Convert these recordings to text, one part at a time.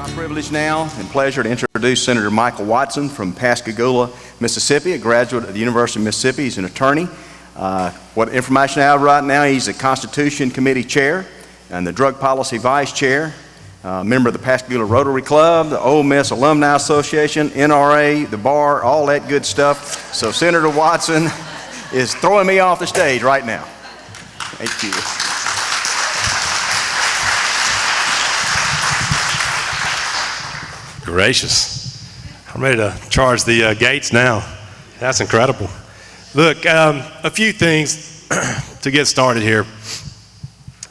My privilege now and pleasure to introduce Senator Michael Watson from Pascagoula, Mississippi, a graduate of the University of Mississippi. He's an attorney. What information I have right now, he's the Constitution Committee Chair and the Drug Policy Vice Chair, member of the Pascagoula Rotary Club, the Ole Miss Alumni Association, NRA, the bar, all that good stuff. So Senator Watson is throwing me off the stage right now. Thank you. Gracious. I'm ready to charge the gates now. That's incredible. Look, a few things to get started here.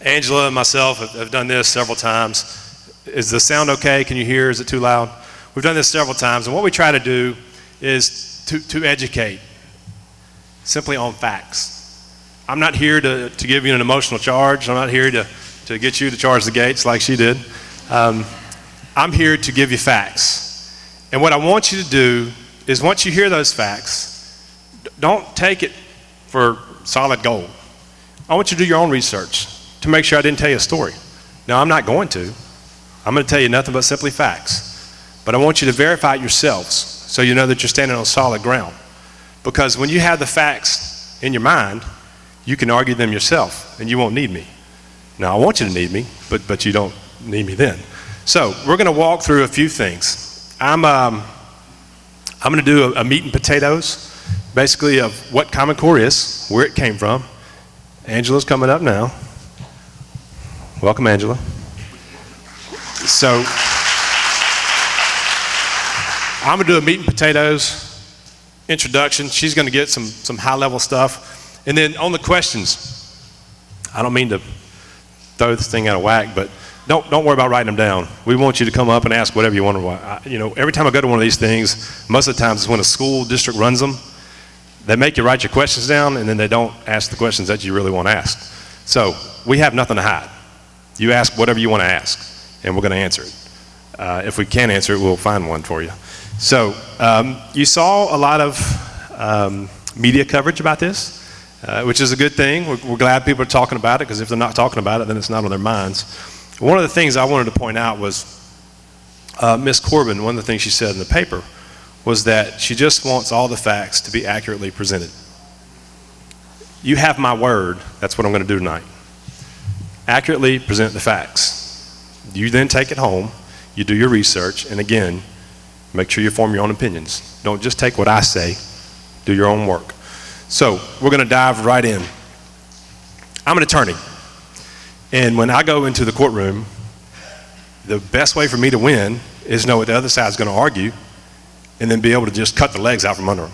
Angela and myself have done this several times. Is the sound okay? Can you hear? Is it too loud? We've done this several times, and what we try to do is to educate simply on facts. I'm not here to give you an emotional charge. I'm not here to get you to charge the gates like she did. I'm here to give you facts. And what I want you to do is once you hear those facts, don't take it for solid gold. I want you to do your own research to make sure I didn't tell you a story. Now, I'm not going to. I'm going to tell you nothing but simply facts. But I want you to verify it yourselves so you know that you're standing on solid ground. Because when you have the facts in your mind, you can argue them yourself and you won't need me. Now, I want you to need me, but you don't need me then. So we're going to walk through a few things. I'm going to do a meat and potatoes, basically of what Common Core is, where it came from. Angela's coming up now. Welcome, Angela. So I'm going to do a meat and potatoes introduction. She's going to get some high-level stuff. And then on the questions, I don't mean to throw this thing out of whack, but don't worry about writing them down. We want you to come up and ask whatever you want to. You know, every time I go to one of these things, most of the times it's when a school district runs them, they make you write your questions down and then they don't ask the questions that you really want to ask. So we have nothing to hide. You ask whatever you want to ask and we're going to answer it. If we can't answer it, we'll find one for you. So you saw a lot of media coverage about this, which is a good thing. We're glad people are talking about it because if they're not talking about it, then it's not on their minds. One of the things I wanted to point out was Ms. Corbin, one of the things she said in the paper was that she just wants all the facts to be accurately presented. You have my word, that's what I'm going to do tonight. Accurately present the facts. You then take it home, you do your research, and again, make sure you form your own opinions. Don't just take what I say, do your own work. So we're going to dive right in. I'm an attorney. And when I go into the courtroom, the best way for me to win is know what the other side's going to argue and then be able to just cut the legs out from under them.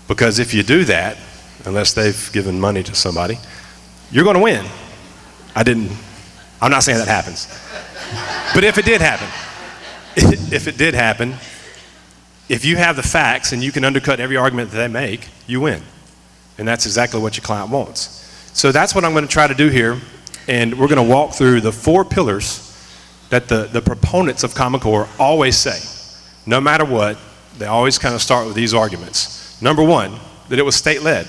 Because if you do that, unless they've given money to somebody, you're going to win. I'm not saying that happens. But if it did happen, if you have the facts and you can undercut every argument that they make, you win. And that's exactly what your client wants. So that's what I'm going to try to do here. And we're going to walk through the 4 pillars that the proponents of Common Core always say. No matter what, they always kind of start with these arguments. Number 1, that it was state-led.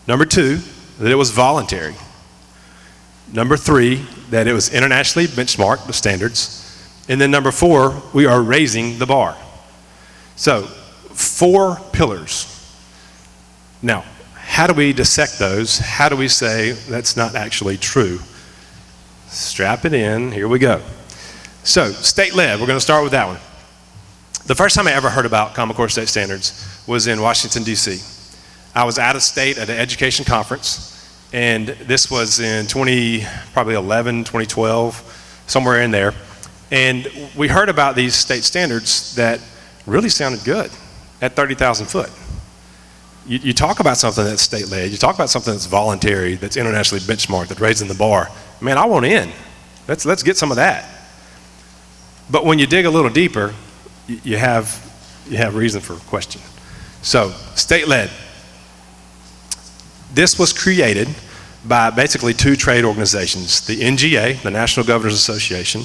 Number 2, that it was voluntary. Number 3, that it was internationally benchmarked, the standards. And then number 4, we are raising the bar. So 4 pillars. Now, how do we dissect those? How do we say that's not actually true? Strap it in, here we go. So, state-led, we're going to start with that one. The first time I ever heard about Common Core state standards was in Washington, D.C. I was out of state at an education conference, and this was in probably 2012, somewhere in there. And we heard about these state standards that really sounded good at 30,000 foot. You talk about something that's state-led, you talk about something that's voluntary, that's internationally benchmarked, that's raising the bar. Man, I want in. Let's get some of that. But when you dig a little deeper, you have reason for question. So, state-led. This was created by basically 2 trade organizations, the NGA, the National Governors Association,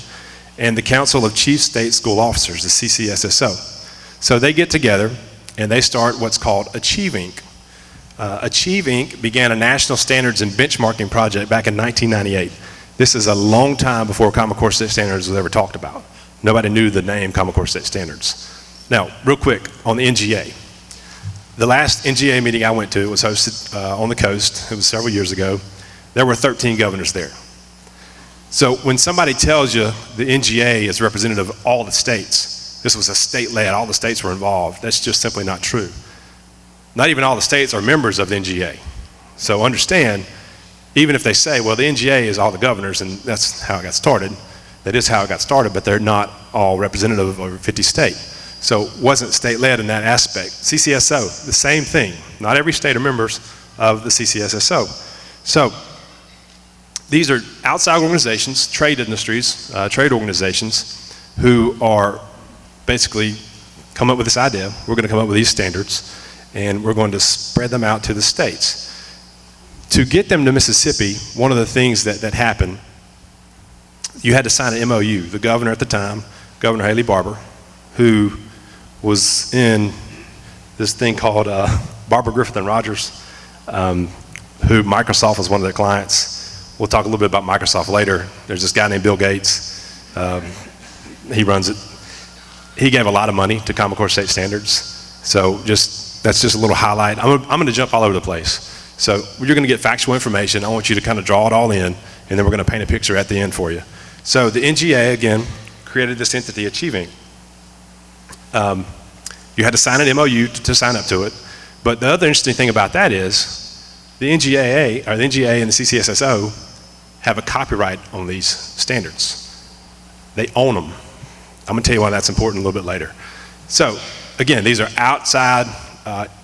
and the Council of Chief State School Officers, the CCSSO. So they get together and they start what's called Achieve Inc. Achieve Inc. began a national standards and benchmarking project back in 1998. This is a long time before Common Core State Standards was ever talked about. Nobody knew the name Common Core State Standards. Now, real quick on the NGA. The last NGA meeting I went to was hosted on the coast. It was several years ago. There were 13 governors there. So when somebody tells you the NGA is representative of all the states, this was a state-led, all the states were involved, that's just simply not true. Not even all the states are members of the NGA. So understand, even if they say, well, the NGA is all the governors and that's how it got started, that is how it got started, but they're not all representative of over 50 states. So it wasn't state-led in that aspect. CCSO, the same thing. Not every state are members of the CCSSO. So these are outside organizations, trade industries, trade organizations who are basically come up with this idea. We're going to come up with these standards and we're going to spread them out to the states. To get them to Mississippi, one of the things that happened, you had to sign an MOU. The governor at the time, Governor Haley Barbour, who was in this thing called Barbour, Griffith and Rogers, who Microsoft was one of their clients. We'll talk a little bit about Microsoft later. There's this guy named Bill Gates. He runs it. He gave a lot of money to Common Core State Standards. So that's just a little highlight. I'm going to jump all over the place. So you're going to get factual information. I want you to kind of draw it all in, and then we're going to paint a picture at the end for you. So the NGA, again, created this entity, Achieving. You had to sign an MOU to sign up to it. But the other interesting thing about that is the NGA and the CCSSO have a copyright on these standards. They own them. I'm going to tell you why that's important a little bit later. So again, these are outside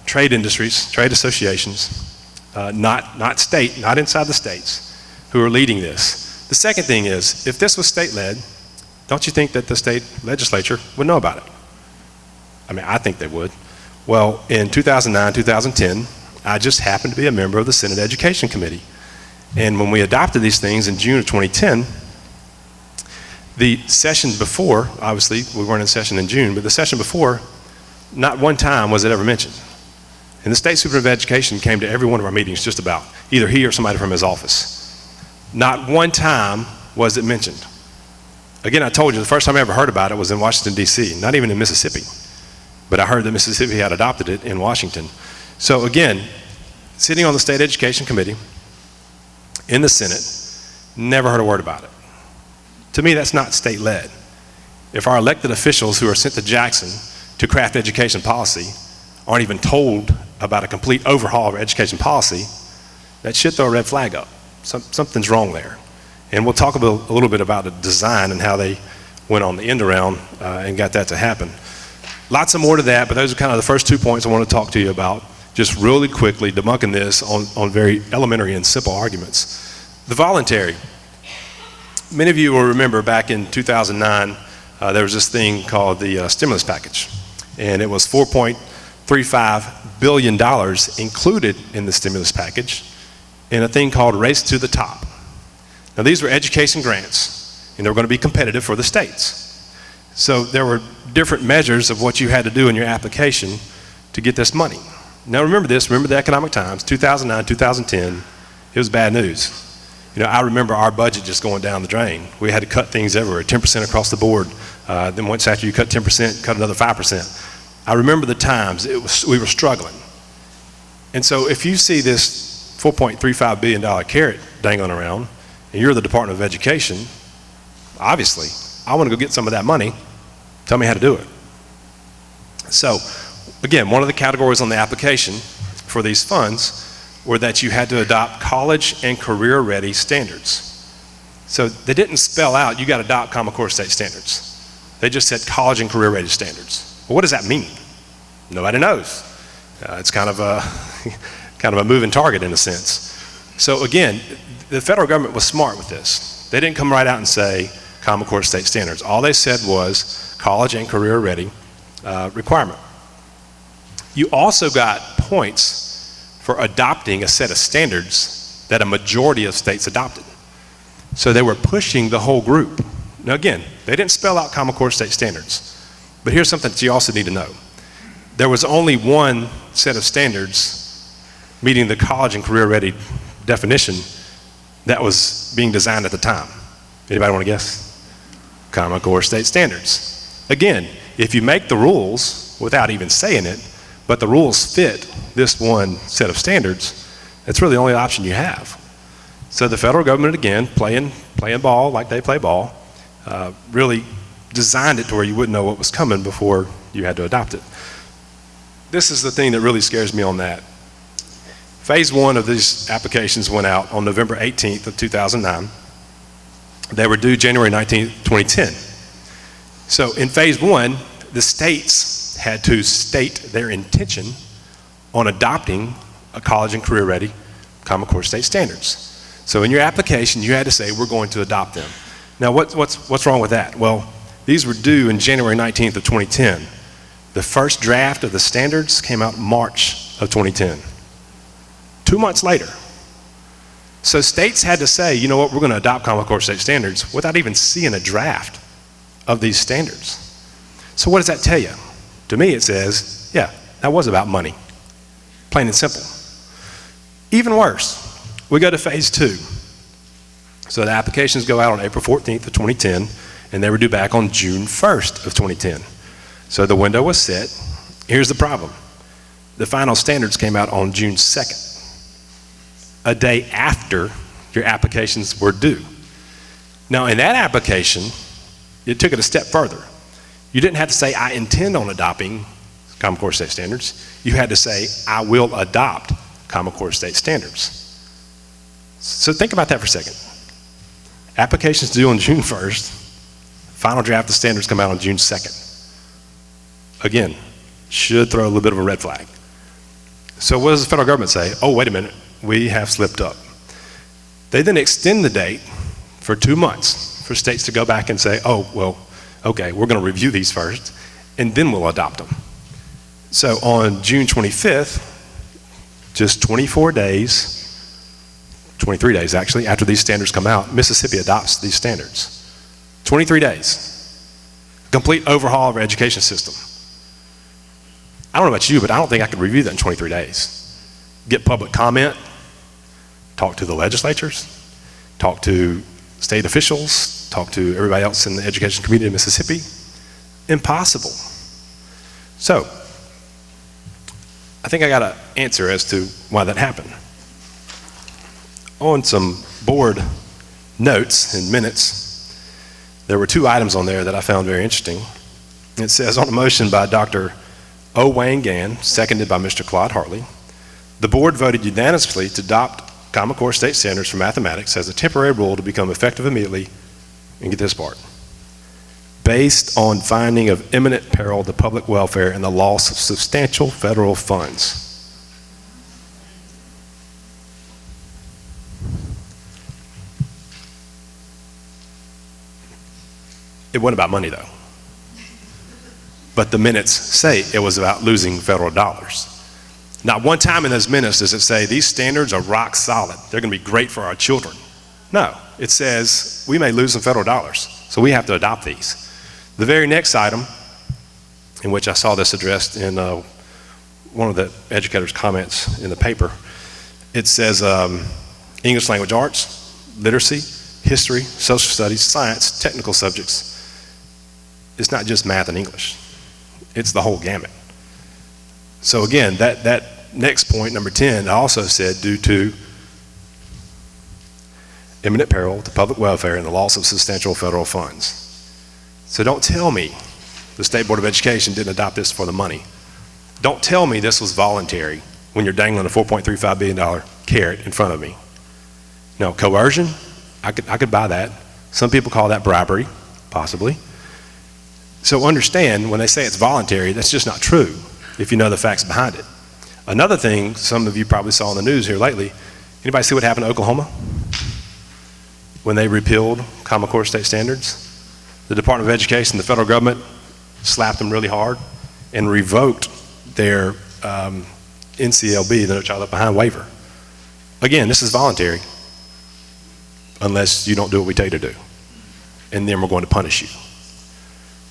trade industries, trade associations, not state, not inside the states, who are leading this. The second thing is, if this was state-led, don't you think that the state legislature would know about it? I mean, I think they would. Well, in 2009, 2010, I just happened to be a member of the Senate Education Committee. And when we adopted these things in June of 2010, the session before, obviously we weren't in session in June, but the session before, not one time was it ever mentioned. And the State Superintendent of Education came to every one of our meetings just about, either he or somebody from his office. Not one time was it mentioned. Again, I told you, the first time I ever heard about it was in Washington, D.C., not even in Mississippi. But I heard that Mississippi had adopted it in Washington. So again, sitting on the State Education Committee in the Senate, never heard a word about it. To me, that's not state-led. If our elected officials who are sent to Jackson to craft education policy aren't even told about a complete overhaul of education policy, that should throw a red flag up. Something's wrong there. And we'll talk a little bit about the design and how they went on the end around and got that to happen. Lots of more to that, but those are kind of the first 2 points I want to talk to you about, just really quickly debunking this on very elementary and simple arguments. The voluntary. Many of you will remember back in 2009, there was this thing called the stimulus package, and it was $4.35 billion included in the stimulus package in a thing called Race to the Top. Now these were education grants, and they were going to be competitive for the states. So there were different measures of what you had to do in your application to get this money. Now remember the economic times, 2009, 2010, it was bad news. You know, I remember our budget just going down the drain. We had to cut things everywhere, 10% across the board. Then once after you cut 10%, cut another 5%. I remember the times, we were struggling. And so if you see this $4.35 billion carrot dangling around, and you're the Department of Education, obviously, I want to go get some of that money. Tell me how to do it. So, again, one of the categories on the application for these funds were that you had to adopt college and career-ready standards. So they didn't spell out, you got to adopt Common Core State Standards. They just said college and career-ready standards. Well, what does that mean? Nobody knows. It's kind of a moving target in a sense. So again, the federal government was smart with this. They didn't come right out and say Common Core State Standards. All they said was college and career-ready requirement. You also got points for adopting a set of standards that a majority of states adopted. So they were pushing the whole group. Now again, they didn't spell out Common Core State Standards, but here's something that you also need to know. There was only one set of standards meeting the college and career ready definition that was being designed at the time? Anybody want to guess? Common Core state standards. Again, if you make the rules without even saying it, but the rules fit this one set of standards, it's really the only option you have. So the federal government, again, playing ball like they play ball, really designed it to where you wouldn't know what was coming before you had to adopt it. This is the thing that really scares me on that. Phase one of these applications went out on November 18th of 2009. They were due January 19th, 2010. So in phase one, the states had to state their intention on adopting a college and career ready Common Core state standards. So in your application, you had to say, we're going to adopt them. Now what's wrong with that? Well, these were due in January 19th of 2010. The first draft of the standards came out March of 2010. 2 months later. So states had to say, you know what, we're going to adopt Common Core state standards without even seeing a draft of these standards. So what does that tell you? To me it says, yeah, that was about money. Plain and simple. Even worse, we go to phase two. So the applications go out on April 14th of 2010, and they were due back on June 1st of 2010. So the window was set. Here's the problem. The final standards came out on June 2nd, a day after your applications were due. Now in that application, it took it a step further. You didn't have to say, I intend on adopting Common Core state standards. You had to say, I will adopt Common Core state standards. So think about that for a second. Applications due on June 1st, final draft of standards come out on June 2nd. Again, should throw a little bit of a red flag. So what does the federal government say? Oh, wait a minute, we have slipped up. They then extend the date for 2 months for states to go back and say, oh, well, okay, we're going to review these first, and then we'll adopt them. So on June 25th, just 24 days, 23 days actually, after these standards come out, Mississippi adopts these standards. 23 days. Complete overhaul of our education system. I don't know about you, but I don't think I could review that in 23 days. Get public comment, talk to the legislatures, talk to state officials, talk to everybody else in the education community in Mississippi. Impossible. So, I think I got an answer as to why that happened. On some board notes and minutes, there were 2 items on there that I found very interesting. It says, on a motion by Dr. O. Wayne Gann, seconded by Mr. Claude Hartley, the board voted unanimously to adopt Common Core state standards for mathematics as a temporary rule to become effective immediately, and get this part, based on finding of imminent peril to public welfare and the loss of substantial federal funds. It wasn't about money though. But the minutes say it was about losing federal dollars. Not one time in those minutes does it say these standards are rock solid. They're going to be great for our children. No, it says we may lose some federal dollars, so we have to adopt these. The very next item, in which I saw this addressed in one of the educators' comments in the paper, it says English language arts, literacy, history, social studies, science, technical subjects. It's not just math and English. It's the whole gamut. So again, that next point, number 10, also said due to imminent peril to public welfare and the loss of substantial federal funds. So don't tell me the State Board of Education didn't adopt this for the money. Don't tell me this was voluntary when you're dangling a $4.35 billion carrot in front of me. No, coercion, I could buy that. Some people call that bribery, possibly. So understand, when they say it's voluntary, that's just not true if you know the facts behind it. Another thing some of you probably saw in the news here lately, anybody see what happened to Oklahoma when they repealed Common Core state standards? The Department of Education, the federal government, slapped them really hard and revoked their NCLB, the No Child Left Behind waiver. Again, this is voluntary unless you don't do what we tell you to do. And then we're going to punish you.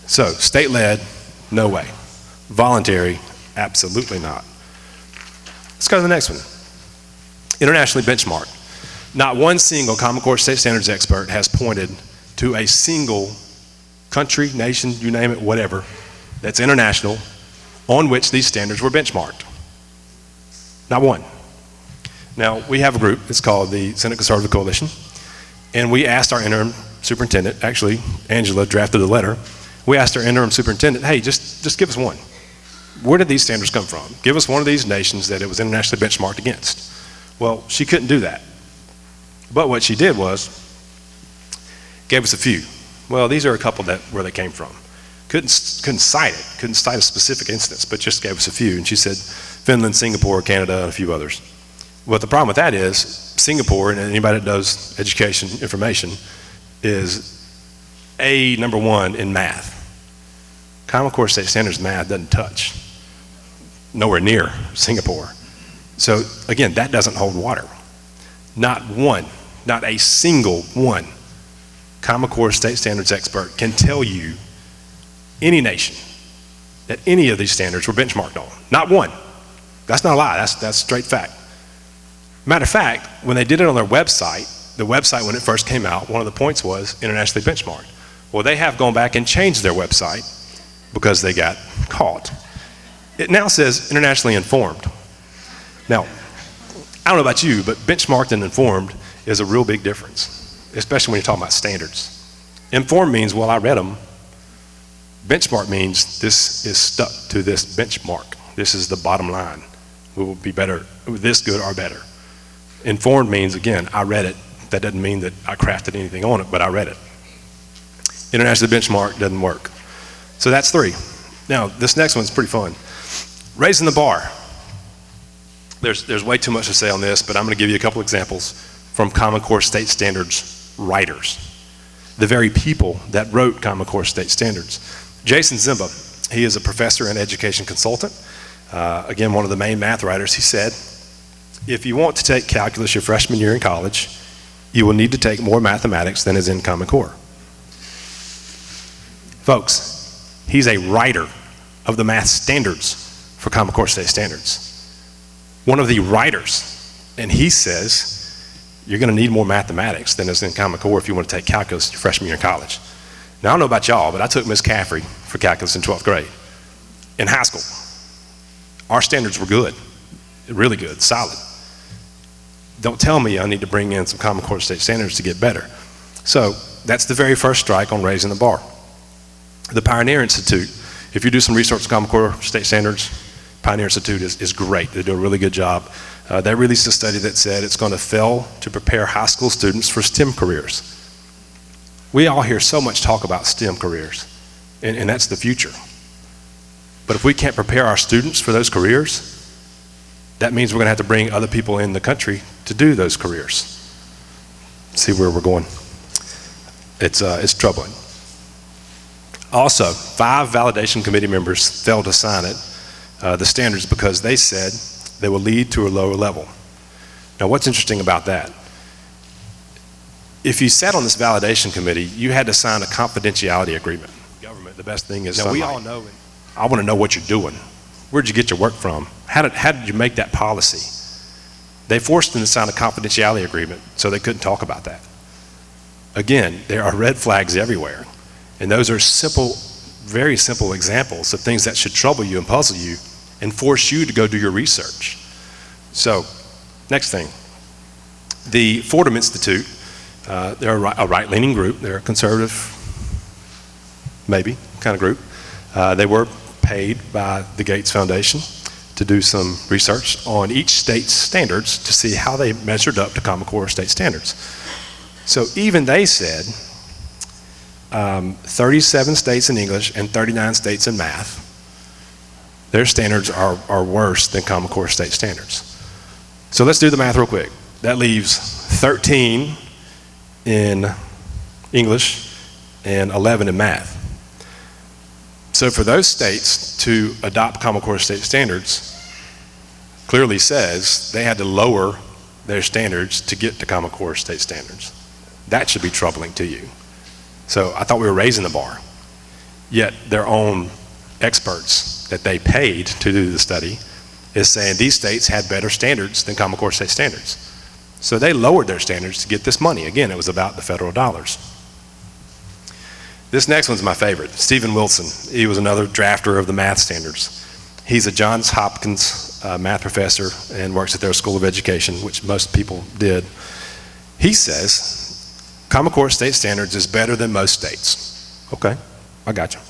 So, state-led, no way. Voluntary, absolutely not. Let's go to the next one. Internationally benchmarked. Not one single Common Core state standards expert has pointed to a single country, nation, you name it, whatever, that's international, on which these standards were benchmarked. Not one. Now, we have a group, it's called the Senate Conservative Coalition, and we asked our interim superintendent, actually, Angela drafted a letter, we asked our interim superintendent, hey, just give us one. Where did these standards come from? Give us one of these nations that it was internationally benchmarked against. Well, she couldn't do that. But what she did was, gave us a few. Well, these are a couple where they came from. Couldn't cite it, couldn't cite a specific instance, but just gave us a few. And she said Finland, Singapore, Canada, and a few others. Well, the problem with that is Singapore, and anybody that does education information, is number one in math. Common Core state standards math doesn't touch. Nowhere near Singapore. So again, that doesn't hold water. Not one, not a single one Common Core state standards expert can tell you any nation that any of these standards were benchmarked on. Not one. That's not a lie, that's straight fact. Matter of fact, when they did it on their website, the website when it first came out, one of the points was internationally benchmarked. Well, they have gone back and changed their website because they got caught. It now says internationally informed. Now, I don't know about you, but benchmarked and informed is a real big difference, especially when you're talking about standards. Informed means, well, I read them. Benchmark means this is stuck to this benchmark. This is the bottom line. We will be better, this good or better. Informed means, again, I read it. That doesn't mean that I crafted anything on it, but I read it. International benchmark doesn't work. So that's 3. Now, this next one's pretty fun. Raising the bar. There's way too much to say on this, but I'm going to give you a couple examples from Common Core state standards writers. The very people that wrote Common Core state standards. Jason Zimba, he is a professor and education consultant. Again, one of the main math writers. He said, if you want to take calculus your freshman year in college, you will need to take more mathematics than is in Common Core. Folks, he's a writer of the math standards for Common Core state standards. One of the writers, and he says, you're going to need more mathematics than is in Common Core if you want to take calculus your freshman year in college. Now, I don't know about y'all, but I took Miss Caffrey for calculus in 12th grade. In high school, our standards were good, really good, solid. Don't tell me I need to bring in some Common Core state standards to get better. So that's the very first strike on raising the bar. The Pioneer Institute, if you do some research on Common Core state standards, Pioneer Institute is great. They do a really good job. They released a study that said it's going to fail to prepare high school students for STEM careers. We all hear so much talk about STEM careers, and that's the future. But if we can't prepare our students for those careers, that means we're going to have to bring other people in the country to do those careers. See where we're going. It's troubling. Also, 5 validation committee members failed to sign it, the standards, because they said they will lead to a lower level. Now, what's interesting about that? If you sat on this validation committee, you had to sign a confidentiality agreement. Government, the best thing is, now we all know, I want to know what you're doing. Where'd you get your work from? How did you make that policy? They forced them to sign a confidentiality agreement so they couldn't talk about that. Again, there are red flags everywhere. And those are simple, very simple examples of things that should trouble you and puzzle you and force you to go do your research. So, next thing. The Fordham Institute, they're a right-leaning group. They're a conservative, maybe, kind of group. They were paid by the Gates Foundation to do some research on each state's standards to see how they measured up to Common Core state standards. So even they said 37 states in English and 39 states in math, their standards are worse than Common Core state standards. So let's do the math real quick. That leaves 13 in English and 11 in math. So for those states to adopt Common Core state standards, clearly says they had to lower their standards to get to Common Core state standards. That should be troubling to you. So I thought we were raising the bar. Yet their own experts that they paid to do the study is saying these states had better standards than Common Core state standards. So they lowered their standards to get this money. Again, it was about the federal dollars. This next one's my favorite. Stephen Wilson. He was another drafter of the math standards. He's a Johns Hopkins math professor and works at their School of Education, which most people did. He says, Common Core state standards is better than most states. Okay, I got you.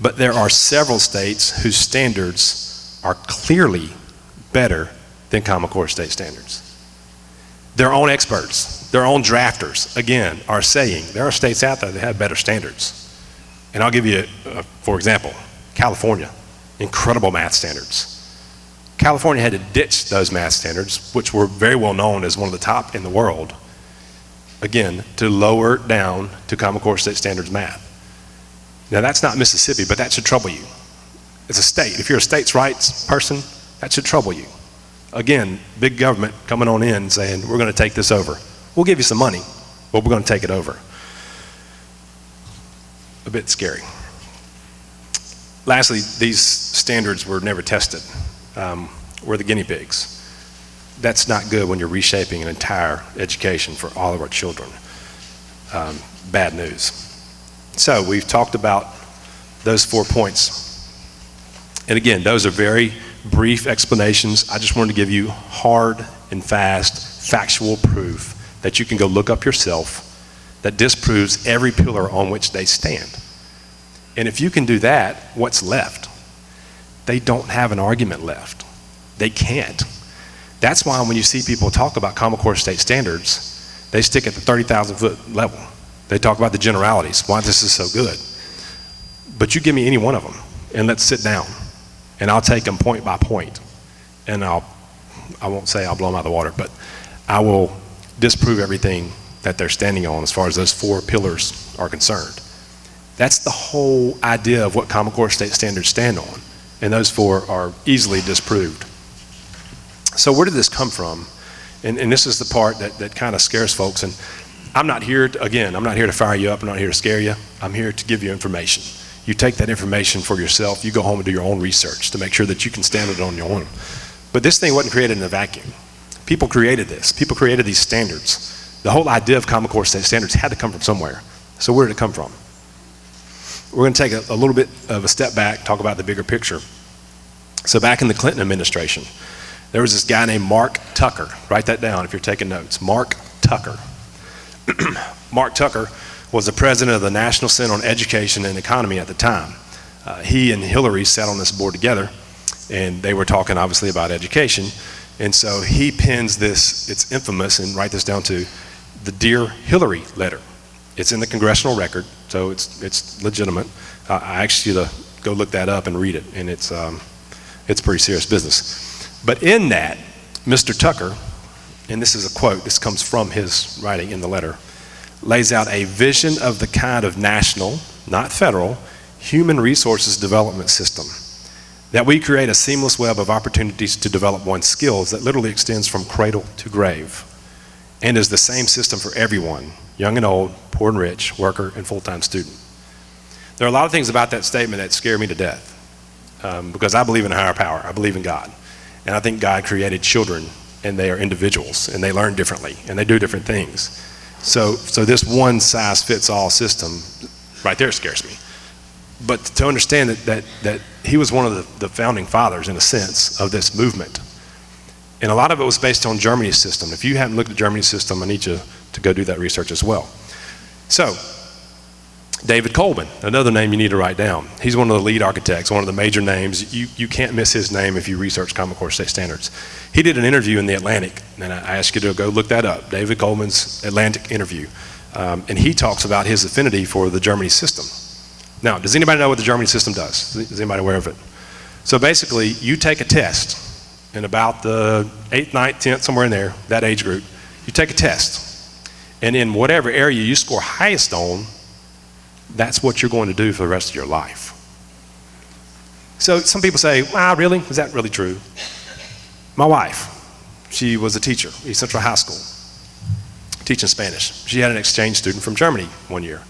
But there are several states whose standards are clearly better than Common Core state standards. Their own experts, their own drafters, again, are saying there are states out there that have better standards. And I'll give you, for example, California, incredible math standards. California had to ditch those math standards, which were very well known as one of the top in the world, again, to lower down to Common Core state standards math. Now that's not Mississippi, but that should trouble you. It's a state. If you're a states' rights person, that should trouble you. Again, big government coming on in saying, we're going to take this over. We'll give you some money, but we're going to take it over. A bit scary. Lastly, these standards were never tested. We're the guinea pigs. That's not good when you're reshaping an entire education for all of our children. Bad news. So we've talked about those 4 points. And again, those are very brief explanations. I just wanted to give you hard and fast factual proof that you can go look up yourself that disproves every pillar on which they stand. And if you can do that, what's left? They don't have an argument left. They can't. That's why when you see people talk about Common Core state standards, they stick at the 30,000 foot level. They talk about the generalities, why this is so good. But you give me any one of them and let's sit down and I'll take them point by point. And I won't say I'll blow them out of the water, but I will disprove everything that they're standing on as far as those 4 pillars are concerned. That's the whole idea of what Common Core state standards stand on. And those 4 are easily disproved. So where did this come from? And this is the part that kind of scares folks. And I'm not here to fire you up. I'm not here to scare you. I'm here to give you information. You take that information for yourself. You go home and do your own research to make sure that you can stand it on your own. But this thing wasn't created in a vacuum. People created this. People created these standards. The whole idea of Common Core state standards had to come from somewhere. So where did it come from? We're going to take a little bit of a step back, talk about the bigger picture. So back in the Clinton administration, there was this guy named Mark Tucker. Write that down if you're taking notes. Mark Tucker. Mark Tucker was the president of the National Center on Education and Economy at the time. He and Hillary sat on this board together, and they were talking obviously about education. And so he pins this, it's infamous, and write this down too, the Dear Hillary letter. It's in the congressional record, so it's legitimate. I asked you to go look that up and read it, and it's pretty serious business. But in that, Mr. Tucker, and this is a quote, this comes from his writing in the letter, lays out a vision of the kind of national, not federal, human resources development system, that we create a seamless web of opportunities to develop one's skills that literally extends from cradle to grave, and is the same system for everyone, young and old, poor and rich, worker and full-time student. There are a lot of things about that statement that scare me to death, because I believe in a higher power. I believe in God. And I think God created children, and they are individuals, and they learn differently, and they do different things. So this one-size-fits-all system right there scares me. But to understand that he was one of the founding fathers, in a sense, of this movement. And a lot of it was based on Germany's system. If you haven't looked at Germany's system, I need you to go do that research as well. So, David Coleman, another name you need to write down. He's one of the lead architects, one of the major names. You can't miss his name if you research Common Core state standards. He did an interview in the Atlantic, and I ask you to go look that up, David Coleman's Atlantic interview. And he talks about his affinity for the Germany system. Now, does anybody know what the Germany system does? Is anybody aware of it? So basically, you take a test in about the 8th, 9th, 10th, somewhere in there, that age group. You take a test. And in whatever area you score highest on, that's what you're going to do for the rest of your life. So some people say, wow, really? Is that really true? My wife, she was a teacher at East Central High School, teaching Spanish. She had an exchange student from Germany one year.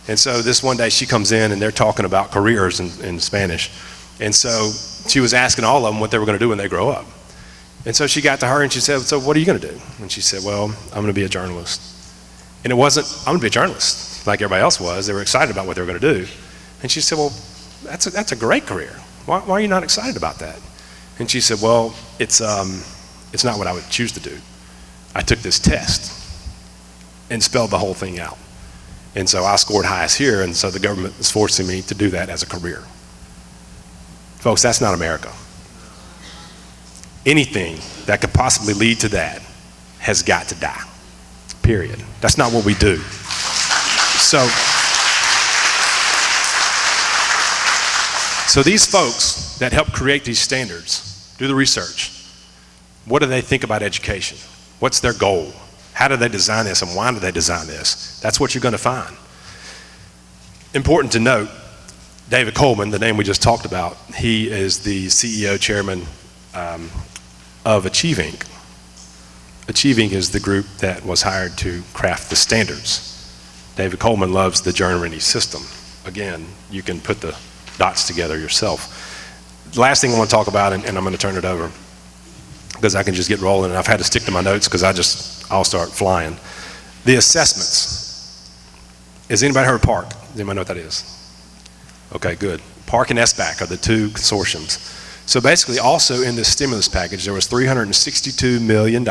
And so this one day she comes in and they're talking about careers in Spanish. And so she was asking all of them what they were going to do when they grow up. And so she got to her and she said, so what are you going to do? And she said, well, I'm going to be a journalist. And it wasn't, I'm going to be a journalist, like everybody else was. They were excited about what they were going to do. And she said, well, that's a great career. Why are you not excited about that? And she said, well, it's not what I would choose to do. I took this test and spelled the whole thing out. And so I scored highest here, and so the government is forcing me to do that as a career. Folks, that's not America. Anything that could possibly lead to that has got to die, period. That's not what we do. So these folks that help create these standards, do the research, what do they think about education? What's their goal? How do they design this and why do they design this? That's what you're going to find. Important to note, David Coleman, the name we just talked about, he is the CEO chairman of Achieve Inc. Achieve Inc. is the group that was hired to craft the standards. David Coleman loves the Germany system. Again, you can put the dots together yourself. The last thing I want to talk about, and I'm going to turn it over, because I can just get rolling, and I've had to stick to my notes because I'll start flying. The assessments. Has anybody heard of PARC? Does anybody know what that is? Okay, good. PARC and SBAC are the two consortiums. So basically, also in this stimulus package, there was $362 million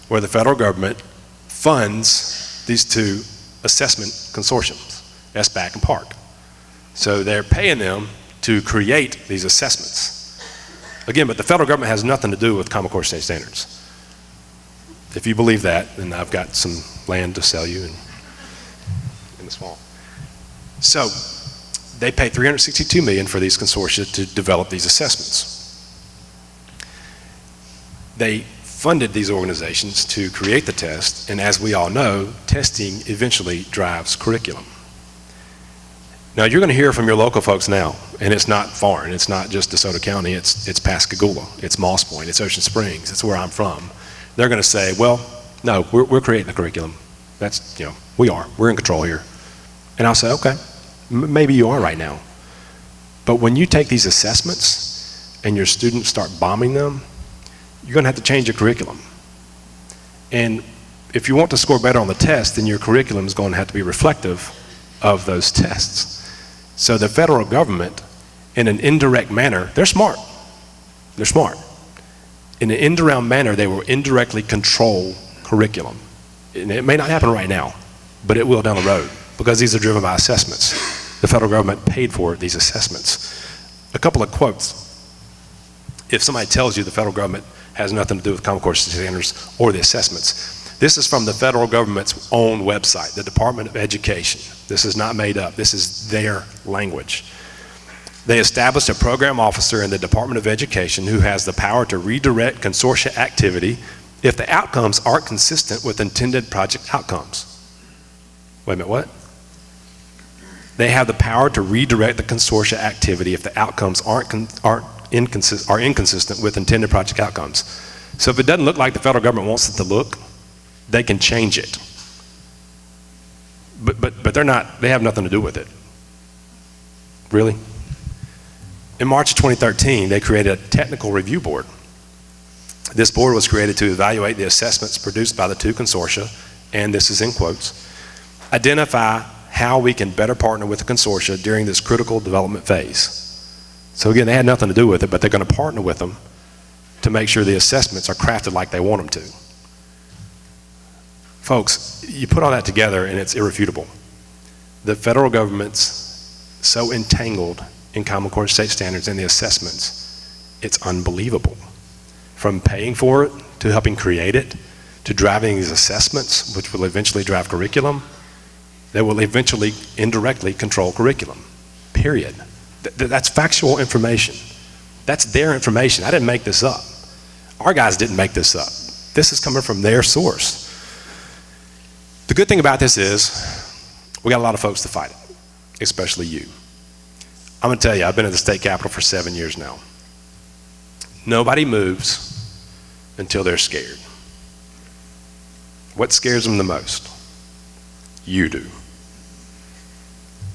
where the federal government funds these two assessment consortiums, SBAC and PARC. So they're paying them to create these assessments. Again, but the federal government has nothing to do with Common Core state standards. If you believe that, then I've got some land to sell you in the small. So they pay $362 million for these consortia to develop these assessments. They funded these organizations to create the test, and as we all know, testing eventually drives curriculum. Now you're going to hear from your local folks now, and it's not foreign. It's not just DeSoto County. It's Pascagoula. It's Moss Point. It's Ocean Springs. It's where I'm from. They're going to say, well, no, we're creating the curriculum. That's, we're in control here. And I'll say, okay, maybe you are right now. But when you take these assessments and your students start bombing them, you're going to have to change your curriculum. And if you want to score better on the test, then your curriculum is going to have to be reflective of those tests. So the federal government, in an indirect manner, they're smart. They're smart. In an indirect manner, they will indirectly control curriculum. And it may not happen right now, but it will down the road, because these are driven by assessments. The federal government paid for these assessments. A couple of quotes. If somebody tells you the federal government has nothing to do with Common Core standards or the assessments, this is from the federal government's own website, the Department of Education. This is not made up. This is their language. They established a program officer in the Department of Education who has the power to redirect consortia activity if the outcomes aren't consistent with intended project outcomes. Wait a minute, what? They have the power to redirect the consortia activity if the outcomes are inconsistent with intended project outcomes. So if it doesn't look like the federal government wants it to look, they can change it. But they have nothing to do with it. Really? In March of 2013, they created a technical review board. This board was created to evaluate the assessments produced by the two consortia, and this is in quotes, identify how we can better partner with the consortia during this critical development phase. So again, they had nothing to do with it, but they're going to partner with them to make sure the assessments are crafted like they want them to. Folks, you put all that together and it's irrefutable. The federal government's so entangled in Common Core state standards and the assessments, it's unbelievable. From paying for it, to helping create it, to driving these assessments, which will eventually drive curriculum, they will eventually indirectly control curriculum, period. That's factual information. That's their information. I didn't make this up. Our guys didn't make this up. This is coming from their source. The good thing about this is we got a lot of folks to fight it, especially you. I'm going to tell you, I've been at the state capitol for 7 years now. Nobody moves until they're scared. What scares them the most? You do.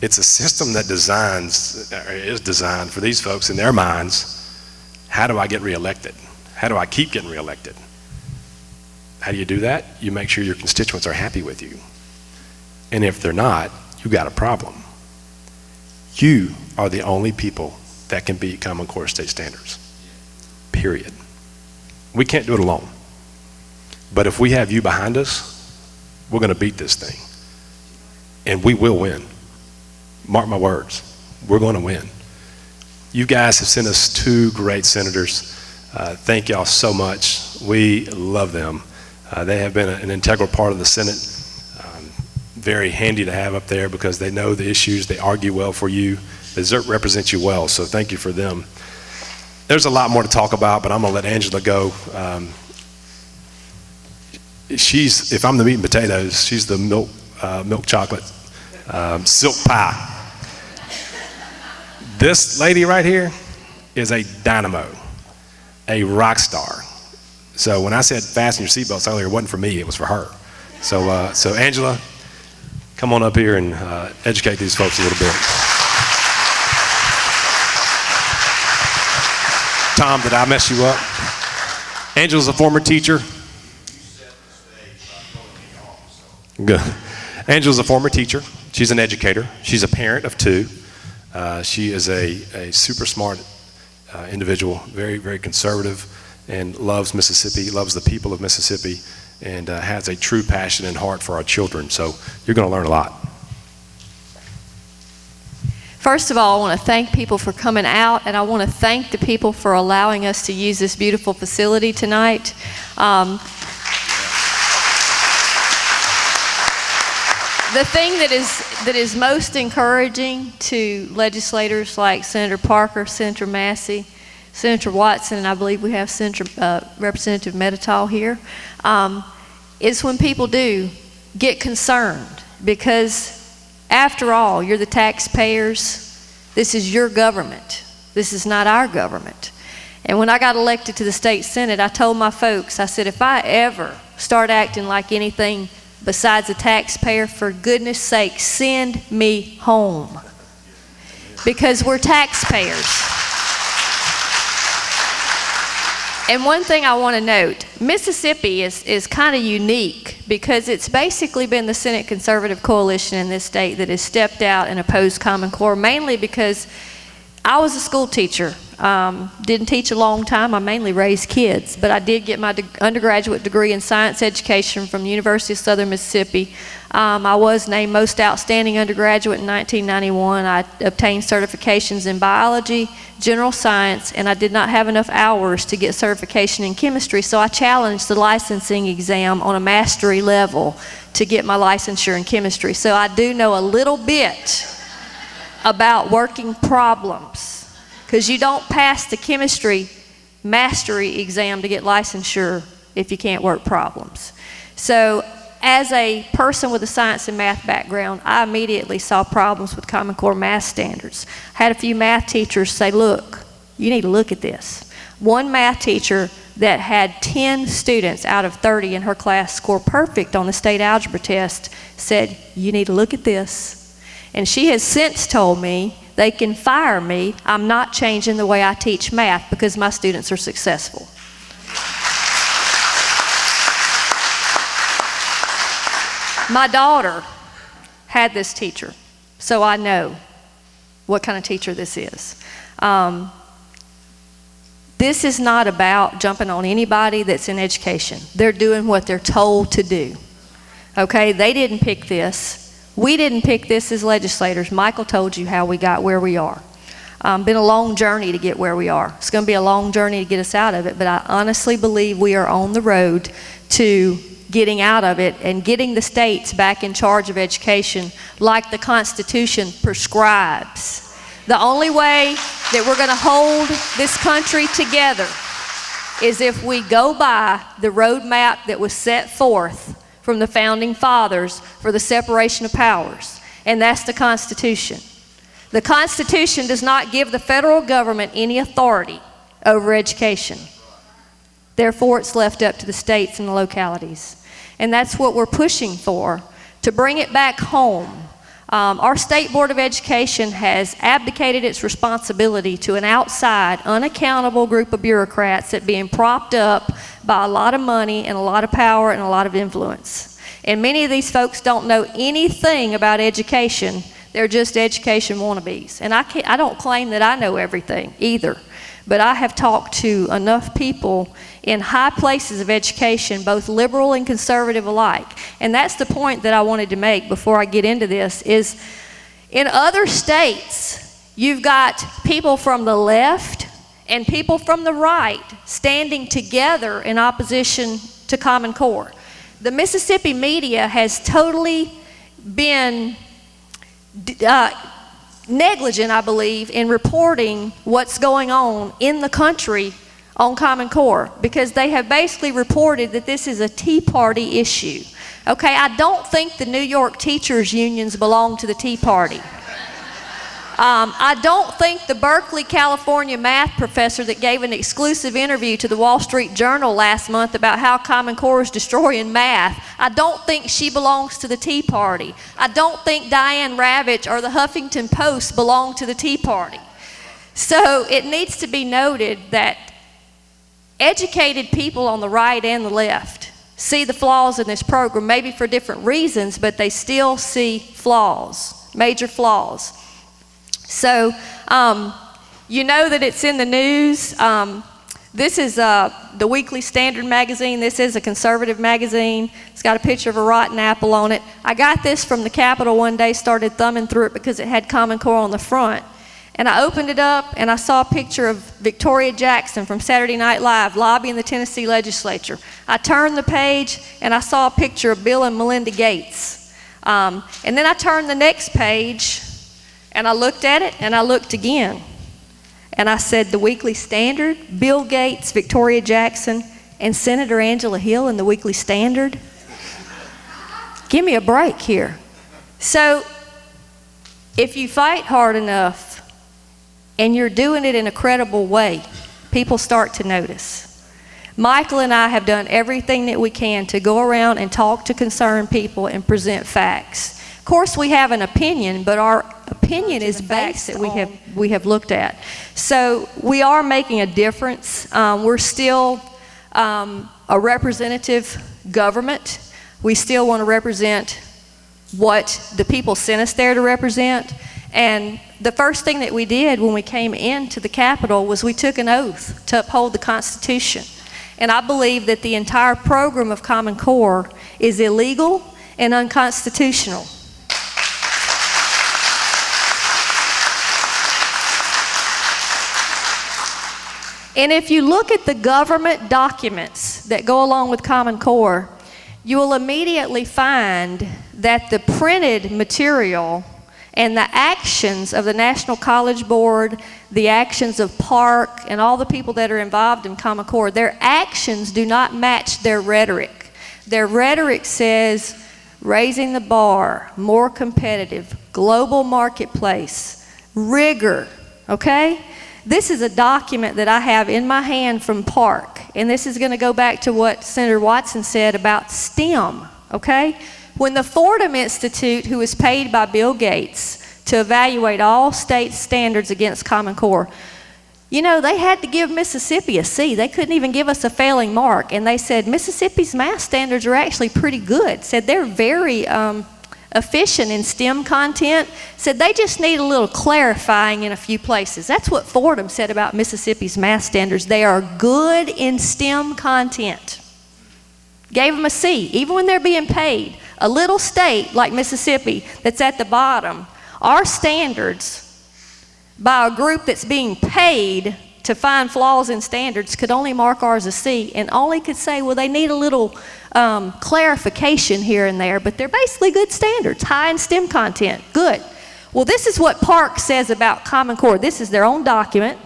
It's a system that is designed for these folks in their minds. How do I get reelected? How do I keep getting reelected? How do you do that? You make sure your constituents are happy with you. And if they're not, you got a problem. You are the only people that can beat Common Core state standards, period. We can't do it alone. But if we have you behind us, we're going to beat this thing. And we will win. Mark my words. We're going to win. You guys have sent us 2 great senators. Thank y'all so much. We love them. They have been an integral part of the Senate. Very handy to have up there because they know the issues. They argue well for you. They represent you well. So thank you for them. There's a lot more to talk about, but I'm going to let Angela go. If I'm the meat and potatoes, she's the milk chocolate silk pie. This lady right here is a dynamo, a rock star. So when I said fasten your seatbelts earlier, it wasn't for me, it was for her. So Angela, come on up here and educate these folks a little bit. Tom, did I mess you up? Angela's a former teacher. Good. Angela's a former teacher. She's an educator. She's a parent of 2. She is a super smart individual, very, very conservative, and loves Mississippi, loves the people of Mississippi, and has a true passion and heart for our children. So you're going to learn a lot. First of all, I want to thank people for coming out, and I want to thank the people for allowing us to use this beautiful facility tonight. The thing that is most encouraging to legislators like Senator Parker, Senator Massey, Senator Watson, and I believe we have Representative Medetol here, is when people do get concerned, because after all, you're the taxpayers. This is your government. This is not our government. And when I got elected to the state Senate, I told my folks, I said, if I ever start acting like anything besides a taxpayer, for goodness sake, send me home. Because we're taxpayers. And one thing I want to note, Mississippi is kind of unique because it's basically been the Senate Conservative Coalition in this state that has stepped out and opposed Common Core, mainly because I was a school teacher. Didn't teach a long time. I mainly raised kids, but I did get my undergraduate degree in science education from the University of Southern Mississippi. I was named most outstanding undergraduate in 1991. I obtained certifications in biology, general science, and I did not have enough hours to get certification in chemistry, so I challenged the licensing exam on a mastery level to get my licensure in chemistry. So I do know a little bit about working problems, because you don't pass the chemistry mastery exam to get licensure if you can't work problems. So as a person with a science and math background, I immediately saw problems with Common Core math standards. I had a few math teachers say, look, you need to look at this. One math teacher that had 10 students out of 30 in her class score perfect on the state algebra test said, you need to look at this. And she has since told me they can fire me. I'm not changing the way I teach math because my students are successful. My daughter had this teacher, so I know what kind of teacher this is. This is not about jumping on anybody that's in education. They're doing what they're told to do. Okay, they didn't pick this. We didn't pick this as legislators. Michael told you how we got where we are. Been a long journey to get where we are. It's going to be a long journey to get us out of it, but I honestly believe we are on the road to getting out of it and getting the states back in charge of education like the Constitution prescribes. The only way that we're going to hold this country together is if we go by the roadmap that was set forth from the Founding Fathers for the separation of powers, and that's the Constitution. The Constitution does not give the federal government any authority over education. Therefore, it's left up to the states and the localities. And that's what we're pushing for, to bring it back home. Our State Board of Education has abdicated its responsibility to an outside, unaccountable group of bureaucrats that are being propped up by a lot of money and a lot of power and a lot of influence. And many of these folks don't know anything about education. They're just education wannabes. And I don't claim that I know everything either, but I have talked to enough people in high places of education, both liberal and conservative alike. And that's the point that I wanted to make before I get into this, is in other states, you've got people from the left and people from the right standing together in opposition to Common Core. The Mississippi media has totally been negligent, I believe, in reporting what's going on in the country on Common Core, because they have basically reported that this is a Tea Party issue. Okay, I don't think the New York teachers' unions belong to the Tea Party. I don't think the Berkeley, California math professor that gave an exclusive interview to the Wall Street Journal last month about how Common Core is destroying math, I don't think she belongs to the Tea Party. I don't think Diane Ravitch or the Huffington Post belong to the Tea Party. So it needs to be noted that educated people on the right and the left see the flaws in this program, maybe for different reasons, but they still see flaws, major flaws. So, you know that it's in the news. This is the Weekly Standard magazine. This is a conservative magazine. It's got a picture of a rotten apple on it. I got this from the Capitol one day, started thumbing through it because it had Common Core on the front. And I opened it up and I saw a picture of Victoria Jackson from Saturday Night Live lobbying the Tennessee legislature. I turned the page and I saw a picture of Bill and Melinda Gates. And then I turned the next page and I looked at it and I looked again. And I said, the Weekly Standard, Bill Gates, Victoria Jackson, and Senator Angela Hill in the Weekly Standard? Give me a break here. So, if you fight hard enough and you're doing it in a credible way, people start to notice. Michael and I have done everything that we can to go around and talk to concerned people and present facts. Of course, we have an opinion, but our opinion is based that we have looked at. So we are making a difference. We're still a representative government. We still want to represent what the people sent us there to represent. And the first thing that we did when we came into the Capitol was we took an oath to uphold the Constitution. And I believe that the entire program of Common Core is illegal and unconstitutional. And if you look at the government documents that go along with Common Core, you will immediately find that the printed material and the actions of the National College Board, the actions of Park, and all the people that are involved in Common Core, their actions do not match their rhetoric. Their rhetoric says raising the bar, more competitive, global marketplace, rigor, okay? This is a document that I have in my hand from Park, and this is going to go back to what Senator Watson said about STEM, okay? When the Fordham Institute, who is paid by Bill Gates to evaluate all state standards against Common Core, you know, they had to give Mississippi a C. They couldn't even give us a failing mark, and they said Mississippi's math standards are actually pretty good. Said they're very efficient in STEM content. Said they just need a little clarifying in a few places. That's what Fordham said about Mississippi's math standards. They are good in STEM content. Gave them a C, even when they're being paid. A little state like Mississippi that's at the bottom, our standards by a group that's being paid to find flaws in standards could only mark ours a C and only could say, well, they need a little clarification here and there, but they're basically good standards, high in STEM content, good. Well, this is what Park says about Common Core. This is their own document,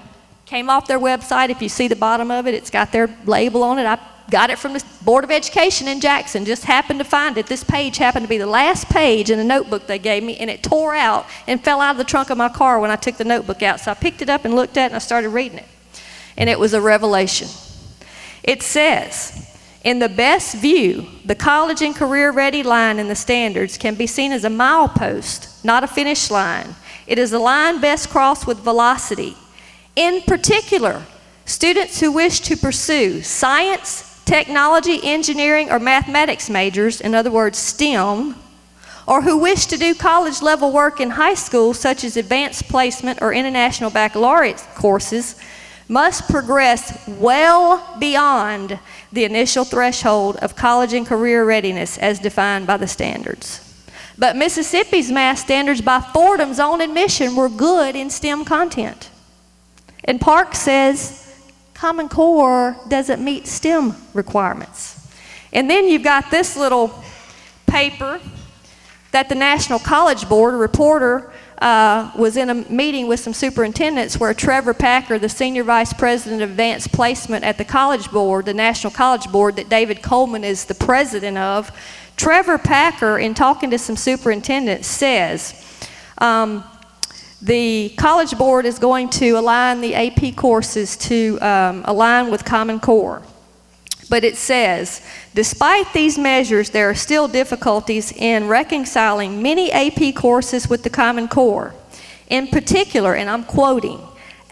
came off their website. If you see the bottom of it, it's got their label on it. I got it from the Board of Education in Jackson, just happened to find it. This page happened to be the last page in a notebook they gave me, and it tore out and fell out of the trunk of my car when I took the notebook out. So I picked it up and looked at it, and I started reading it. And it was a revelation. It says, In the best view, the college and career-ready line in the standards can be seen as a milepost, not a finish line. It is a line best crossed with velocity. In particular, students who wish to pursue science, technology, engineering, or mathematics majors, in other words, STEM, or who wish to do college-level work in high school, such as advanced placement or international baccalaureate courses, must progress well beyond the initial threshold of college and career readiness as defined by the standards. But Mississippi's math standards by Fordham's own admission were good in STEM content. And Park says Common Core doesn't meet STEM requirements. And then you've got this little paper that the National College Board, a reporter was in a meeting with some superintendents where Trevor Packer, the Senior Vice President of Advanced Placement at the College Board, the National College Board that David Coleman is the president of, Trevor Packer, in talking to some superintendents, says the College Board is going to align the AP courses to align with Common Core. But it says, despite these measures, there are still difficulties in reconciling many AP courses with the Common Core. In particular, and I'm quoting,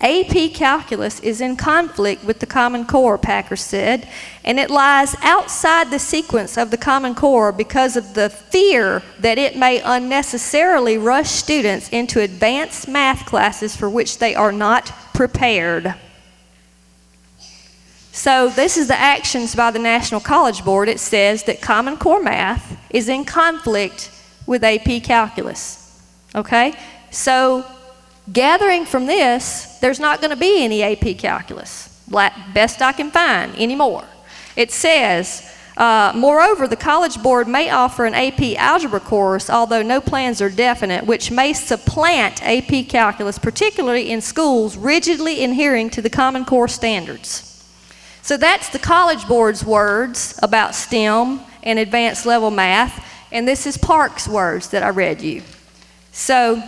AP Calculus is in conflict with the Common Core, Packer said, and it lies outside the sequence of the Common Core because of the fear that it may unnecessarily rush students into advanced math classes for which they are not prepared. So this is the actions by the National College Board. It says that Common Core math is in conflict with AP Calculus. Okay? So gathering from this, there's not going to be any AP Calculus, best I can find, anymore. It says, moreover, the College Board may offer an AP Algebra course, although no plans are definite, which may supplant AP Calculus, particularly in schools rigidly adhering to the Common Core standards. So that's the College Board's words about STEM and advanced level math, and this is Park's words that I read you. So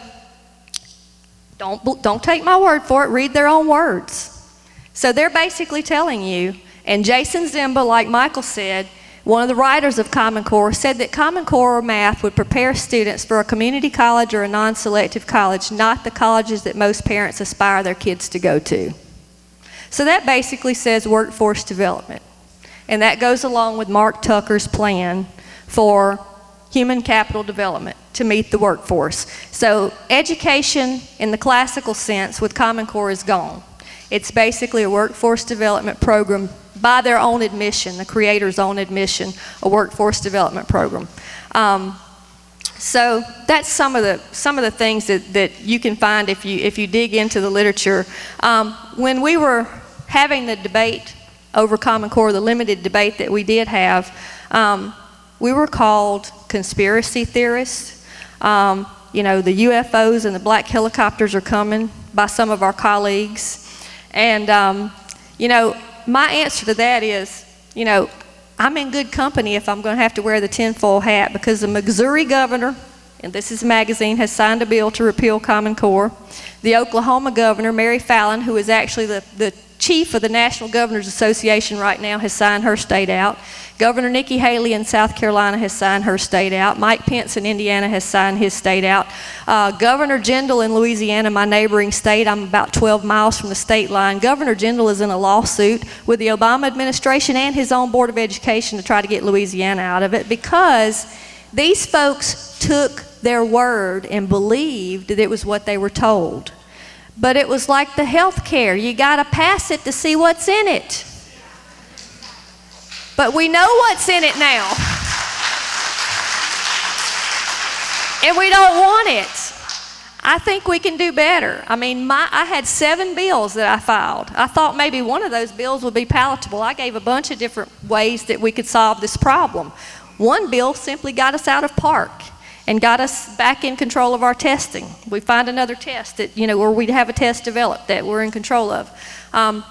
don't take my word for it, read their own words. So they're basically telling you, and Jason Zimba, like Michael said, one of the writers of Common Core, said that Common Core math would prepare students for a community college or a non-selective college, not the colleges that most parents aspire their kids to go to. So that basically says workforce development. And that goes along with Mark Tucker's plan for human capital development to meet the workforce. So education in the classical sense with Common Core is gone. It's basically a workforce development program by their own admission, the creator's own admission, a workforce development program. So that's some of the things that you can find if you dig into the literature. When we were having the debate over Common Core, the limited debate that we did have, we were called conspiracy theorists. You know, the UFOs and the black helicopters are coming by some of our colleagues. And, you know, my answer to that is, you know, I'm in good company if I'm going to have to wear the tinfoil hat, because the Missouri governor, and this is a magazine, has signed a bill to repeal Common Core. The Oklahoma governor, Mary Fallon, who is actually the chief of the National Governors Association right now, has signed her state out. Governor Nikki Haley in South Carolina has signed her state out. Mike Pence in Indiana has signed his state out. Governor Jindal in Louisiana, my neighboring state, I'm about 12 miles from the state line. Governor Jindal is in a lawsuit with the Obama administration and his own Board of Education to try to get Louisiana out of it, because these folks took their word and believed that it was what they were told. But it was like the health care. You got to pass it to see what's in it. But we know what's in it now. And we don't want it. I think we can do better. I mean, I had 7 bills that I filed. I thought maybe one of those bills would be palatable. I gave a bunch of different ways that we could solve this problem. One bill simply got us out of Park and got us back in control of our testing. We find another test that, you know, where we'd have a test developed that we're in control of.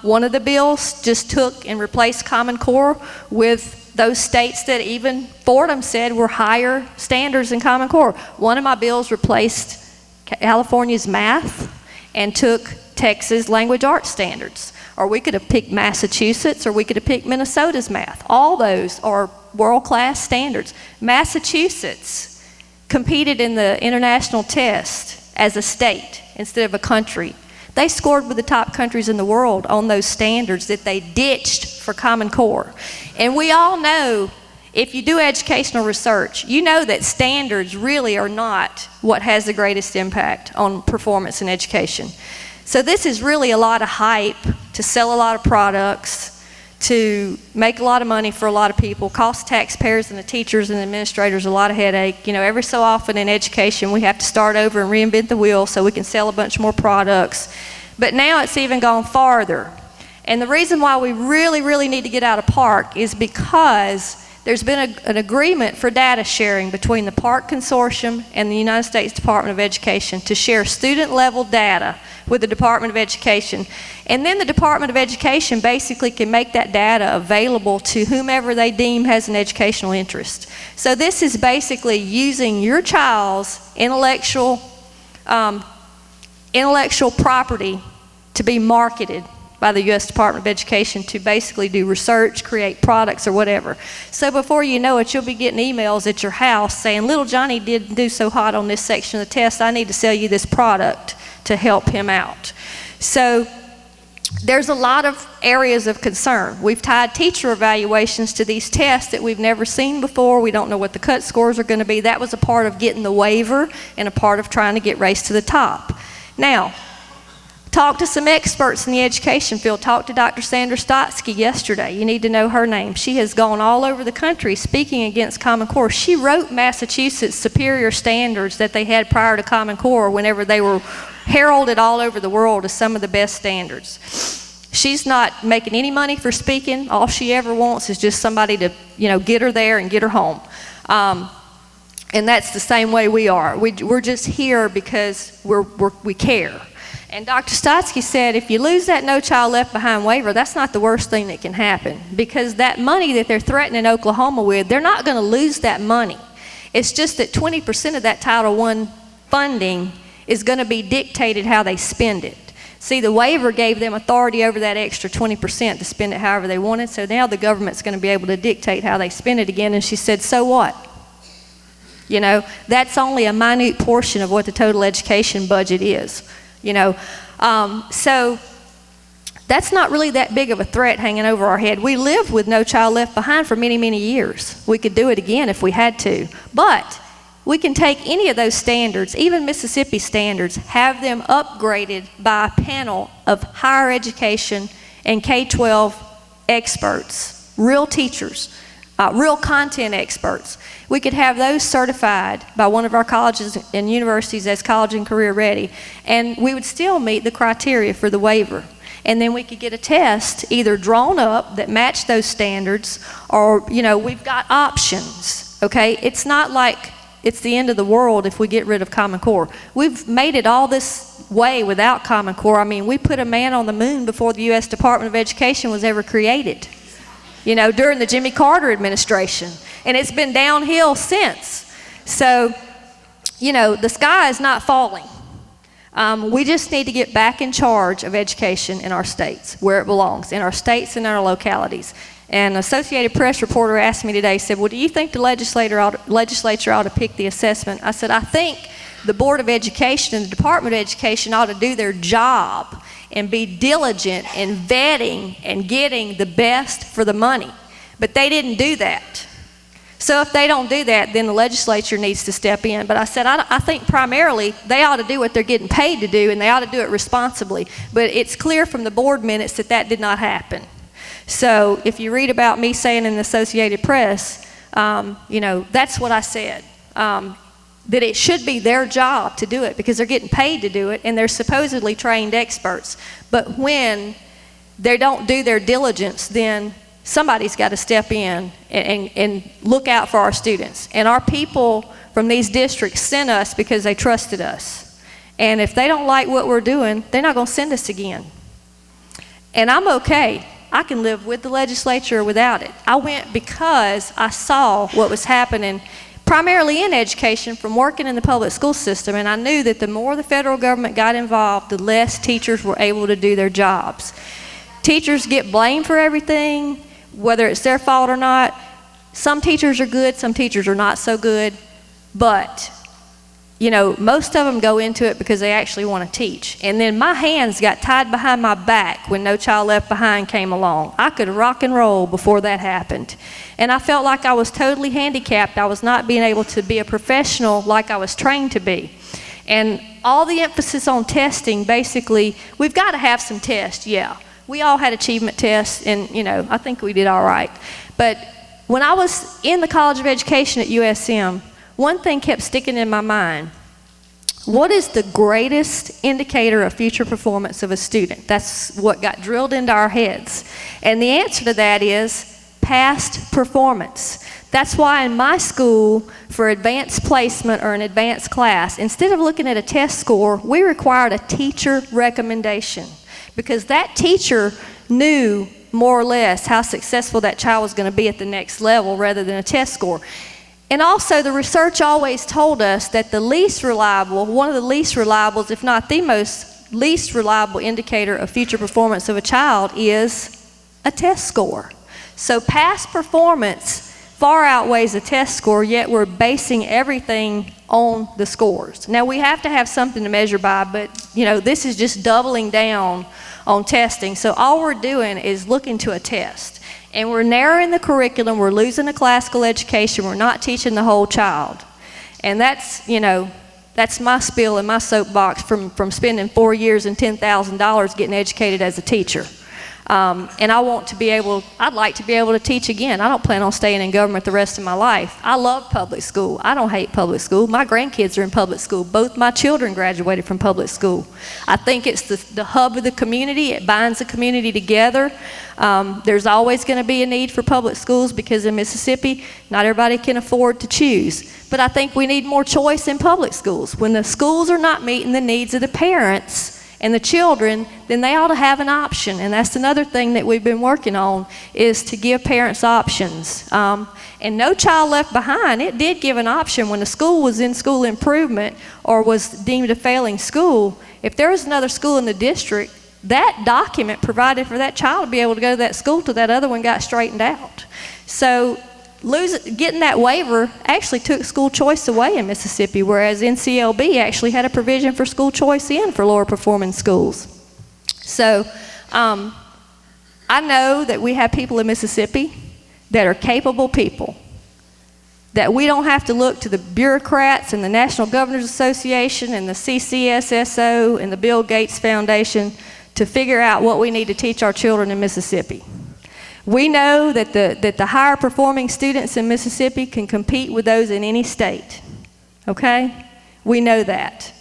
One of the bills just took and replaced Common Core with those states that even Fordham said were higher standards than Common Core. One of my bills replaced California's math and took Texas language arts standards. Or we could have picked Massachusetts, or we could have picked Minnesota's math. All those are world-class standards. Massachusetts competed in the international test as a state instead of a country. They scored with the top countries in the world on those standards that they ditched for Common Core. And we all know, if you do educational research, you know that standards really are not what has the greatest impact on performance in education. So this is really a lot of hype to sell a lot of products, to make a lot of money for a lot of people, cost taxpayers and the teachers and the administrators a lot of headache. You know, every so often in education we have to start over and reinvent the wheel so we can sell a bunch more products. But now it's even gone farther. And the reason why we really need to get out of PARC is because there's been an agreement for data sharing between the PARC Consortium and the United States Department of Education to share student-level data with the Department of Education. And then the Department of Education basically can make that data available to whomever they deem has an educational interest. So this is basically using your child's intellectual property to be marketed by the U.S. Department of Education to basically do research, create products, or whatever. So before you know it, you'll be getting emails at your house saying, little Johnny didn't do so hot on this section of the test, I need to sell you this product to help him out. So there's a lot of areas of concern. We've tied teacher evaluations to these tests that we've never seen before. We don't know what the cut scores are going to be. That was a part of getting the waiver and a part of trying to get Race to the Top. Now, talk to some experts in the education field. Talk to Dr. Sandra Stotsky yesterday. You need to know her name. She has gone all over the country speaking against Common Core. She wrote Massachusetts' superior standards that they had prior to Common Core whenever they were heralded all over the world as some of the best standards. She's not making any money for speaking. All she ever wants is just somebody to, get her there and get her home. And that's the same way we are. We're just here because we care. And Dr. Stotsky said, if you lose that No Child Left Behind waiver, that's not the worst thing that can happen. Because that money that they're threatening Oklahoma with, they're not going to lose that money. It's just that 20% of that Title I funding is going to be dictated how they spend it. See, the waiver gave them authority over that extra 20% to spend it however they wanted, so now the government's going to be able to dictate how they spend it again. And she said, so what? That's only a minute portion of what the total education budget is. So that's not really that big of a threat hanging over our head. We lived with No Child Left Behind for many years. We could do it again if we had to. But we can take any of those standards, even Mississippi standards, have them upgraded by a panel of higher education and K-12 experts, real teachers, real content experts. We could have those certified by one of our colleges and universities as college and career ready, and we would still meet the criteria for the waiver. And then we could get a test either drawn up that matched those standards, or, we've got options, okay? It's not like it's the end of the world if we get rid of Common Core. We've made it all this way without Common Core. I mean, we put a man on the moon before the U.S. Department of Education was ever created, during the Jimmy Carter administration. And it's been downhill since. So, the sky is not falling. We just need to get back in charge of education in our states, where it belongs, in our states and in our localities. And Associated Press reporter asked me today, said, well, do you think the legislature ought to pick the assessment? I said, I think the Board of Education and the Department of Education ought to do their job and be diligent in vetting and getting the best for the money. But they didn't do that. So if they don't do that, then the legislature needs to step in. But I said, I think primarily they ought to do what they're getting paid to do, and they ought to do it responsibly. But it's clear from the board minutes that did not happen. So if you read about me saying in the Associated Press, that's what I said. That it should be their job to do it because they're getting paid to do it and they're supposedly trained experts. But when they don't do their diligence, then somebody's got to step in and look out for our students. And our people from these districts sent us because they trusted us. And if they don't like what we're doing, they're not going to send us again. And I'm okay. I can live with the legislature or without it. I went because I saw what was happening primarily in education from working in the public school system, and I knew that the more the federal government got involved, the less teachers were able to do their jobs. Teachers get blamed for everything, whether it's their fault or not. Some teachers are good, some teachers are not so good, but you know, most of them go into it because they actually want to teach. And then my hands got tied behind my back when No Child Left Behind came along. I could rock and roll before that happened. And I felt like I was totally handicapped. I was not being able to be a professional like I was trained to be. And all the emphasis on testing, basically, we've got to have some tests, yeah. We all had achievement tests, and you know, I think we did all right. But when I was in the College of Education at USM, one thing kept sticking in my mind. What is the greatest indicator of future performance of a student? That's what got drilled into our heads. And the answer to that is past performance. That's why in my school, for advanced placement or an advanced class, instead of looking at a test score, we required a teacher recommendation, because that teacher knew more or less how successful that child was going to be at the next level rather than a test score. And also, the research always told us that the least reliable, one of the least reliable, if not the most least reliable indicator of future performance of a child is a test score. So past performance far outweighs a test score, yet we're basing everything on the scores. Now, we have to have something to measure by, but you know, this is just doubling down on testing. So all we're doing is looking to a test. And we're narrowing the curriculum, we're losing the classical education, we're not teaching the whole child. And that's, you know, that's my spiel and my soapbox from spending 4 years and $10,000 getting educated as a teacher. And I'd like to be able to teach again. I don't plan on staying in government the rest of my life. I love public school. I don't hate public school. My grandkids are in public school. Both my children graduated from public school. I think it's the hub of the community. It binds the community together. There's always going to be a need for public schools because in Mississippi, not everybody can afford to choose. But I think we need more choice in public schools. When the schools are not meeting the needs of the parents and the children, then they ought to have an option. And that's another thing that we've been working on, is to give parents options. And No Child Left Behind, it did give an option when the school was in school improvement or was deemed a failing school. If there was another school in the district, that document provided for that child to be able to go to that school till that other one got straightened out. So getting that waiver actually took school choice away in Mississippi, whereas NCLB actually had a provision for school choice for lower performing schools. So I know that we have people in Mississippi that are capable people, that we don't have to look to the bureaucrats and the National Governors Association and the CCSSO and the Bill Gates Foundation to figure out what we need to teach our children in Mississippi. We know that the higher performing students in Mississippi can compete with those in any state, okay? We know that.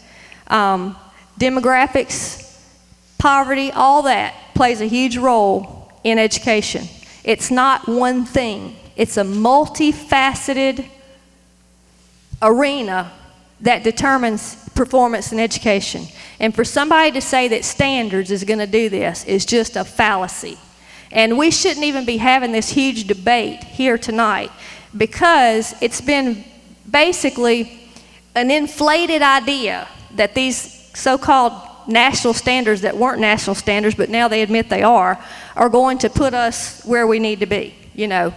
Demographics, poverty, all that plays a huge role in education. It's not one thing. It's a multifaceted arena that determines performance in education. And for somebody to say that standards is going to do this is just a fallacy. And we shouldn't even be having this huge debate here tonight, because it's been basically an inflated idea that these so-called national standards that weren't national standards, but now they admit they are going to put us where we need to be. You know,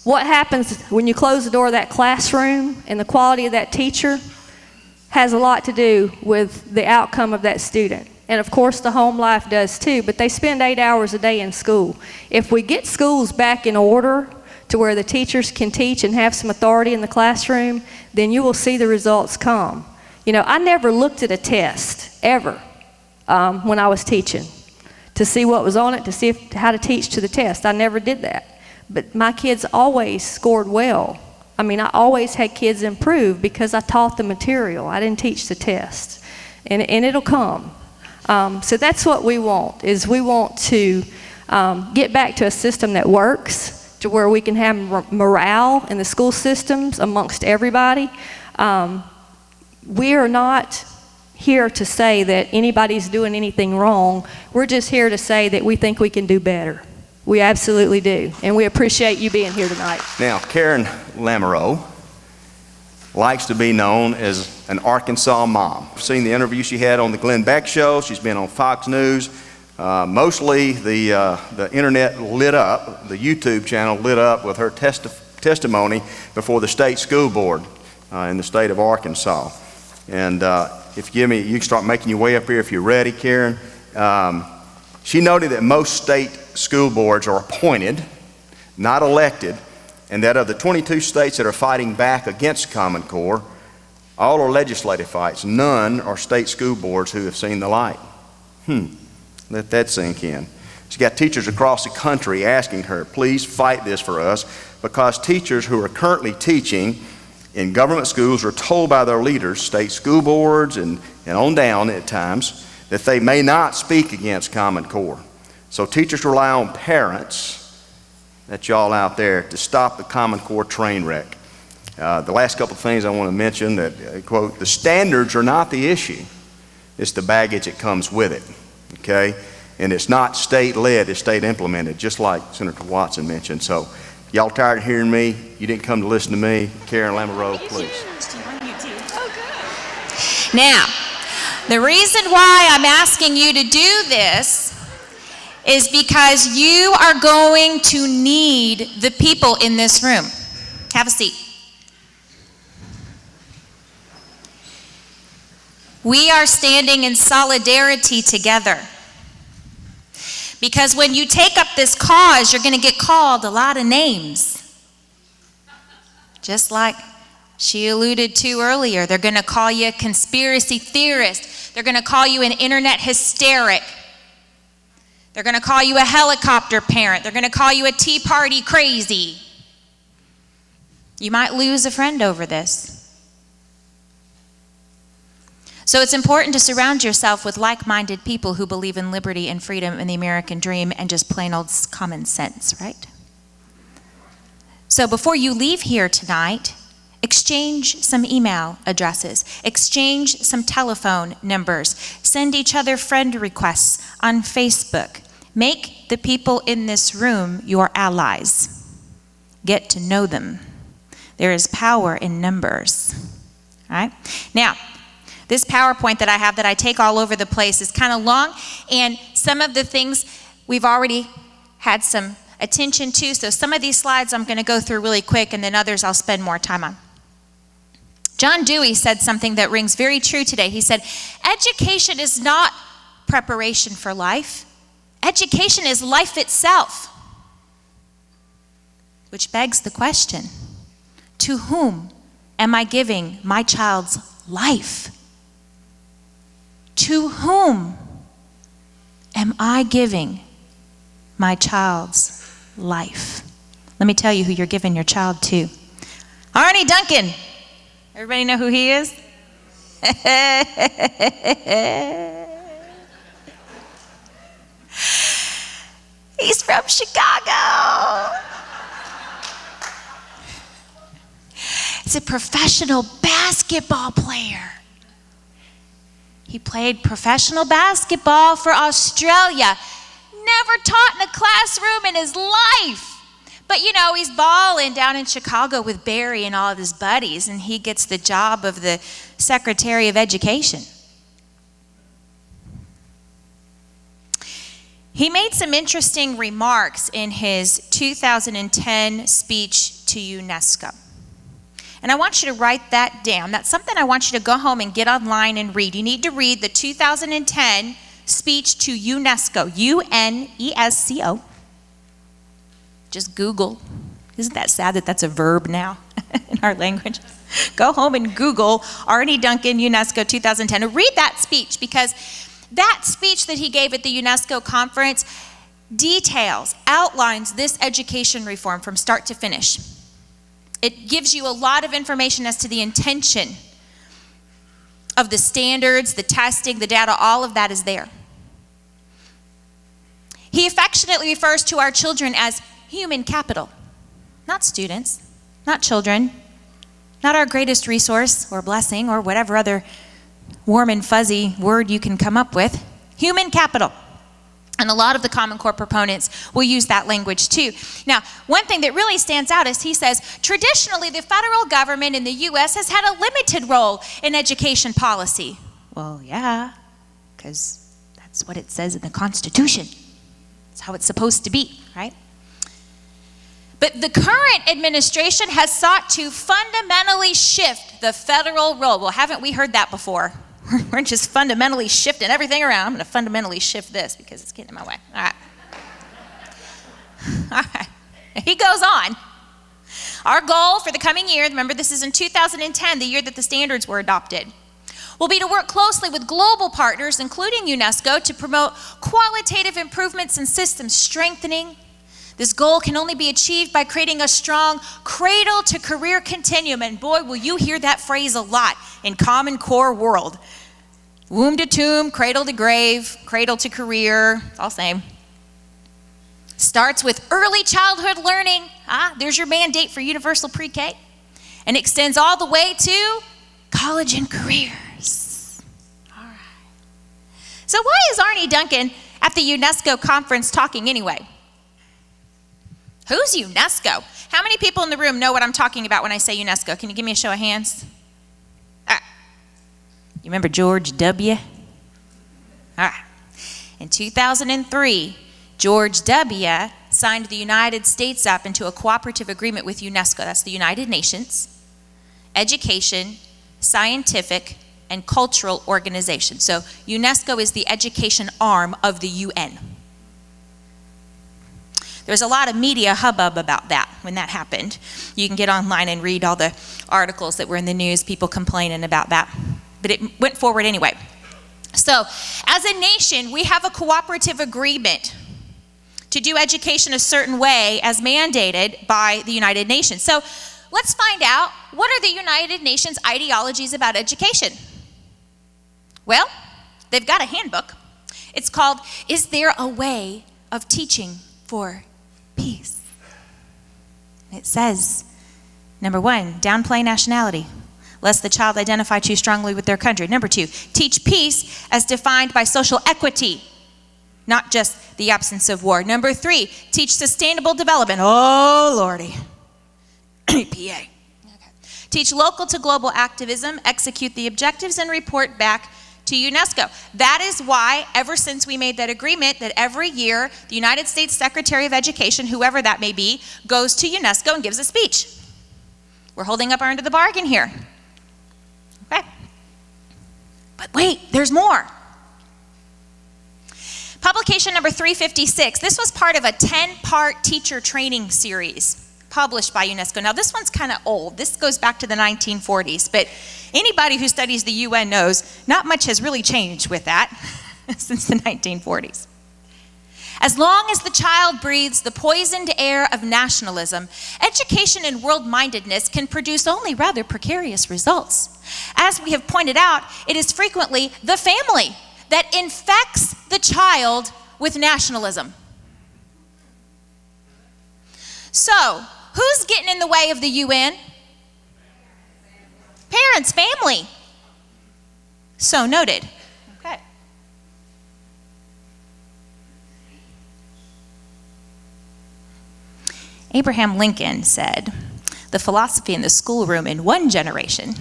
what happens when you close the door of that classroom and the quality of that teacher has a lot to do with the outcome of that student. And of course the home life does too, but they spend 8 hours a day in school. If we get schools back in order to where the teachers can teach and have some authority in the classroom, then you will see the results come. You know, I never looked at a test, ever, when I was teaching, to see what was on it, to see how to teach to the test. I never did that. But my kids always scored well. I mean, I always had kids improve because I taught the material. I didn't teach the test. And it'll come. So that's what we want, is we want to get back to a system that works, to where we can have morale in the school systems amongst everybody. We are not here to say that anybody's doing anything wrong. We're just here to say that we think we can do better. We absolutely do. And we appreciate you being here tonight. Now, Karen Lamoreaux likes to be known as an Arkansas mom. I've seen the interview she had on the Glenn Beck Show. She's been on Fox News. Mostly the internet lit up, the YouTube channel lit up with her testimony before the state school board in the state of Arkansas. And if you give me, you can start making your way up here if you're ready, Karen. She noted that most state school boards are appointed, not elected, and that of the 22 states that are fighting back against Common Core, all are legislative fights. None are state school boards who have seen the light. Let that sink in. She got teachers across the country asking her, please fight this for us, because teachers who are currently teaching in government schools are told by their leaders, state school boards and on down at times, that they may not speak against Common Core. So teachers rely on parents, that's y'all out there, to stop the Common Core train wreck. The last couple of things I want to mention that, quote, the standards are not the issue. It's the baggage that comes with it, okay? And it's not state-led, it's state-implemented, just like Senator Watson mentioned. So y'all tired of hearing me? You didn't come to listen to me? Karen Lamoreaux, please. Now, the reason why I'm asking you to do this is because you are going to need the people in this room. Have a seat. We are standing in solidarity together. Because when you take up this cause, you're going to get called a lot of names. Just like she alluded to earlier, they're going to call you a conspiracy theorist. They're going to call you an internet hysteric. They're going to call you a helicopter parent. They're going to call you a Tea Party crazy. You might lose a friend over this. So it's important to surround yourself with like-minded people who believe in liberty and freedom and the American dream and just plain old common sense, right? So before you leave here tonight, exchange some email addresses, exchange some telephone numbers, send each other friend requests on Facebook. Make the people in this room your allies. Get to know them. There is power in numbers, all right? Now, this PowerPoint that I have that I take all over the place is kind of long, and some of the things we've already had some attention to, so some of these slides I'm going to go through really quick, and then others I'll spend more time on. John Dewey said something that rings very true today. He said, education is not preparation for life. Education is life itself. Which begs the question, to whom am I giving my child's life? To whom am I giving my child's life? Let me tell you who you're giving your child to. Arnie Duncan. Everybody know who he is? He's from Chicago. He's a professional basketball player. He played professional basketball for Australia. Never taught in a classroom in his life. But you know, he's balling down in Chicago with Barry and all of his buddies, and he gets the job of the Secretary of Education. He made some interesting remarks in his 2010 speech to UNESCO. And I want you to write that down. That's something I want you to go home and get online and read. You need to read the 2010 speech to UNESCO, UNESCO. Just Google. Isn't that sad that that's a verb now in our language? Go home and Google Arnie Duncan, UNESCO 2010. And read that speech, because that speech that he gave at the UNESCO conference details, outlines this education reform from start to finish. It gives you a lot of information as to the intention of the standards, the testing, the data, all of that is there. He affectionately refers to our children as human capital, not students, not children, not our greatest resource or blessing or whatever other warm and fuzzy word you can come up with. Human capital. And a lot of the Common Core proponents will use that language too. Now, one thing that really stands out is he says, traditionally the federal government in the U.S. has had a limited role in education policy. Well, yeah, because It's what it says in the Constitution. It's how it's supposed to be, right? But the current administration has sought to fundamentally shift the federal role. Well, haven't we heard that before? We're just fundamentally shifting everything around. I'm going to fundamentally shift this because it's getting in my way. All right. All right. He goes on. Our goal for the coming year, remember this is in 2010, the year that the standards were adopted, will be to work closely with global partners, including UNESCO, to promote qualitative improvements in systems strengthening. This goal can only be achieved by creating a strong cradle-to-career continuum. And boy, will you hear that phrase a lot in Common Core world. Womb to tomb, cradle to grave, cradle to career, it's all same. Starts with early childhood learning. There's your mandate for universal pre-K. And extends all the way to college and careers. All right. So why is Arnie Duncan at the UNESCO conference talking anyway? Who's UNESCO? How many people in the room know what I'm talking about when I say UNESCO? Can you give me a show of hands? You remember George W? In 2003, George W. signed the United States up into a cooperative agreement with UNESCO. That's the United Nations, education, scientific, and cultural organization. So UNESCO is the education arm of the UN. There's a lot of media hubbub about that when that happened. You can get online and read all the articles that were in the news, people complaining about that. But it went forward anyway. So, as a nation, we have a cooperative agreement to do education a certain way as mandated by the United Nations. So, let's find out, what are the United Nations ideologies about education? Well, they've got a handbook. It's called, Is There a Way of Teaching for Peace? It says, number 1, downplay nationality, lest the child identify too strongly with their country. Number 2, teach peace as defined by social equity, not just the absence of war. Number 3, teach sustainable development. Oh, Lordy. EPA. Okay. Teach local to global activism, execute the objectives, and report back to UNESCO. That is why, ever since we made that agreement, that every year the United States Secretary of Education, whoever that may be, goes to UNESCO and gives a speech. We're holding up our end of the bargain here. Okay. But wait, there's more. Publication number 356. This was part of a 10-part teacher training series published by UNESCO. Now, this one's kind of old. This goes back to the 1940s, but anybody who studies the UN knows not much has really changed with that since the 1940s. As long as the child breathes the poisoned air of nationalism, education and world-mindedness can produce only rather precarious results. As we have pointed out, it is frequently the family that infects the child with nationalism. So, who's getting in the way of the UN? Parents, family. So noted. Okay. Abraham Lincoln said, the philosophy in the schoolroom in one generation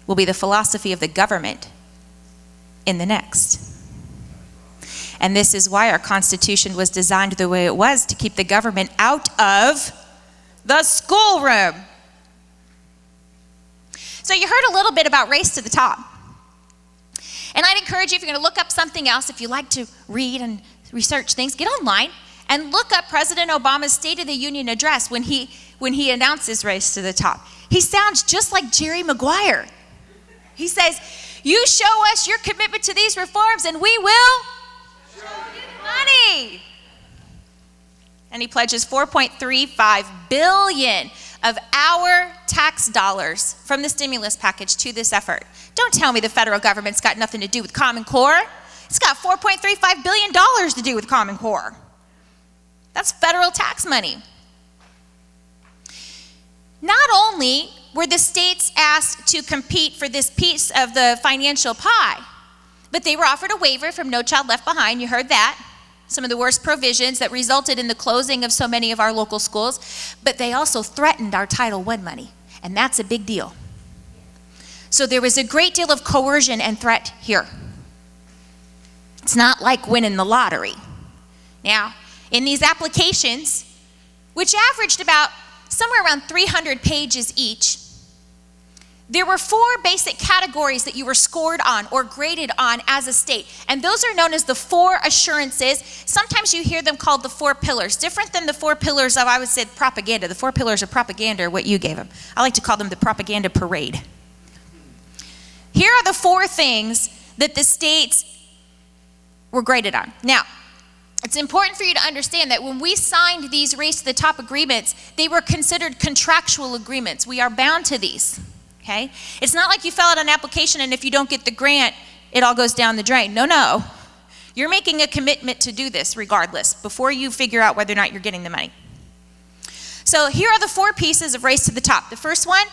will be the philosophy of the government in the next. And this is why our Constitution was designed the way it was, to keep the government out of the schoolroom. So you heard a little bit about Race to the Top. And I'd encourage you, if you're going to look up something else, if you like to read and research things, get online and look up President Obama's State of the Union address when he announces Race to the Top. He sounds just like Jerry Maguire. He says, you show us your commitment to these reforms and we will show you money. And he pledges $4.35 billion of our tax dollars from the stimulus package to this effort. Don't tell me the federal government's got nothing to do with Common Core. It's got $4.35 billion to do with Common Core. That's federal tax money. Not only were the states asked to compete for this piece of the financial pie, but they were offered a waiver from No Child Left Behind. You heard that. Some of the worst provisions that resulted in the closing of so many of our local schools, but they also threatened our Title I money, and that's a big deal. So there was a great deal of coercion and threat here. It's not like winning the lottery. Now, in these applications, which averaged about somewhere around 300 pages each, there were 4 basic categories that you were scored on or graded on as a state. And those are known as the 4 assurances. Sometimes you hear them called the 4 pillars. Different than the 4 pillars of, I would say, propaganda. The 4 pillars of propaganda are what you gave them. I like to call them the propaganda parade. Here are the 4 things that the states were graded on. Now, it's important for you to understand that when we signed these Race to the Top agreements, they were considered contractual agreements. We are bound to these. Okay? It's not like you fill out an application and if you don't get the grant, it all goes down the drain. No. You're making a commitment to do this regardless before you figure out whether or not you're getting the money. So here are the 4 pieces of Race to the Top. The first one,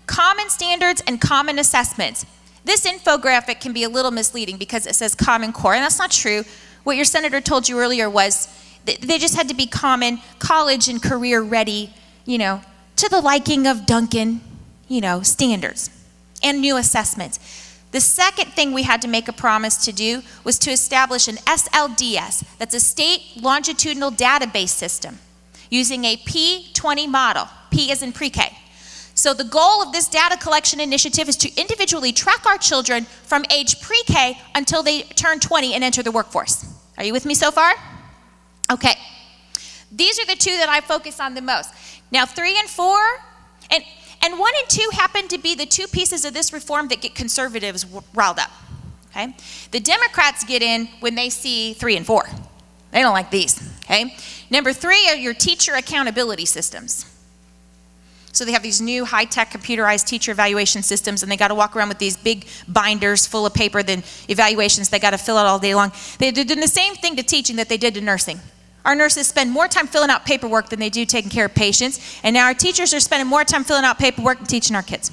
common standards and common assessments. This infographic can be a little misleading because it says Common Core, and that's not true. What your senator told you earlier was they just had to be common, college and career ready, to the liking of Duncan, standards and new assessments. The second thing we had to make a promise to do was to establish an SLDS, that's a state longitudinal database system, using a P20 model. P as in pre-K. So the goal of this data collection initiative is to individually track our children from age pre-K until they turn 20 and enter the workforce. Are you with me so far? Okay. These are the 2 that I focus on the most. Now 3 and 4, and 1 and 2 happen to be the 2 pieces of this reform that get conservatives riled up. Okay? The Democrats get in when they see 3 and 4. They don't like these. Okay? Number 3 are your teacher accountability systems. So they have these new high-tech computerized teacher evaluation systems, and they got to walk around with these big binders full of paper, then evaluations they got to fill out all day long. They're doing the same thing to teaching that they did to nursing. Our nurses spend more time filling out paperwork than they do taking care of patients, and now our teachers are spending more time filling out paperwork than teaching our kids.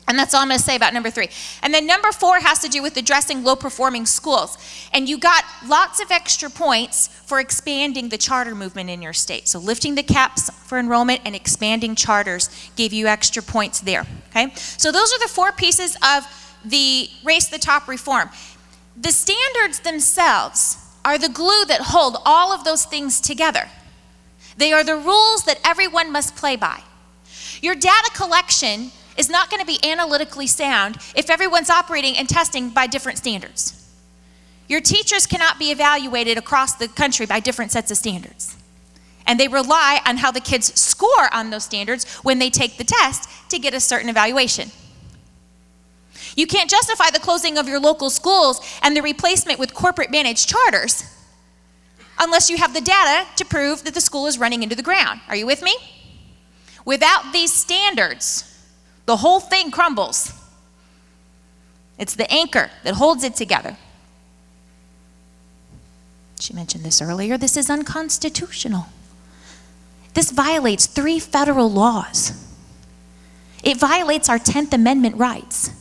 And that's all I'm going to say about number 3. And then number 4 has to do with addressing low-performing schools. And you got lots of extra points for expanding the charter movement in your state. So lifting the caps for enrollment and expanding charters gave you extra points there. Okay? So those are the 4 pieces of the Race to the Top reform. The standards themselves are the glue that hold all of those things together. They are the rules that everyone must play by. Your data collection is not going to be analytically sound if everyone's operating and testing by different standards. Your teachers cannot be evaluated across the country by different sets of standards. And they rely on how the kids score on those standards when they take the test to get a certain evaluation. You can't justify the closing of your local schools and the replacement with corporate managed charters unless you have the data to prove that the school is running into the ground. Are you with me? Without these standards, the whole thing crumbles. It's the anchor that holds it together. She mentioned this earlier. This is unconstitutional. This violates 3 federal laws. It violates our 10th Amendment rights.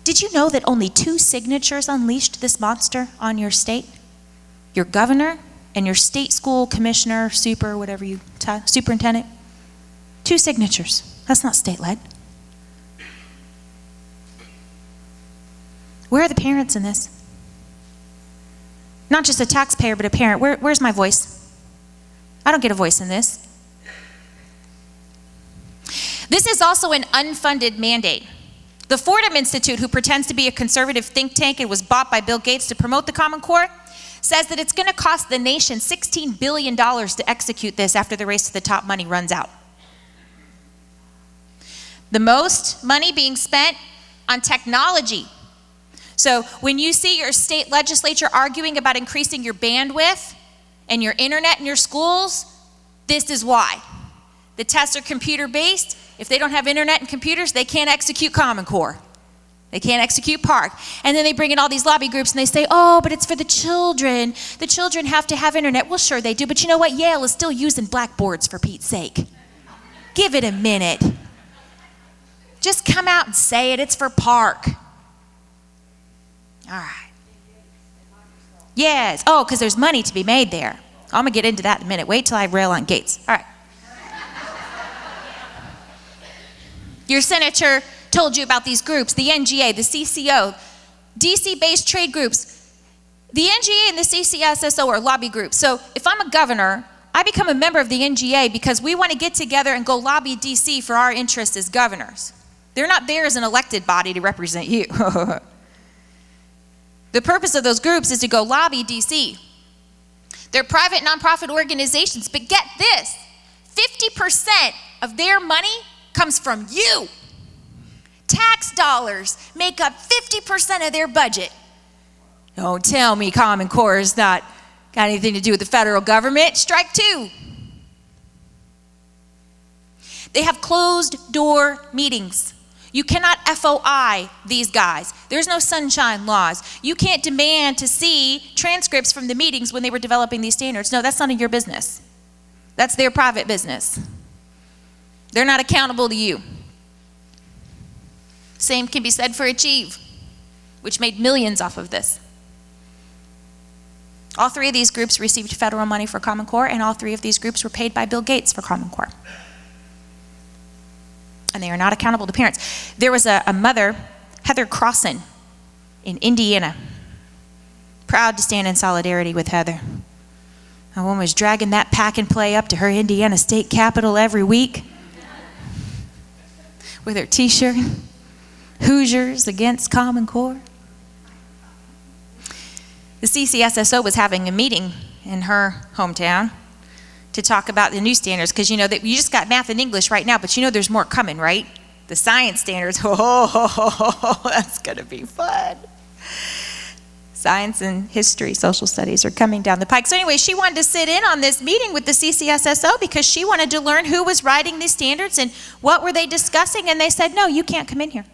Did you know that only 2 signatures unleashed this monster on your state? Your governor and your state school commissioner, superintendent. 2 signatures. That's not state-led. Where are the parents in this? Not just a taxpayer, but a parent. Where's my voice? I don't get a voice in this. This is also an unfunded mandate. The Fordham Institute, who pretends to be a conservative think tank and was bought by Bill Gates to promote the Common Core, says that it's going to cost the nation $16 billion to execute this after the Race to the Top money runs out. The most money being spent on technology. So when you see your state legislature arguing about increasing your bandwidth and your internet in your schools, this is why. The tests are computer-based. If they don't have internet and computers, they can't execute Common Core. They can't execute PARC. And then they bring in all these lobby groups and they say, oh, but it's for the children. The children have to have internet. Well, sure they do, but you know what? Yale is still using blackboards, for Pete's sake. Give it a minute. Just come out and say it. It's for PARC. All right. Yes. Oh, because there's money to be made there. I'm going to get into that in a minute. Wait till I rail on Gates. All right. Your senator told you about these groups, the NGA, the CCO, DC-based trade groups. The NGA and the CCSSO are lobby groups. So if I'm a governor, I become a member of the NGA because we want to get together and go lobby DC for our interests as governors. They're not there as an elected body to represent you. The purpose of those groups is to go lobby DC. They're private nonprofit organizations, but get this, 50% of their money comes from you. Tax dollars make up 50% of their budget. Don't tell me Common Core has not got anything to do with the federal government. Strike two. They have closed door meetings. You cannot FOI these guys. There's no sunshine laws. You can't demand to see transcripts from the meetings when they were developing these standards. No, that's none of your business. That's their private business. They're not accountable to you. Same can be said for Achieve, which made millions off of this. All three of these groups received federal money for Common Core, and all three of these groups were paid by Bill Gates for Common Core. And they are not accountable to parents. There was a mother, Heather Crossan, in Indiana, proud to stand in solidarity with Heather. A woman was dragging that pack and play up to her Indiana state capitol every week with her t-shirt, Hoosiers against Common Core. The CCSSO was having a meeting in her hometown to talk about the new standards, because you know that you just got math and English right now, but you know there's more coming, right? The science standards, that's gonna be fun. Science and history, social studies are coming down the pike. So anyway, she wanted to sit in on this meeting with the CCSSO because she wanted to learn who was writing these standards and what were they discussing, and they said, no, you can't come in here.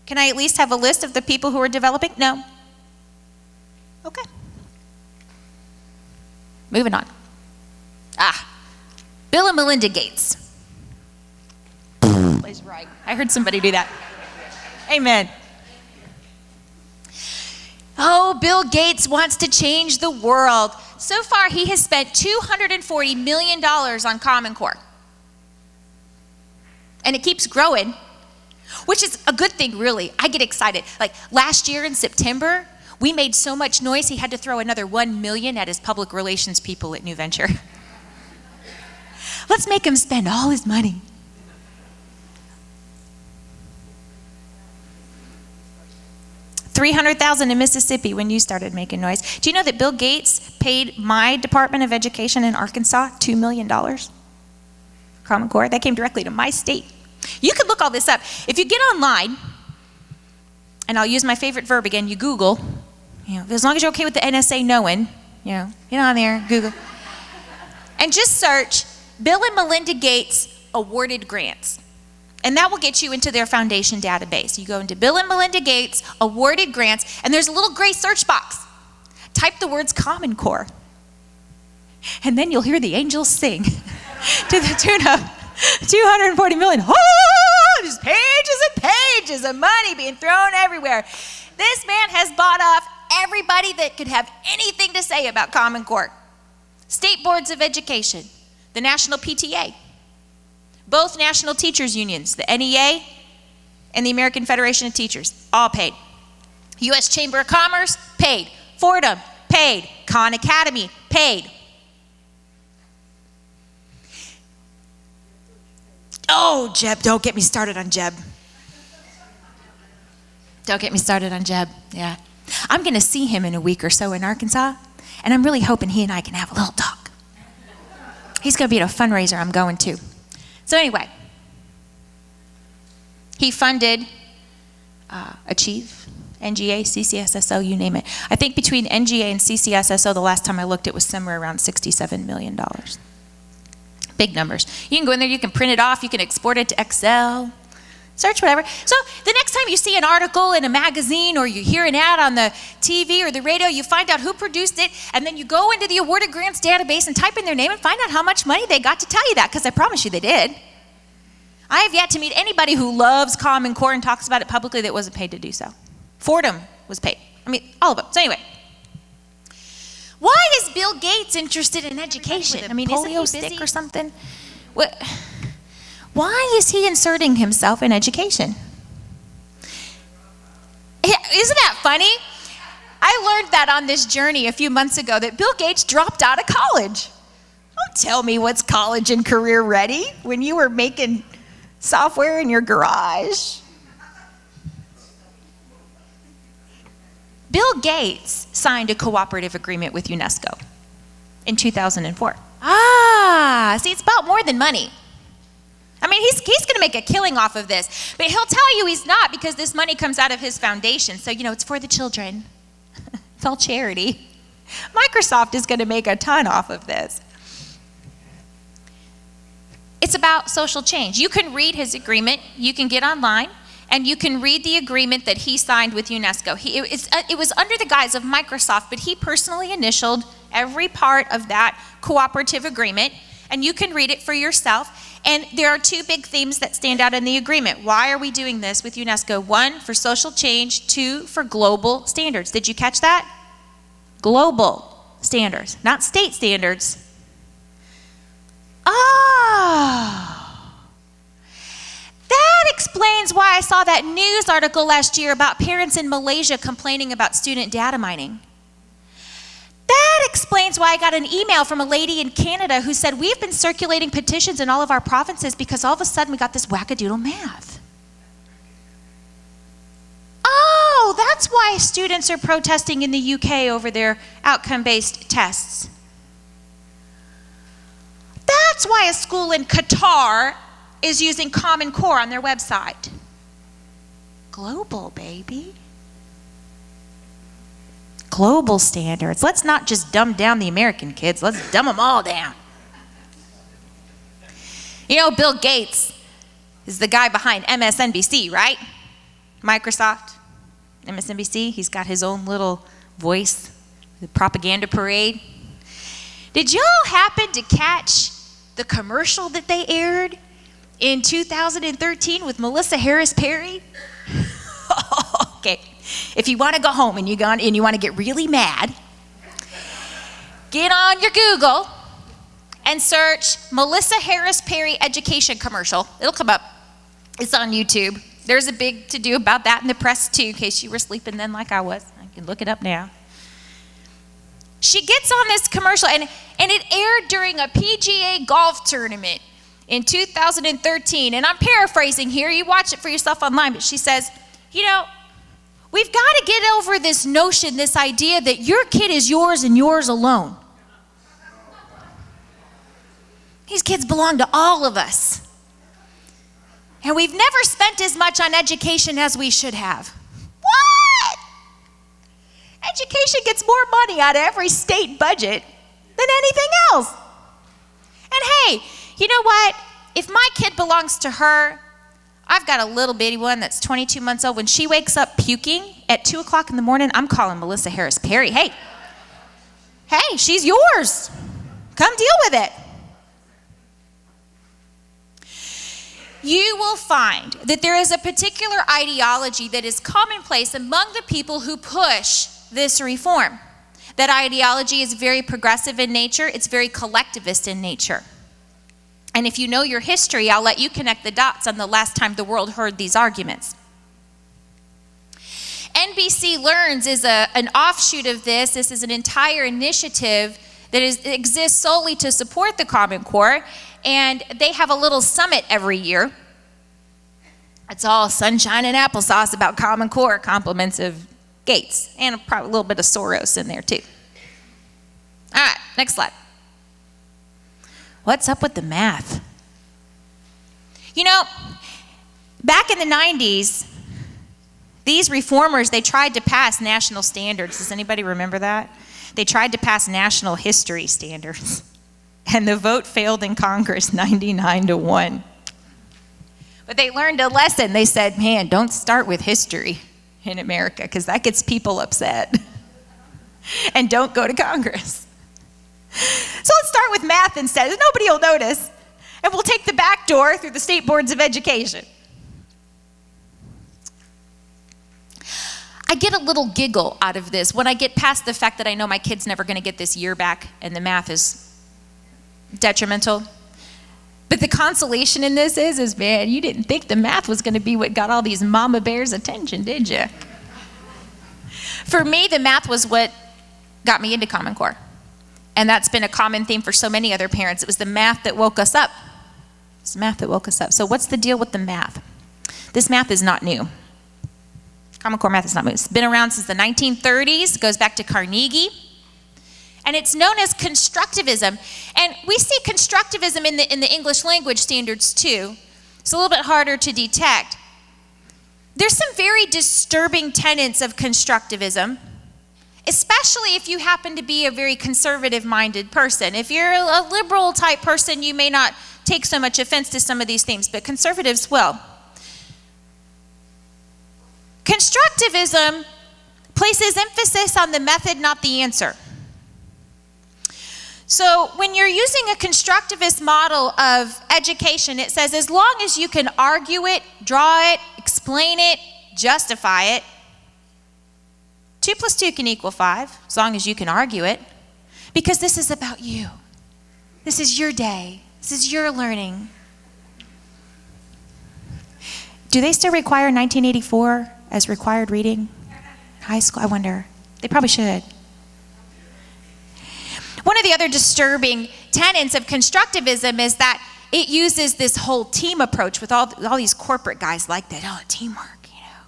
Can I at least have a list of the people who are developing? No. Okay. Moving on. Bill and Melinda Gates. Plays right. I heard somebody do that. Amen. Oh, Bill Gates wants to change the world. So far, he has spent $240 million on Common Core. And it keeps growing, which is a good thing, really. I get excited. Like last year in September, we made so much noise, he had to throw another $1 million at his public relations people at New Venture. Let's make him spend all his money. $300,000 in Mississippi when you started making noise. Do you know that Bill Gates paid my Department of Education in Arkansas $2 million? Common Core, that came directly to my state. You could look all this up. If you get online, and I'll use my favorite verb again, you Google, as long as you're okay with the NSA knowing, get on there, Google, and just search Bill and Melinda Gates awarded grants. And that will get you into their foundation database. You go into Bill and Melinda Gates awarded grants, and there's a little gray search box. Type the words Common Core. And then you'll hear the angels sing to the tune of $240 million. Oh, just pages and pages of money being thrown everywhere. This man has bought off everybody that could have anything to say about Common Core. State boards of education, the National PTA, both national teachers unions, the NEA and the American Federation of Teachers, all paid. U.S. Chamber of Commerce, paid. Fordham, paid. Khan Academy, paid. Oh, Jeb, don't get me started on Jeb. Don't get me started on Jeb, yeah. I'm gonna see him in a week or so in Arkansas, and I'm really hoping he and I can have a little talk. He's gonna be at a fundraiser I'm going to. So anyway, he funded Achieve, NGA, CCSSO, you name it. I think between NGA and CCSSO, the last time I looked, it was somewhere around $67 million. Big numbers. You can go in there, you can print it off, you can export it to Excel, search whatever. So the next time you see an article in a magazine or you hear an ad on the TV or the radio, you find out who produced it, and then you go into the awarded grants database and type in their name and find out how much money they got to tell you that, because I promise you they did. I have yet to meet anybody who loves Common Core and talks about it publicly that wasn't paid to do so. Fordham was paid. I mean, all of them. So anyway, why is Bill Gates interested in education? I mean, isn't he busy or something? Why is he inserting himself in education? Isn't that funny? I learned that on this journey a few months ago, that Bill Gates dropped out of college. Don't tell me what's college and career ready when you were making software in your garage. Bill Gates signed a cooperative agreement with UNESCO in 2004. See, it's about more than money. I mean, he's going to make a killing off of this, but he'll tell you he's not, because this money comes out of his foundation. So, it's for the children. It's all charity. Microsoft is going to make a ton off of this. It's about social change. You can read his agreement. You can get online, and you can read the agreement that he signed with UNESCO. It was under the guise of Microsoft, but he personally initialed every part of that cooperative agreement, and you can read it for yourself. And there are two big themes that stand out in the agreement. Why are we doing this with UNESCO? 1, for social change. 2, for global standards. Did you catch that? Global standards, not state standards. That explains why I saw that news article last year about parents in Malaysia complaining about student data mining. That explains why I got an email from a lady in Canada who said, we've been circulating petitions in all of our provinces because all of a sudden we got this wackadoodle math. Oh, that's why students are protesting in the UK over their outcome-based tests. That's why a school in Qatar is using Common Core on their website. Global, baby. Global standards. Let's not just dumb down the American kids. Let's dumb them all down. Bill Gates is the guy behind MSNBC, right? Microsoft, MSNBC. He's got his own little voice, the propaganda parade. Did y'all happen to catch the commercial that they aired in 2013 with Melissa Harris Perry? Okay. If you want to go home and you want to get really mad, get on your Google and search Melissa Harris Perry education commercial. It'll come up. It's on YouTube. There's a big to-do about that in the press too, in case you were sleeping then like I was. I can look it up now. She gets on this commercial, and it aired during a PGA golf tournament in 2013. And I'm paraphrasing here. You watch it for yourself online. But she says, we've got to get over this notion, this idea that your kid is yours and yours alone. These kids belong to all of us. And we've never spent as much on education as we should have. What? Education gets more money out of every state budget than anything else. And hey, you know what? If my kid belongs to her, I've got a little bitty one that's 22 months old. When she wakes up puking at 2 o'clock in the morning, I'm calling Melissa Harris Perry. Hey, she's yours. Come deal with it. You will find that there is a particular ideology that is commonplace among the people who push this reform. That ideology is very progressive in nature. It's very collectivist in nature. And if you know your history, I'll let you connect the dots on the last time the world heard these arguments. NBC Learns is an offshoot of this. This is an entire initiative that exists solely to support the Common Core, and they have a little summit every year. It's all sunshine and applesauce about Common Core, compliments of Gates, and probably a little bit of Soros in there too. All right, next slide. What's up with the math? Back in the 90s, these reformers, they tried to pass national standards. Does anybody remember that? They tried to pass national history standards. And the vote failed in Congress 99-1. But they learned a lesson. They said, man, don't start with history in America, because that gets people upset. And don't go to Congress. So let's start with math instead. Nobody will notice. And we'll take the back door through the state boards of education. I get a little giggle out of this when I get past the fact that I know my kid's never going to get this year back and the math is detrimental. But the consolation in this is, man, you didn't think the math was going to be what got all these mama bears' attention, did you? For me, the math was what got me into Common Core. And that's been a common theme for so many other parents. It was the math that woke us up. It's the math that woke us up. So what's the deal with the math? This math is not new. Common Core math is not new. It's been around since the 1930s. It goes back to Carnegie. And it's known as constructivism. And we see constructivism in the English language standards too. It's a little bit harder to detect. There's some very disturbing tenets of constructivism, especially if you happen to be a very conservative-minded person. If you're a liberal type person, you may not take so much offense to some of these themes, but conservatives will. Constructivism places emphasis on the method, not the answer. So when you're using a constructivist model of education, it says as long as you can argue it, draw it, explain it, justify it, 2 + 2 can equal 5, as long as you can argue it, because this is about you. This is your day. This is your learning. Do they still require 1984 as required reading? High school, I wonder. They probably should. One of the other disturbing tenets of constructivism is that it uses this whole team approach with all these corporate guys like that. Oh, teamwork, you know.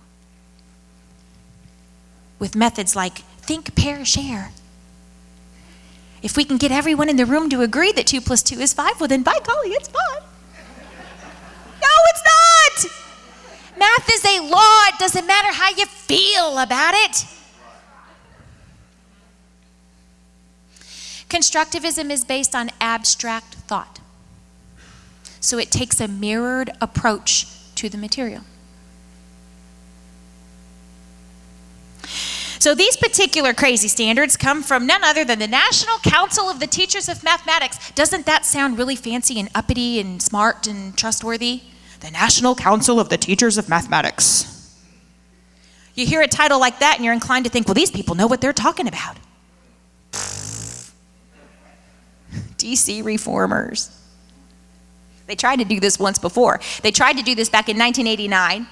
With methods like think, pair, share. If we can get everyone in the room to agree that 2 + 2 is 5, well then by golly, it's 5. No, it's not! Math is a law. It doesn't matter how you feel about it. Constructivism is based on abstract thought. So it takes a mirrored approach to the material. So these particular crazy standards come from none other than the National Council of the Teachers of Mathematics. Doesn't that sound really fancy and uppity and smart and trustworthy? The National Council of the Teachers of Mathematics. You hear a title like that and you're inclined to think, well, these people know what they're talking about. DC reformers. They tried to do this once before. They tried to do this back in 1989,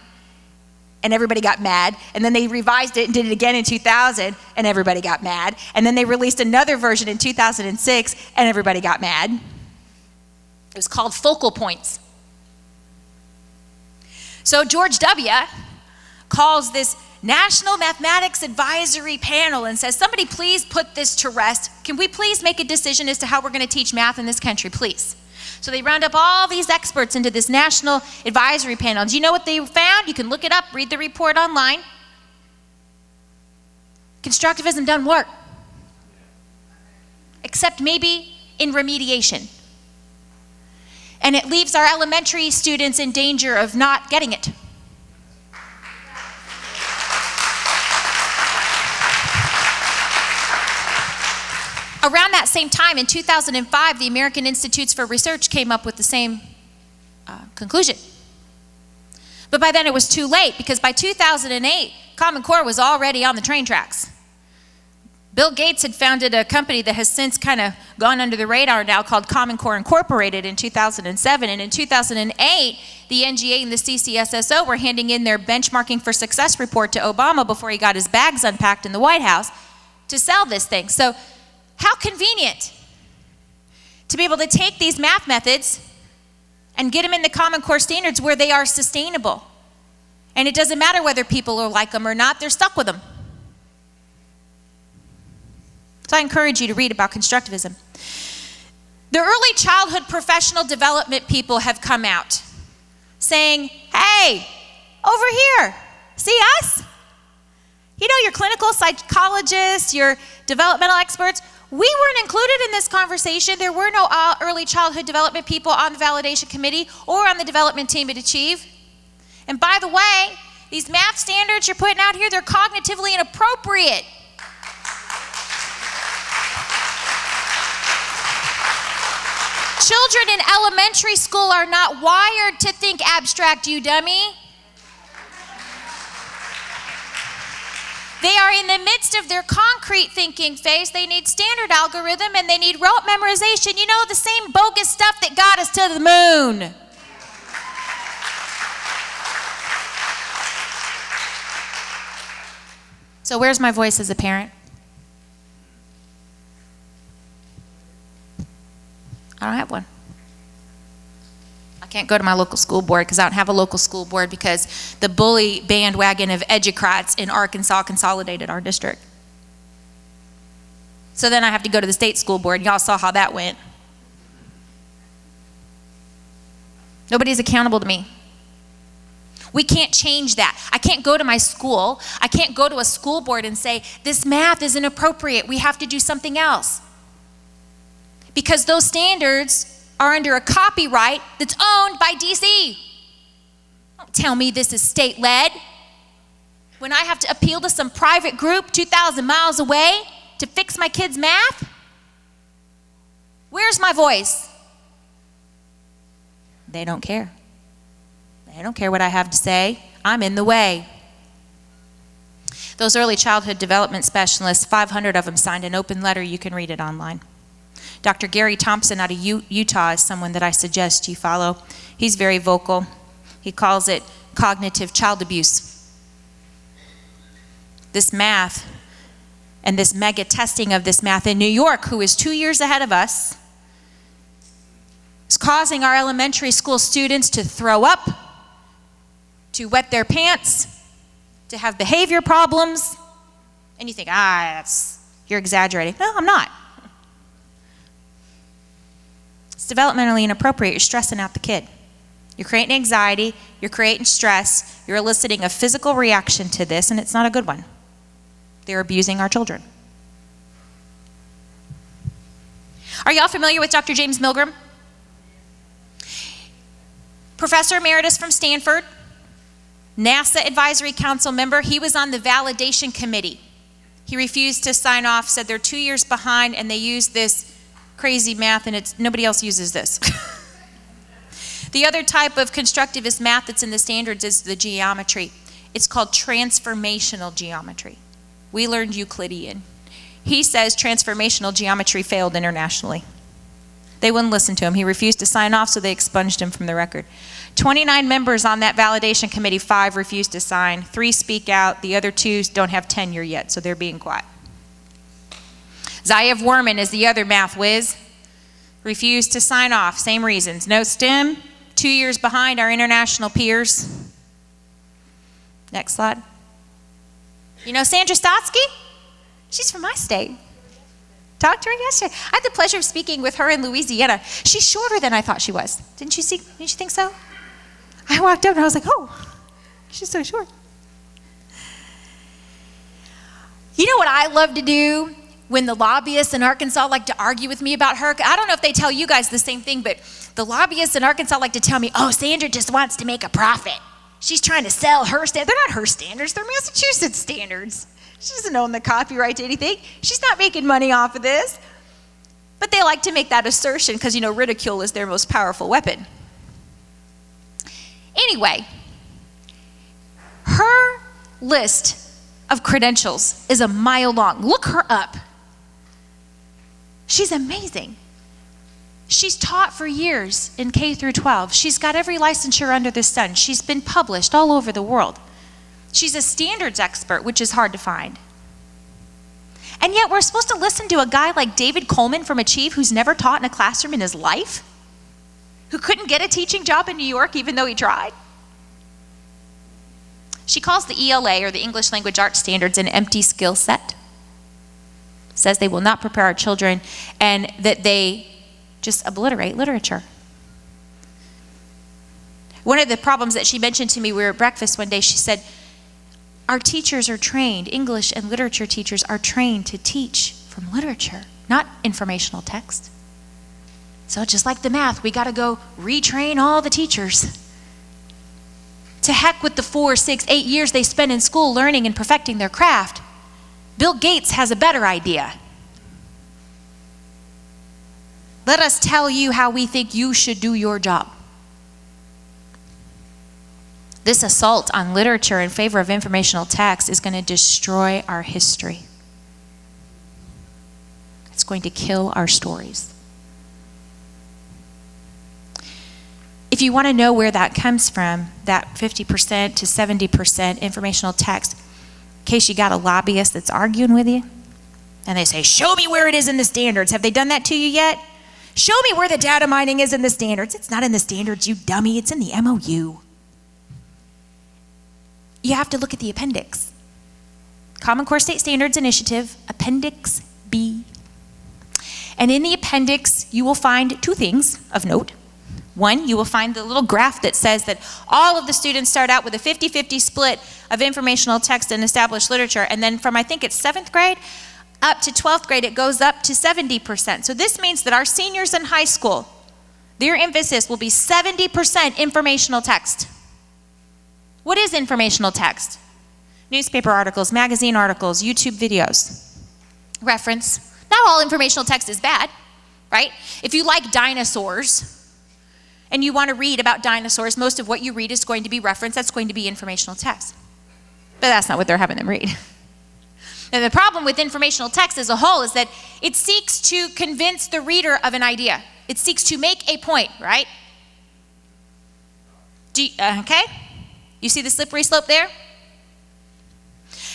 and everybody got mad. And then they revised it and did it again in 2000, and everybody got mad. And then they released another version in 2006, and everybody got mad. It was called Focal Points. So George W. calls this National Mathematics Advisory Panel and says, somebody please put this to rest. Can we please make a decision as to how we're going to teach math in this country, please? So they round up all these experts into this National Advisory Panel. Do you know what they found? You can look it up, read the report online. Constructivism doesn't work. Except maybe in remediation. And it leaves our elementary students in danger of not getting it. Around that same time, in 2005, the American Institutes for Research came up with the same conclusion. But by then it was too late, because by 2008, Common Core was already on the train tracks. Bill Gates had founded a company that has since kind of gone under the radar now called Common Core Incorporated in 2007. And in 2008, the NGA and the CCSSO were handing in their benchmarking for success report to Obama before he got his bags unpacked in the White House to sell this thing. So how convenient to be able to take these math methods and get them in the Common Core standards where they are sustainable. And it doesn't matter whether people are like them or not, they're stuck with them. So I encourage you to read about constructivism. The early childhood professional development people have come out saying, hey, over here, see us? You know, your clinical psychologists, your developmental experts, we weren't included in this conversation. There were no early childhood development people on the validation committee or on the development team at Achieve. And by the way, these math standards you're putting out here, they're cognitively inappropriate. Children in elementary school are not wired to think abstract, you dummy. They are in the midst of their concrete thinking phase. They need standard algorithm and they need rote memorization. You know, the same bogus stuff that got us to the moon. So where's my voice as a parent? I don't have one. I can't go to my local school board because I don't have a local school board because the bully bandwagon of educrats in Arkansas consolidated our district. So then I have to go to the state school board. Y'all saw how that went. Nobody's accountable to me. We can't change that. I can't go to my school. I can't go to a school board and say, this math is inappropriate. We have to do something else. Because those standards are under a copyright that's owned by DC. Don't tell me this is state-led. When I have to appeal to some private group 2,000 miles away to fix my kids' math? Where's my voice? They don't care. They don't care what I have to say. I'm in the way. Those early childhood development specialists, 500 of them signed an open letter. You can read it online. Dr. Gary Thompson out of Utah is someone that I suggest you follow. He's very vocal. He calls it cognitive child abuse. This math and this mega testing of this math in New York, who is 2 years ahead of us, is causing our elementary school students to throw up, to wet their pants, to have behavior problems. And you think, you're exaggerating. No, I'm not. It's developmentally inappropriate. You're stressing out the kid. You're creating anxiety. You're creating stress. You're eliciting a physical reaction to this, and it's not a good one. They're abusing our children. Are y'all familiar with Dr. James Milgram? Professor Emeritus from Stanford, NASA Advisory Council member. He was on the validation committee. He refused to sign off, said they're 2 years behind, and they use this crazy math, and nobody else uses this. The other type of constructivist math that's in the standards is the geometry. It's called transformational geometry. We learned Euclidean. He says transformational geometry failed internationally. They wouldn't listen to him. He refused to sign off, so they expunged him from the record. 29 members on that validation committee, 5 refused to sign, 3 speak out, the other 2 don't have tenure yet, so they're being quiet. Zayev Werman is the other math whiz. Refused to sign off, same reasons. No STEM, 2 years behind our international peers. Next slide. You know Sandra Stotsky? She's from my state. Talked to her yesterday. I had the pleasure of speaking with her in Louisiana. She's shorter than I thought she was. Didn't you think so? I walked up and I was like, oh, she's so short. You know what I love to do when the lobbyists in Arkansas like to argue with me about her? I don't know if they tell you guys the same thing, but the lobbyists in Arkansas like to tell me, oh, Sandra just wants to make a profit. She's trying to sell her standards. They're not her standards. They're Massachusetts standards. She doesn't own the copyright to anything. She's not making money off of this. But they like to make that assertion because, ridicule is their most powerful weapon. Anyway, her list of credentials is a mile long. Look her up. She's amazing. She's taught for years in K through 12. She's got every licensure under the sun. She's been published all over the world. She's a standards expert, which is hard to find. And yet we're supposed to listen to a guy like David Coleman from Achieve, who's never taught in a classroom in his life, who couldn't get a teaching job in New York even though he tried. She calls the ELA, or the English Language Arts Standards, an empty skill set. Says they will not prepare our children and that they just obliterate literature. One of the problems that she mentioned to me, we were at breakfast one day, she said, our teachers are trained, English and literature teachers are trained to teach from literature, not informational text. So just like the math, we gotta go retrain all the teachers. To heck with the 4, 6, 8 years they spend in school learning and perfecting their craft. Bill Gates has a better idea. Let us tell you how we think you should do your job. This assault on literature in favor of informational text is going to destroy our history. It's going to kill our stories. If you want to know where that comes from, that 50% to 70% informational text, in case you got a lobbyist that's arguing with you, and they say, show me where it is in the standards. Have they done that to you yet? Show me where the data mining is in the standards. It's not in the standards, you dummy. It's in the MOU. You have to look at the appendix. Common Core State Standards Initiative, Appendix B. And in the appendix, you will find two things of note. One, you will find the little graph that says that all of the students start out with a 50-50 split of informational text and established literature, and then from, I think it's 7th grade, up to 12th grade, it goes up to 70%. So this means that our seniors in high school, their emphasis will be 70% informational text. What is informational text? Newspaper articles, magazine articles, YouTube videos. Reference. Not all informational text is bad, right? If you like dinosaurs and you want to read about dinosaurs, most of what you read is going to be reference. That's going to be informational text. But that's not what they're having them read. And the problem with informational text as a whole is that it seeks to convince the reader of an idea. It seeks to make a point, right? Okay? You see the slippery slope there?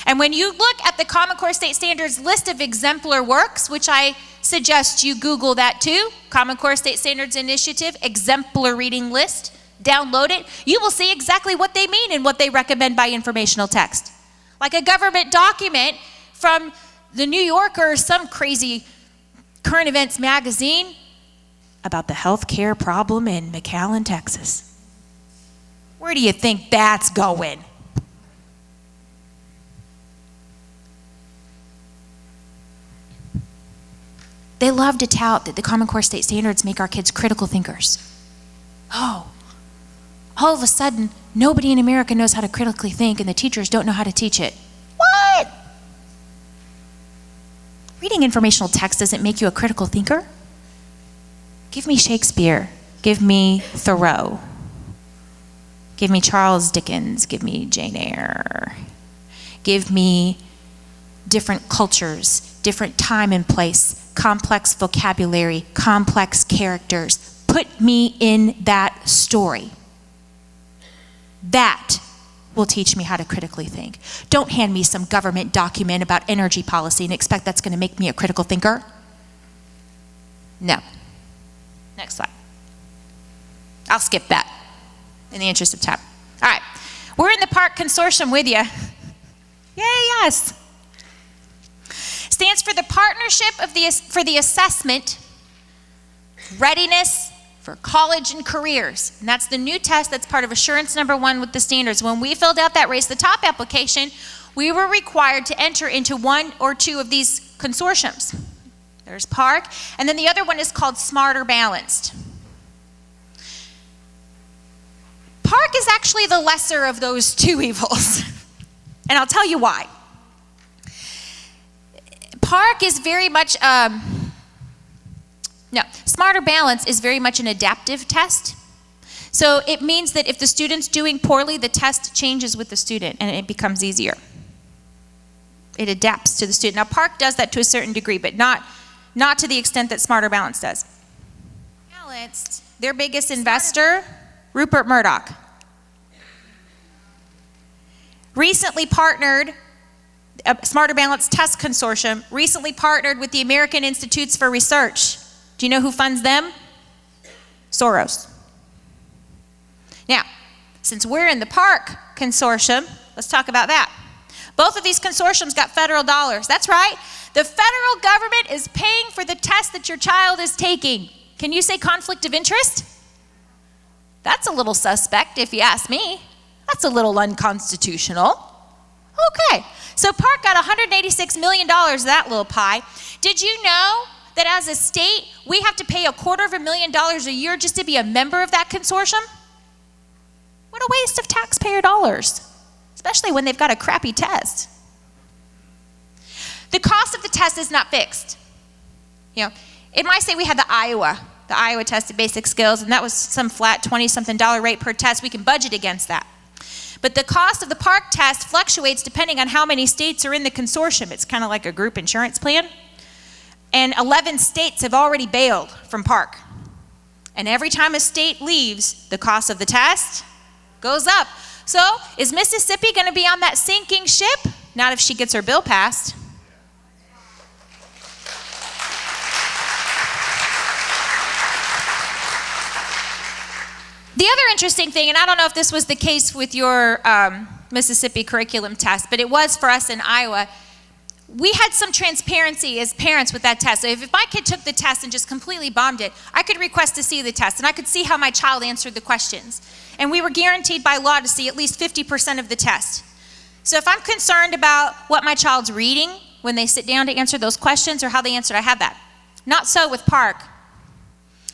And when you look at the Common Core State Standards list of exemplar works, which I suggest you Google that too, Common Core State Standards Initiative, exemplar reading list, download it, you will see exactly what they mean and what they recommend by informational text. Like a government document from the New Yorker or some crazy current events magazine about the healthcare problem in McAllen, Texas. Where do you think that's going? They love to tout that the Common Core State Standards make our kids critical thinkers. Oh, all of a sudden, nobody in America knows how to critically think and the teachers don't know how to teach it. What? Reading informational text doesn't make you a critical thinker. Give me Shakespeare. Give me Thoreau. Give me Charles Dickens. Give me Jane Eyre. Give me different cultures, different time and place, complex vocabulary, complex characters. Put me in that story. That will teach me how to critically think. Don't hand me some government document about energy policy and expect that's going to make me a critical thinker. No. Next slide. I'll skip that in the interest of time. All right. We're in the PARC consortium with you. Yay, yes. Stands for the Partnership for the Assessment, Readiness for College and Careers. And that's the new test that's part of Assurance Number 1 with the standards. When we filled out that Raise the Top application, we were required to enter into one or two of these consortiums. There's PARC, and then the other one is called Smart or Balanced. PARC is actually the lesser of those two evils, and I'll tell you why. PARC is very much, Smart or Balanced is very much an adaptive test. So it means that if the student's doing poorly, the test changes with the student and it becomes easier. It adapts to the student. Now PARC does that to a certain degree, but not to the extent that Smart or Balanced does. Balanced, their biggest investor, Rupert Murdoch, recently partnered, Smart or Balanced Test Consortium, recently partnered with the American Institutes for Research. Do you know who funds them? Soros. Now, since we're in the PARC consortium, let's talk about that. Both of these consortiums got federal dollars. That's right. The federal government is paying for the test that your child is taking. Can you say conflict of interest? That's a little suspect, if you ask me. That's a little unconstitutional. Okay, so PARC got $186 million of that little pie. Did you know that as a state, we have to pay $250,000 a year just to be a member of that consortium? What a waste of taxpayer dollars, especially when they've got a crappy test. The cost of the test is not fixed. You know, it might say we had the Iowa test of basic skills, and that was some flat $20-something rate per test. We can budget against that. But the cost of the Park test fluctuates depending on how many states are in the consortium. It's kind of like a group insurance plan. And 11 states have already bailed from Park. And every time a state leaves, the cost of the test goes up. So is Mississippi going to be on that sinking ship? Not if she gets her bill passed. The other interesting thing, and I don't know if this was the case with your Mississippi curriculum test, but it was for us in Iowa, we had some transparency as parents with that test. So if my kid took the test and just completely bombed it, I could request to see the test, and I could see how my child answered the questions. And we were guaranteed by law to see at least 50% of the test. So if I'm concerned about what my child's reading when they sit down to answer those questions or how they answered, I have that. Not so with Park.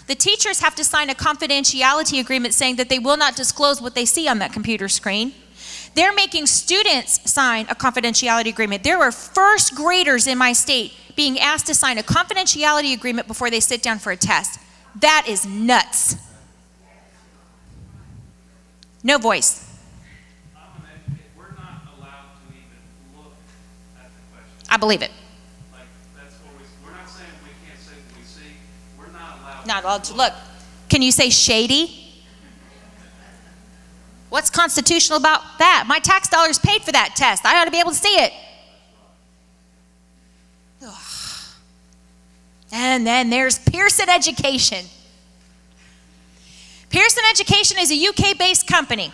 The teachers have to sign a confidentiality agreement saying that they will not disclose what they see on that computer screen. They're making students sign a confidentiality agreement. There are first graders in my state being asked to sign a confidentiality agreement before they sit down for a test. That is nuts. No voice. We're not allowed to even look at the question. I believe it. Like, that's what we're not saying we can't say what we see. We're not allowed. Not allowed to look. Can you say shady? What's constitutional about that? My tax dollars paid for that test. I ought to be able to see it. Ugh. And then there's Pearson Education. Pearson Education is a UK-based company.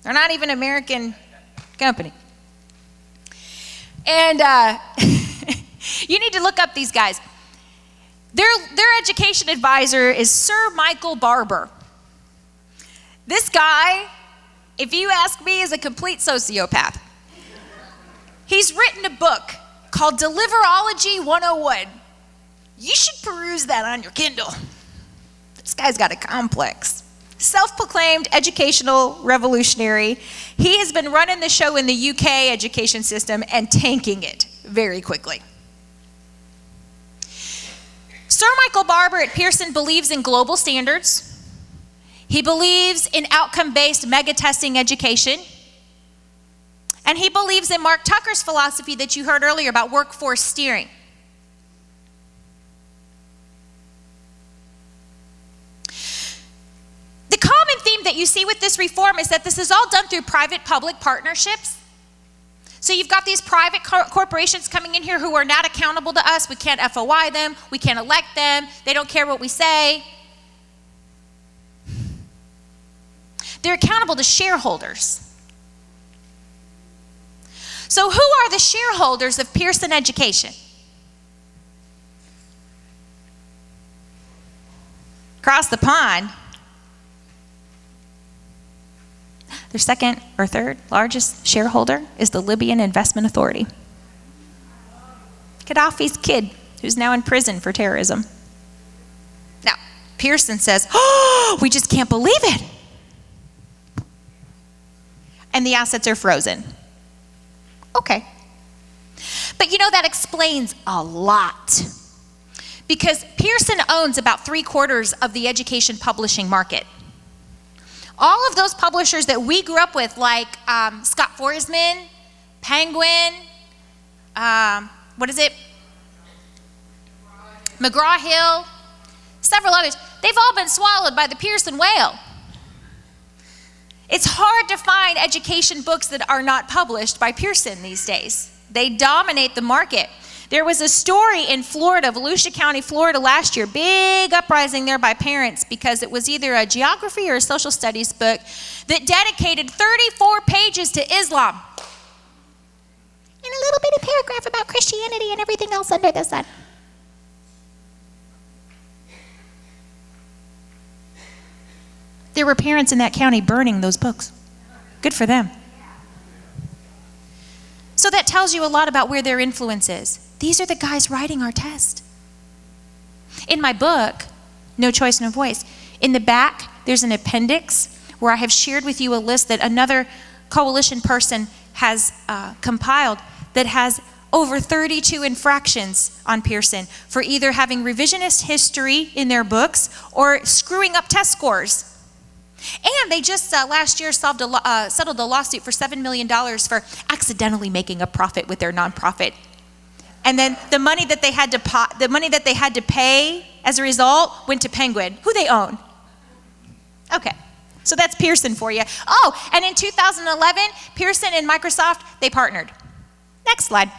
They're not even an American company. And you need to look up these guys. Their education advisor is Sir Michael Barber. This guy, if you ask me, is a complete sociopath. He's written a book called Deliverology 101. You should peruse that on your Kindle. This guy's got a complex. Self-proclaimed educational revolutionary. He has been running the show in the UK education system and tanking it very quickly. Sir Michael Barber at Pearson believes in global standards. He believes in outcome-based mega-testing education. And he believes in Mark Tucker's philosophy that you heard earlier about workforce steering. The common theme that you see with this reform is that this is all done through private-public partnerships. So you've got these private corporations coming in here who are not accountable to us. We can't FOI them. We can't elect them. They don't care what we say. They're accountable to shareholders. So who are the shareholders of Pearson Education? Across the pond, their second or third largest shareholder is the Libyan Investment Authority. Gaddafi's kid, who's now in prison for terrorism. Now, Pearson says, oh, we just can't believe it. And the assets are frozen. Okay. But you know, that explains a lot. Because Pearson owns about 3/4 of the education publishing market. All of those publishers that we grew up with, like Scott Forsman, Penguin, McGraw-Hill, several others, they've all been swallowed by the Pearson whale. It's hard to find education books that are not published by Pearson these days. They dominate the market. There was a story in Florida, Volusia County, Florida last year, big uprising there by parents because it was either a geography or a social studies book that dedicated 34 pages to Islam. And a little bitty paragraph about Christianity and everything else under the sun. There were parents in that county burning those books. Good for them. So that tells you a lot about where their influence is. These are the guys writing our test. In my book, No Choice, No Voice, in the back, there's an appendix where I have shared with you a list that another coalition person has compiled that has over 32 infractions on Pearson for either having revisionist history in their books or screwing up test scores. And they just last year settled a lawsuit for $7 million for accidentally making a profit with their nonprofit. And then the money that they had to pay as a result went to Penguin, who they own. Okay, so that's Pearson for you. Oh, and in 2011, Pearson and Microsoft, they partnered. Next slide.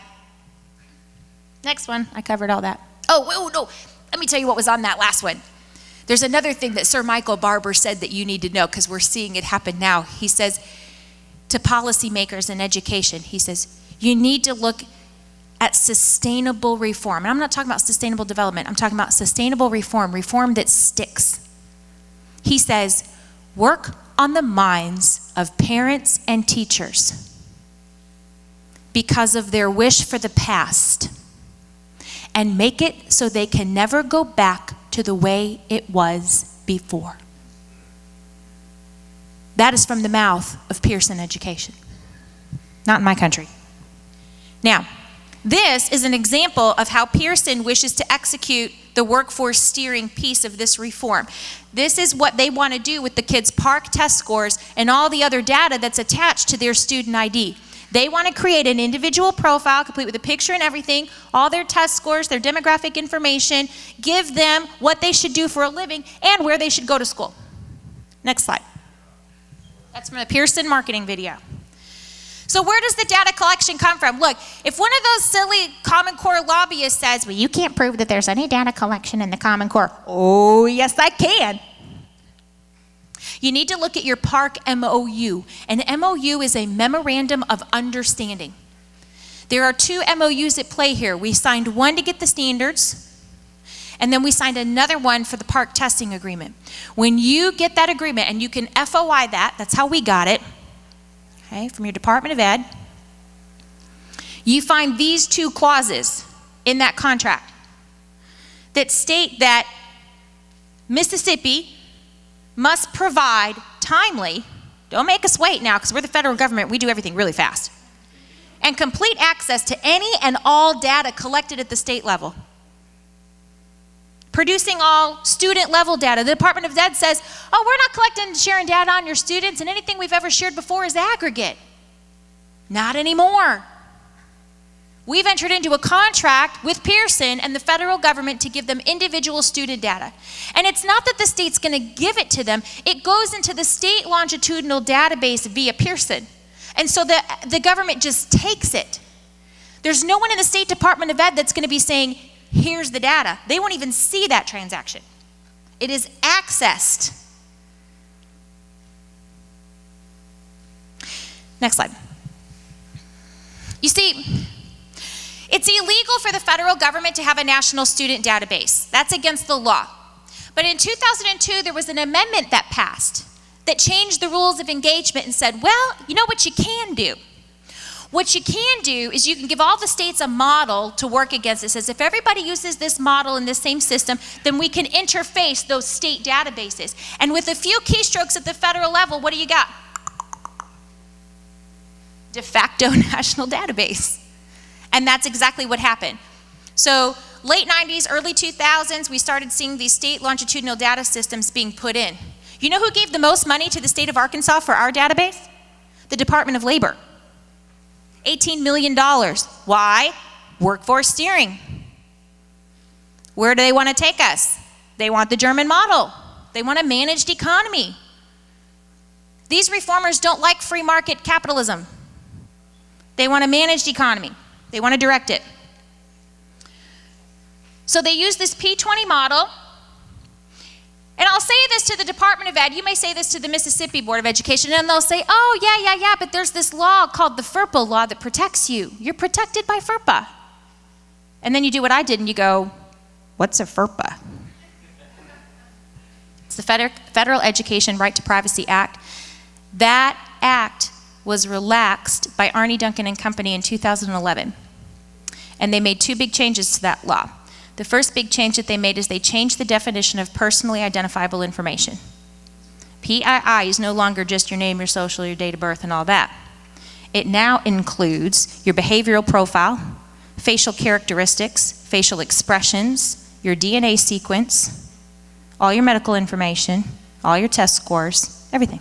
Next one, I covered all that. Oh, no, let me tell you what was on that last one. There's another thing that Sir Michael Barber said that you need to know, because we're seeing it happen now. He says to policymakers in education, he says, you need to look at sustainable reform. And I'm not talking about sustainable development. I'm talking about sustainable reform, reform that sticks. He says, work on the minds of parents and teachers because of their wish for the past, and make it so they can never go back to the way it was before. That is from the mouth of Pearson Education. Not in my country. Now, this is an example of how Pearson wishes to execute the workforce steering piece of this reform. This is what they want to do with the kids' PARCC test scores and all the other data that's attached to their student ID. They want to create an individual profile, complete with a picture and everything, all their test scores, their demographic information, give them what they should do for a living and where they should go to school. Next slide. That's from the Pearson marketing video. So where does the data collection come from? Look, if one of those silly Common Core lobbyists says, well, you can't prove that there's any data collection in the Common Core. Oh, yes, I can. You need to look at your PARCC MOU. An MOU is a Memorandum of Understanding. There are 2 MOUs at play here. We signed one to get the standards, and then we signed another one for the PARCC testing agreement. When you get that agreement, and you can FOI that, that's how we got it, okay, from your Department of Ed, you find these 2 clauses in that contract that state that Mississippi must provide timely, don't make us wait now because we're the federal government, we do everything really fast, and complete access to any and all data collected at the state level. Producing all student level data. The Department of Ed says, oh, we're not collecting and sharing data on your students, and anything we've ever shared before is aggregate. Not anymore. We've entered into a contract with Pearson and the federal government to give them individual student data. And it's not that the state's going to give it to them. It goes into the state longitudinal database via Pearson. And so the government just takes it. There's no one in the State Department of Ed that's going to be saying, here's the data. They won't even see that transaction. It is accessed. Next slide. You see, it's illegal for the federal government to have a national student database. That's against the law. But in 2002, there was an amendment that passed that changed the rules of engagement and said, well, you know what you can do? What you can do is you can give all the states a model to work against. It says if everybody uses this model in this same system, then we can interface those state databases. And with a few keystrokes at the federal level, what do you got? De facto national database. And that's exactly what happened. So late 90s, early 2000s, we started seeing these state longitudinal data systems being put in. You know who gave the most money to the state of Arkansas for our database? The Department of Labor. $18 million. Why? Workforce steering. Where do they want to take us? They want the German model. They want a managed economy. These reformers don't like free market capitalism. They want a managed economy. They want to direct it. So they use this P20 model. And I'll say this to the Department of Ed, you may say this to the Mississippi Board of Education, and they'll say, oh, yeah, but there's this law called the FERPA law that protects you. You're protected by FERPA. And then you do what I did and you go, what's a FERPA? It's the Federal Education Right to Privacy Act. That act was relaxed by Arne Duncan and Company in 2011. And they made 2 big changes to that law. The first big change that they made is they changed the definition of personally identifiable information. PII is no longer just your name, your social, your date of birth, and all that. It now includes your behavioral profile, facial characteristics, facial expressions, your DNA sequence, all your medical information, all your test scores, Everything.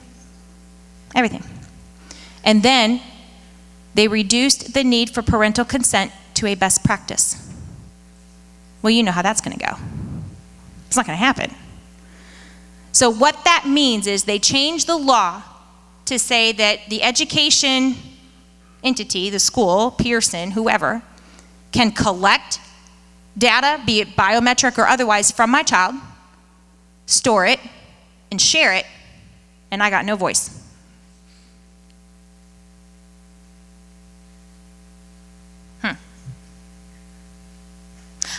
Everything. And then they reduced the need for parental consent to a best practice. Well, you know how that's going to go. It's not going to happen. So what that means is they changed the law to say that the education entity, the school, Pearson, whoever, can collect data, be it biometric or otherwise, from my child, store it, and share it, and I got no voice.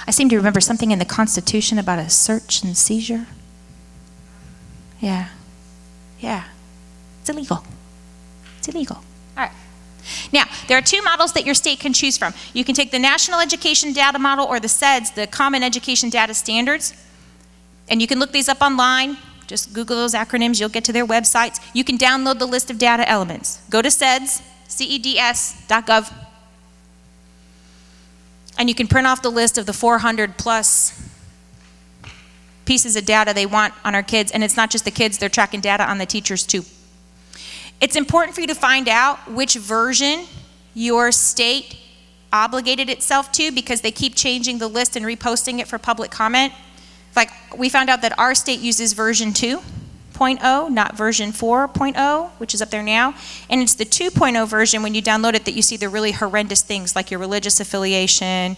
I seem to remember something in the Constitution about a search and seizure. Yeah. It's illegal. It's illegal. All right. Now, there are two models that your state can choose from. You can take the National Education Data Model or the CEDS, the Common Education Data Standards, and you can look these up online. Just Google those acronyms, you'll get to their websites. You can download the list of data elements. Go to CEDS, CEDS.gov, and you can print off the list of the 400 plus pieces of data they want on our kids, and it's not just the kids, they're tracking data on the teachers too. It's important for you to find out which version your state obligated itself to, because they keep changing the list and reposting it for public comment. Like, we found out that our state uses version 2.0, not version 4.0, which is up there now. And it's the 2.0 version, when you download it, that you see the really horrendous things like your religious affiliation,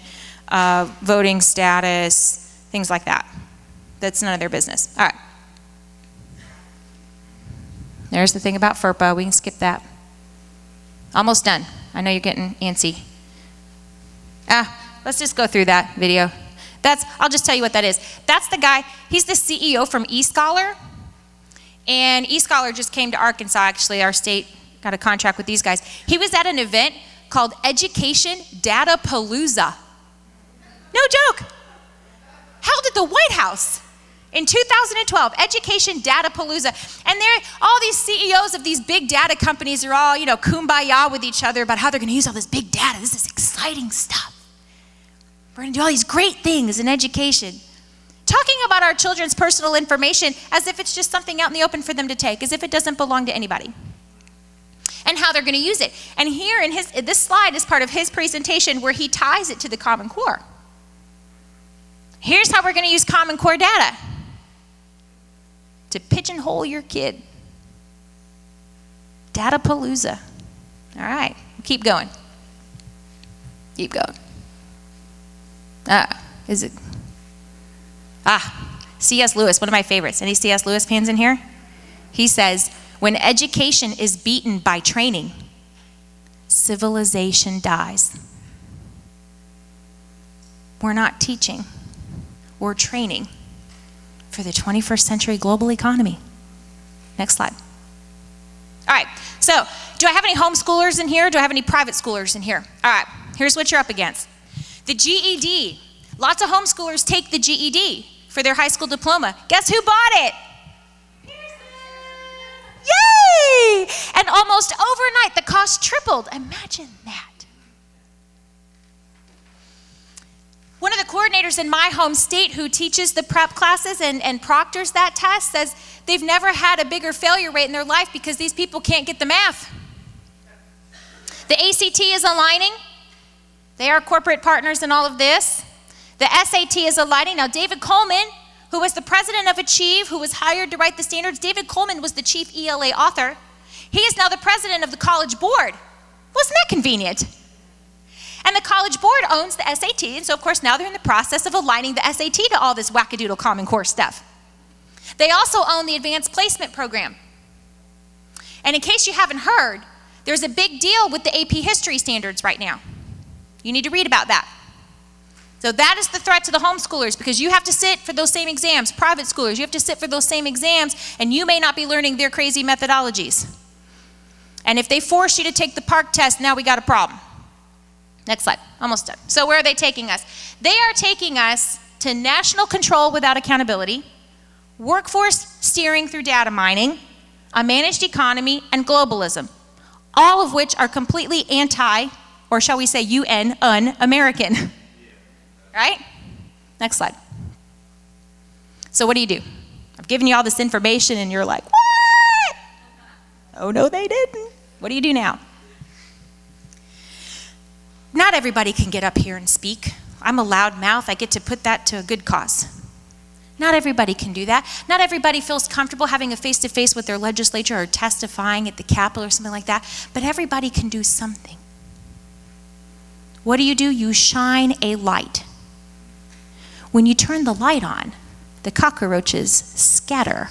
voting status, things like that. That's none of their business. All right. There's the thing about FERPA. We can skip that. Almost done. I know you're getting antsy. Let's just go through that video. I'll just tell you what that is. That's the guy, he's the CEO from eScholar. And eScholar just came to Arkansas, actually. Our state got a contract with these guys. He was at an event called Education Data Palooza. No joke. Held at the White House in 2012, Education Data Palooza. And all these CEOs of these big data companies are all, kumbaya with each other about how they're going to use all this big data. This is exciting stuff. We're going to do all these great things in education. Talking about our children's personal information as if it's just something out in the open for them to take, as if it doesn't belong to anybody. And how they're going to use it. And here in this slide is part of his presentation where he ties it to the Common Core. Here's how we're going to use Common Core data to pigeonhole your kid. Data Palooza. All right, keep going. Keep going. C.S. Lewis, one of my favorites. Any C.S. Lewis fans in here? He says, when education is beaten by training, civilization dies. We're not teaching. We're training for the 21st century global economy. Next slide. All right, so do I have any homeschoolers in here? Do I have any private schoolers in here? All right, here's what you're up against. The GED. Lots of homeschoolers take the GED for their high school diploma. Guess who bought it? Yay! And almost overnight, the cost tripled. Imagine that. One of the coordinators in my home state who teaches the prep classes and proctors that test says they've never had a bigger failure rate in their life because these people can't get the math. The ACT is aligning. They are corporate partners in all of this. The SAT is aligning. Now, David Coleman, who was the president of Achieve, who was hired to write the standards, David Coleman was the chief ELA author. He is now the president of the College Board. Wasn't that convenient? And the College Board owns the SAT, and so of course now they're in the process of aligning the SAT to all this wackadoodle Common Core stuff. They also own the Advanced Placement Program. And in case you haven't heard, there's a big deal with the AP History standards right now. You need to read about that. So that is the threat to the homeschoolers, because you have to sit for those same exams. Private schoolers, you have to sit for those same exams, and you may not be learning their crazy methodologies. And if they force you to take the PARCC test, now we got a problem. Next slide, almost done. So where are they taking us? They are taking us to national control without accountability, workforce steering through data mining, a managed economy, and globalism, all of which are completely anti, or shall we say un-American. Right? Next slide. So what do? I've given you all this information and you're like, what? Oh, no, they didn't. What do you do now? Not everybody can get up here and speak. I'm a loud mouth. I get to put that to a good cause. Not everybody can do that. Not everybody feels comfortable having a face-to-face with their legislature or testifying at the Capitol or something like that, but everybody can do something. What do? You shine a light. When you turn the light on, the cockroaches scatter.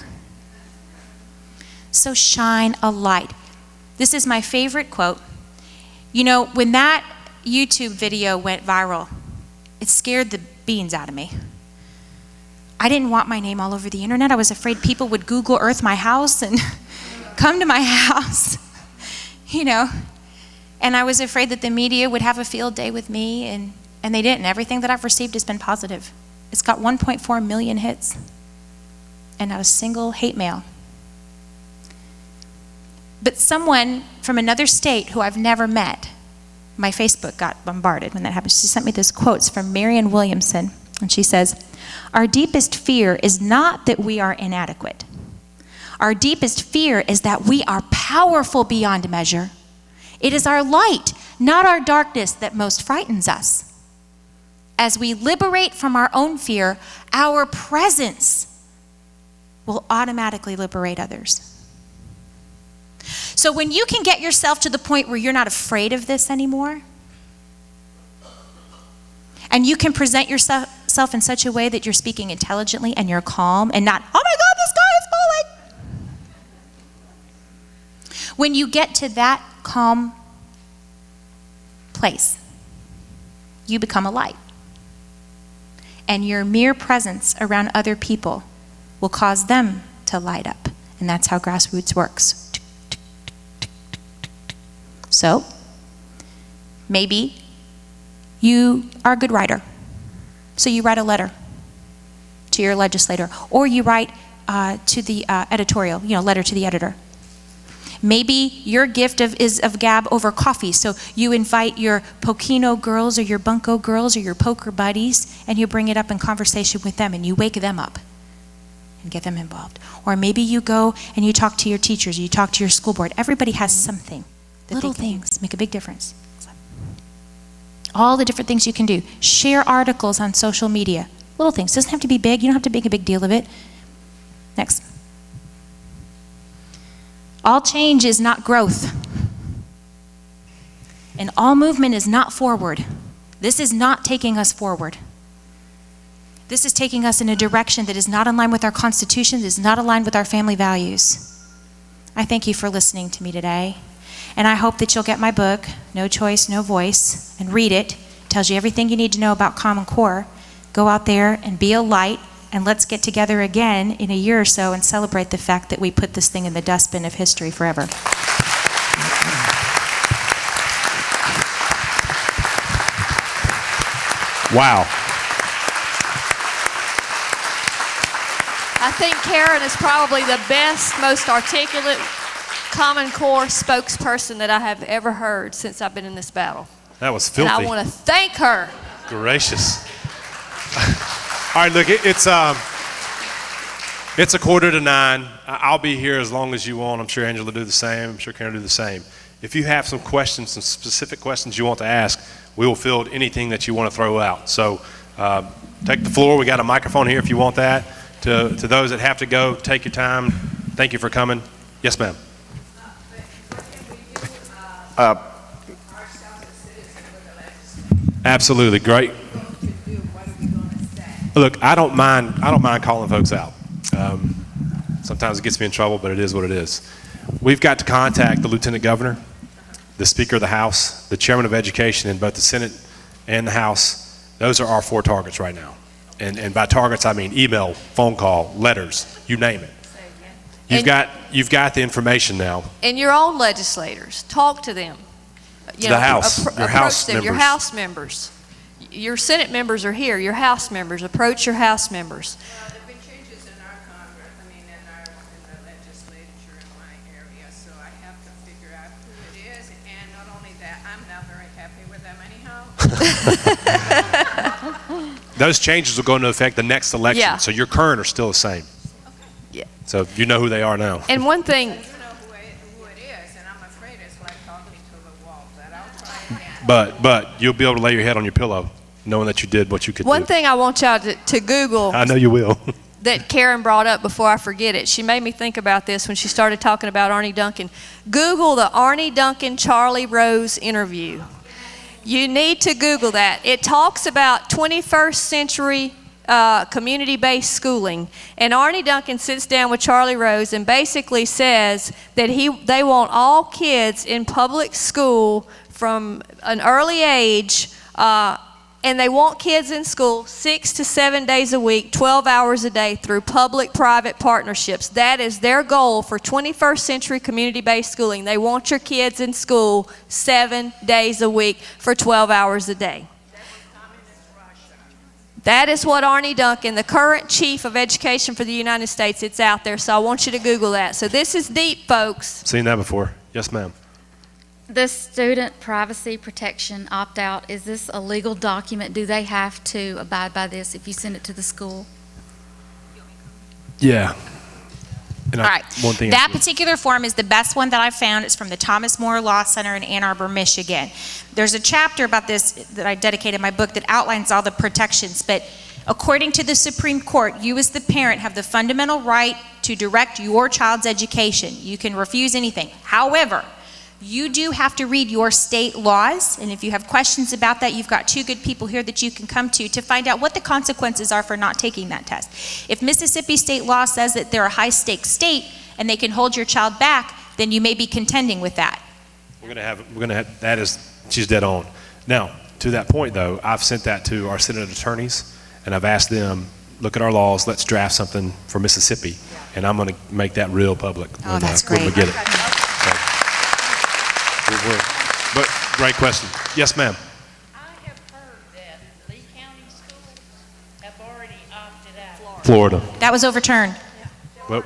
So shine a light. This is my favorite quote. You know, when that YouTube video went viral, it scared the beans out of me. I didn't want my name all over the internet. I was afraid people would Google Earth my house and come to my house, you know. And I was afraid that the media would have a field day with me, and they didn't. Everything that I've received has been positive. It's got 1.4 million hits and not a single hate mail. But someone from another state who I've never met, my Facebook got bombarded when that happened. She sent me this quotes from Marianne Williamson, and she says, "Our deepest fear is not that we are inadequate. Our deepest fear is that we are powerful beyond measure. It is our light, not our darkness, that most frightens us. As we liberate from our own fear, our presence will automatically liberate others." So when you can get yourself to the point where you're not afraid of this anymore, and you can present yourself in such a way that you're speaking intelligently and you're calm and not, "Oh my God, the sky is falling." When you get to that calm place, you become a light. And your mere presence around other people will cause them to light up. And that's how grassroots works. So, maybe you are a good writer. So you write a letter to your legislator, or you write to the editorial, letter to the editor. Maybe your gift is of gab over coffee, so you invite your Pokino girls or your Bunko girls or your poker buddies, and you bring it up in conversation with them, and you wake them up and get them involved. Or maybe you go and you talk to your teachers, you talk to your school board. Everybody has something. Little things make a big difference. All the different things you can do. Share articles on social media. Little things. Doesn't have to be big. You don't have to make a big deal of it. Next. All change is not growth. And all movement is not forward. This is not taking us forward. This is taking us in a direction that is not in line with our Constitution, that is not aligned with our family values. I thank you for listening to me today. And I hope that you'll get my book, No Choice, No Voice, and read it. It tells you everything you need to know about Common Core. Go out there and be a light, and let's get together again in a year or so and celebrate the fact that we put this thing in the dustbin of history forever. Wow. I think Karen is probably the best, most articulate Common Core spokesperson that I have ever heard since I've been in this battle. That was filthy. And I want to thank her. Gracious. All right, look, it's 8:45. I'll be here as long as you want. I'm sure Angela will do the same. I'm sure Karen will do the same. If you have some questions, some specific questions you want to ask, we will field anything that you want to throw out. So take the floor. We got a microphone here if you want that. To those that have to go, take your time. Thank you for coming. Yes, ma'am. Absolutely, great. Look, I don't mind calling folks out. Sometimes it gets me in trouble, but it is what it is. We've got to contact the Lieutenant Governor, the Speaker of the House, the Chairman of Education in both the Senate and the House. Those are our 4 targets right now. And by targets, I mean email, phone call, letters, you name it. You've got the information now. And your own legislators, talk to them. The House, your House members. Your House members. Your Senate members are here. Your House members, approach your House members. There have been changes in our Congress, in the legislature in my area, so I have to figure out who it is, and not only that, I'm not very happy with them anyhow. Those changes will go into effect the next election, Yeah. so your current are still the same. Yeah. So you know who they are now. And one thing, You know who it is, But you'll be able to lay your head on your pillow knowing that you did what you could do. One thing I want y'all to Google I know you will. that Karen brought up before I forget it. She made me think about this when she started talking about Arnie Duncan. Google the Arnie Duncan Charlie Rose interview. You need to Google that. It talks about 21st century community-based schooling. And Arnie Duncan sits down with Charlie Rose and basically says that they want all kids in public school from an early age, and they want kids in school 6 to 7 days a week, 12 hours a day through public-private partnerships. That is their goal for 21st century community-based schooling. They want your kids in school 7 days a week for 12 hours a day. That is what Arnie Duncan, the current chief of education for the United States, it's out there, so I want you to Google that. So this is deep, folks. Seen that before. Yes, ma'am. The student privacy protection opt-out, is this a legal document? Do they have to abide by this if you send it to the school? Yeah. And All right. One thing That particular form is the best one that I've found. It's from the Thomas More Law Center in Ann Arbor, Michigan. There's a chapter about this that I dedicated in my book that outlines all the protections, but according to the Supreme Court, you as the parent have the fundamental right to direct your child's education. You can refuse anything. However, you do have to read your state laws, and if you have questions about that, you've got two good people here that you can come to find out what the consequences are for not taking that test. If Mississippi state law says that they're a high-stakes state and they can hold your child back, then you may be contending with that. She's dead on. Now, to that point though, I've sent that to our Senate attorneys, and I've asked them, look at our laws, let's draft something for Mississippi, and I'm going to make that real public. Oh, that's great. When we get it. But great question. Yes, ma'am. I have heard that Lee County schools have already opted out. Florida. That was overturned. Well,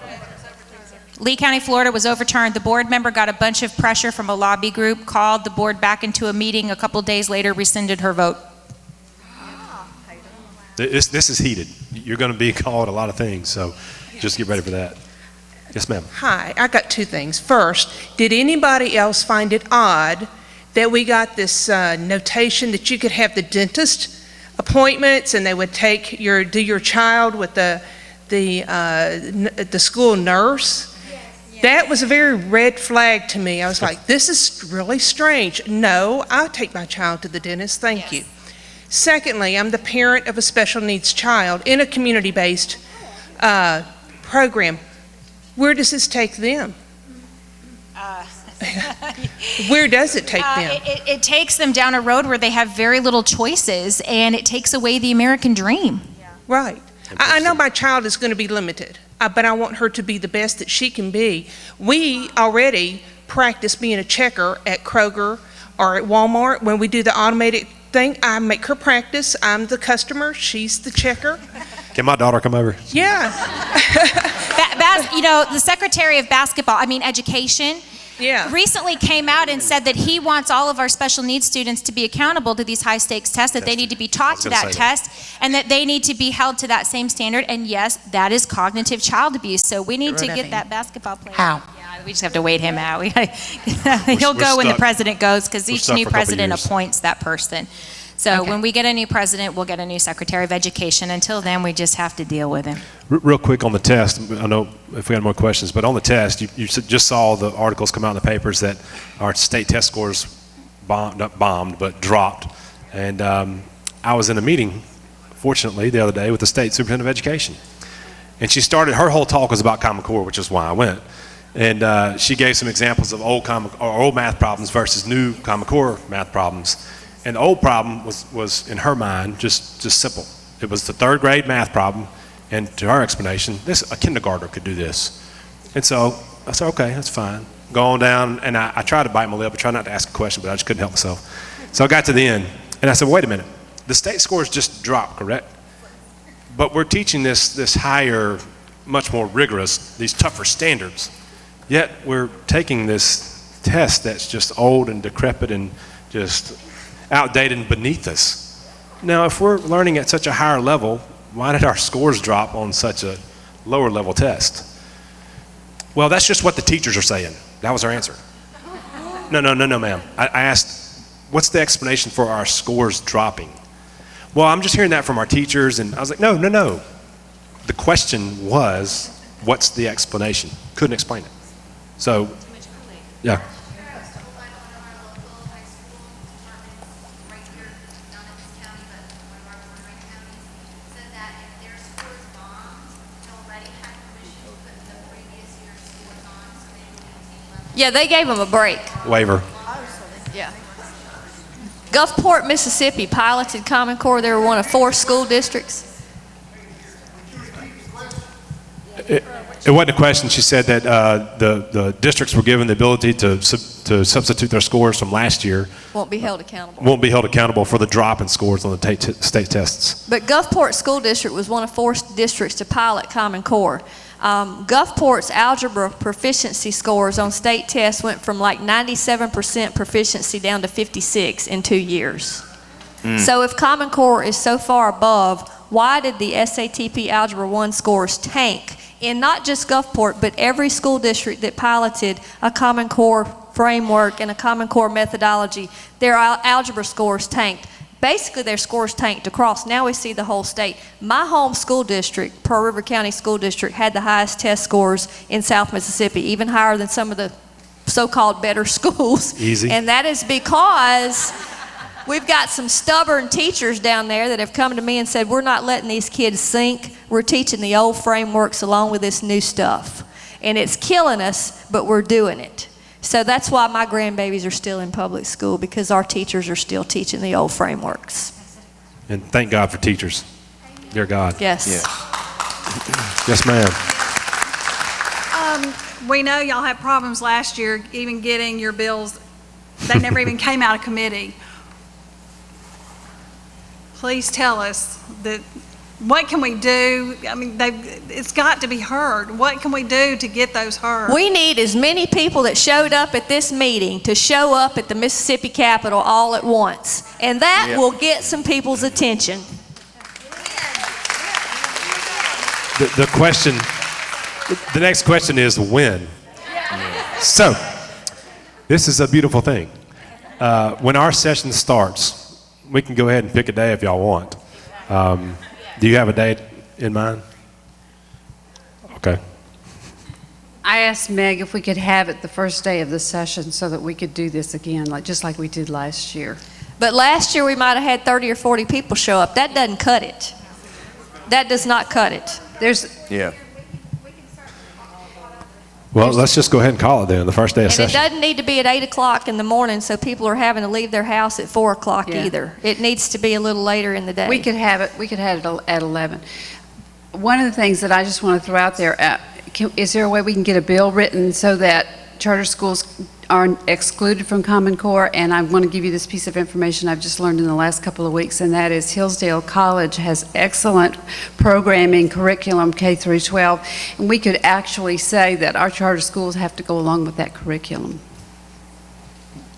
Lee County, Florida was overturned. The board member got a bunch of pressure from a lobby group, called the board back into a meeting a couple days later, rescinded her vote. this is heated. You're going to be called a lot of things, so just get ready for that. Yes, ma'am. Hi, I got two things. First, did anybody else find it odd that we got this notation that you could have the dentist appointments and they would do your child with the school nurse? Yes. That was a very red flag to me. I was like, this is really strange. No, I'll take my child to the dentist. Thank you. Secondly, I'm the parent of a special needs child in a community-based program. Where does this take them? Where does it take them? It takes them down a road where they have very little choices, and it takes away the American dream. Right. I know my child is going to be limited, but I want her to be the best that she can be. We already practice being a checker at Kroger or at Walmart. When we do the automated thing, I make her practice. I'm the customer, she's the checker. Can my daughter come over? Yeah. The Secretary of Education, Yeah. recently came out and said that he wants all of our special needs students to be accountable to these high stakes tests, that they need to be taught to that test, and that they need to be held to that same standard. And yes, that is cognitive child abuse. So we need to get that basketball player. How? Yeah, we just have to wait him out. He'll go when the president goes, because each new president appoints that person. So when we get a new president, we'll get a new Secretary of Education. Until then, we just have to deal with him. Real quick on the test, I know if we had more questions, but on the test, you just saw the articles come out in the papers that our state test scores not bombed, but dropped. And I was in a meeting, fortunately, the other day with the state superintendent of education. And she started, her whole talk was about Common Core, which is why I went. And she gave some examples of old math problems versus new Common Core math problems. And the old problem was in her mind, just simple. It was the third grade math problem, and to her explanation, a kindergartner could do this. And so I said, okay, that's fine. Go on down, and I tried to bite my lip, I tried not to ask a question, but I just couldn't help myself. So I got to the end, and I said, wait a minute, the state scores just dropped, correct? But we're teaching this higher, much more rigorous, these tougher standards, yet we're taking this test that's just old and decrepit and just outdated and beneath us. Now, if we're learning at such a higher level, why did our scores drop on such a lower level test? Well, that's just what the teachers are saying. That was her answer. No, ma'am. I asked, what's the explanation for our scores dropping? Well, I'm just hearing that from our teachers, and I was like, no. The question was, what's the explanation? Couldn't explain it. So, yeah. Yeah, they gave them a break. Waiver. Yeah. Gulfport, Mississippi piloted Common Core. They were one of 4 school districts. It wasn't a question. She said that the districts were given the ability to substitute their scores from last year. Won't be held accountable. Won't be held accountable for the drop in scores on the state tests. But Gulfport School District was one of 4 districts to pilot Common Core. Gulfport's algebra proficiency scores on state tests went from like 97% proficiency down to 56 in 2 years. So if Common Core is so far above, why did the SATP Algebra 1 scores tank in not just Gulfport, but every school district that piloted a Common Core framework and a Common Core methodology? Their algebra scores tanked. Basically, their scores tanked across. Now we see the whole state. My home school district, Pearl River County School District, had the highest test scores in South Mississippi, even higher than some of the so-called better schools. Easy. And that is because we've got some stubborn teachers down there that have come to me and said, we're not letting these kids sink. We're teaching the old frameworks along with this new stuff. And it's killing us, but we're doing it. So that's why my grandbabies are still in public school, because our teachers are still teaching the old frameworks. And thank God for teachers. Dear God. Yes. Yes, ma'am. We know y'all had problems last year even getting your bills. They never even came out of committee. Please tell us that. What can we do? I mean, it's got to be heard. What can we do to get those heard? We need as many people that showed up at this meeting to show up at the Mississippi Capitol all at once. And that will get some people's attention. The next question is when? So, this is a beautiful thing. When our session starts, we can go ahead and pick a day if y'all want. Do you have a date in mind? Okay. I asked Meg if we could have it the first day of the session so that we could do this again, just like we did last year. But last year we might have had 30 or 40 people show up. That doesn't cut it. That does not cut it. Well, let's just go ahead and call it then, the first day of And session. it doesn't need to be at 8 o'clock in the morning so people are having to leave their house at 4 o'clock either. It needs to be a little later in the day. We could have it at 11. One of the things that I just want to throw out there, is there a way we can get a bill written so that charter schools are excluded from Common Core? And I want to give you this piece of information I've just learned in the last couple of weeks, and that is Hillsdale College has excellent programming curriculum K through 12, and we could actually say that our charter schools have to go along with that curriculum.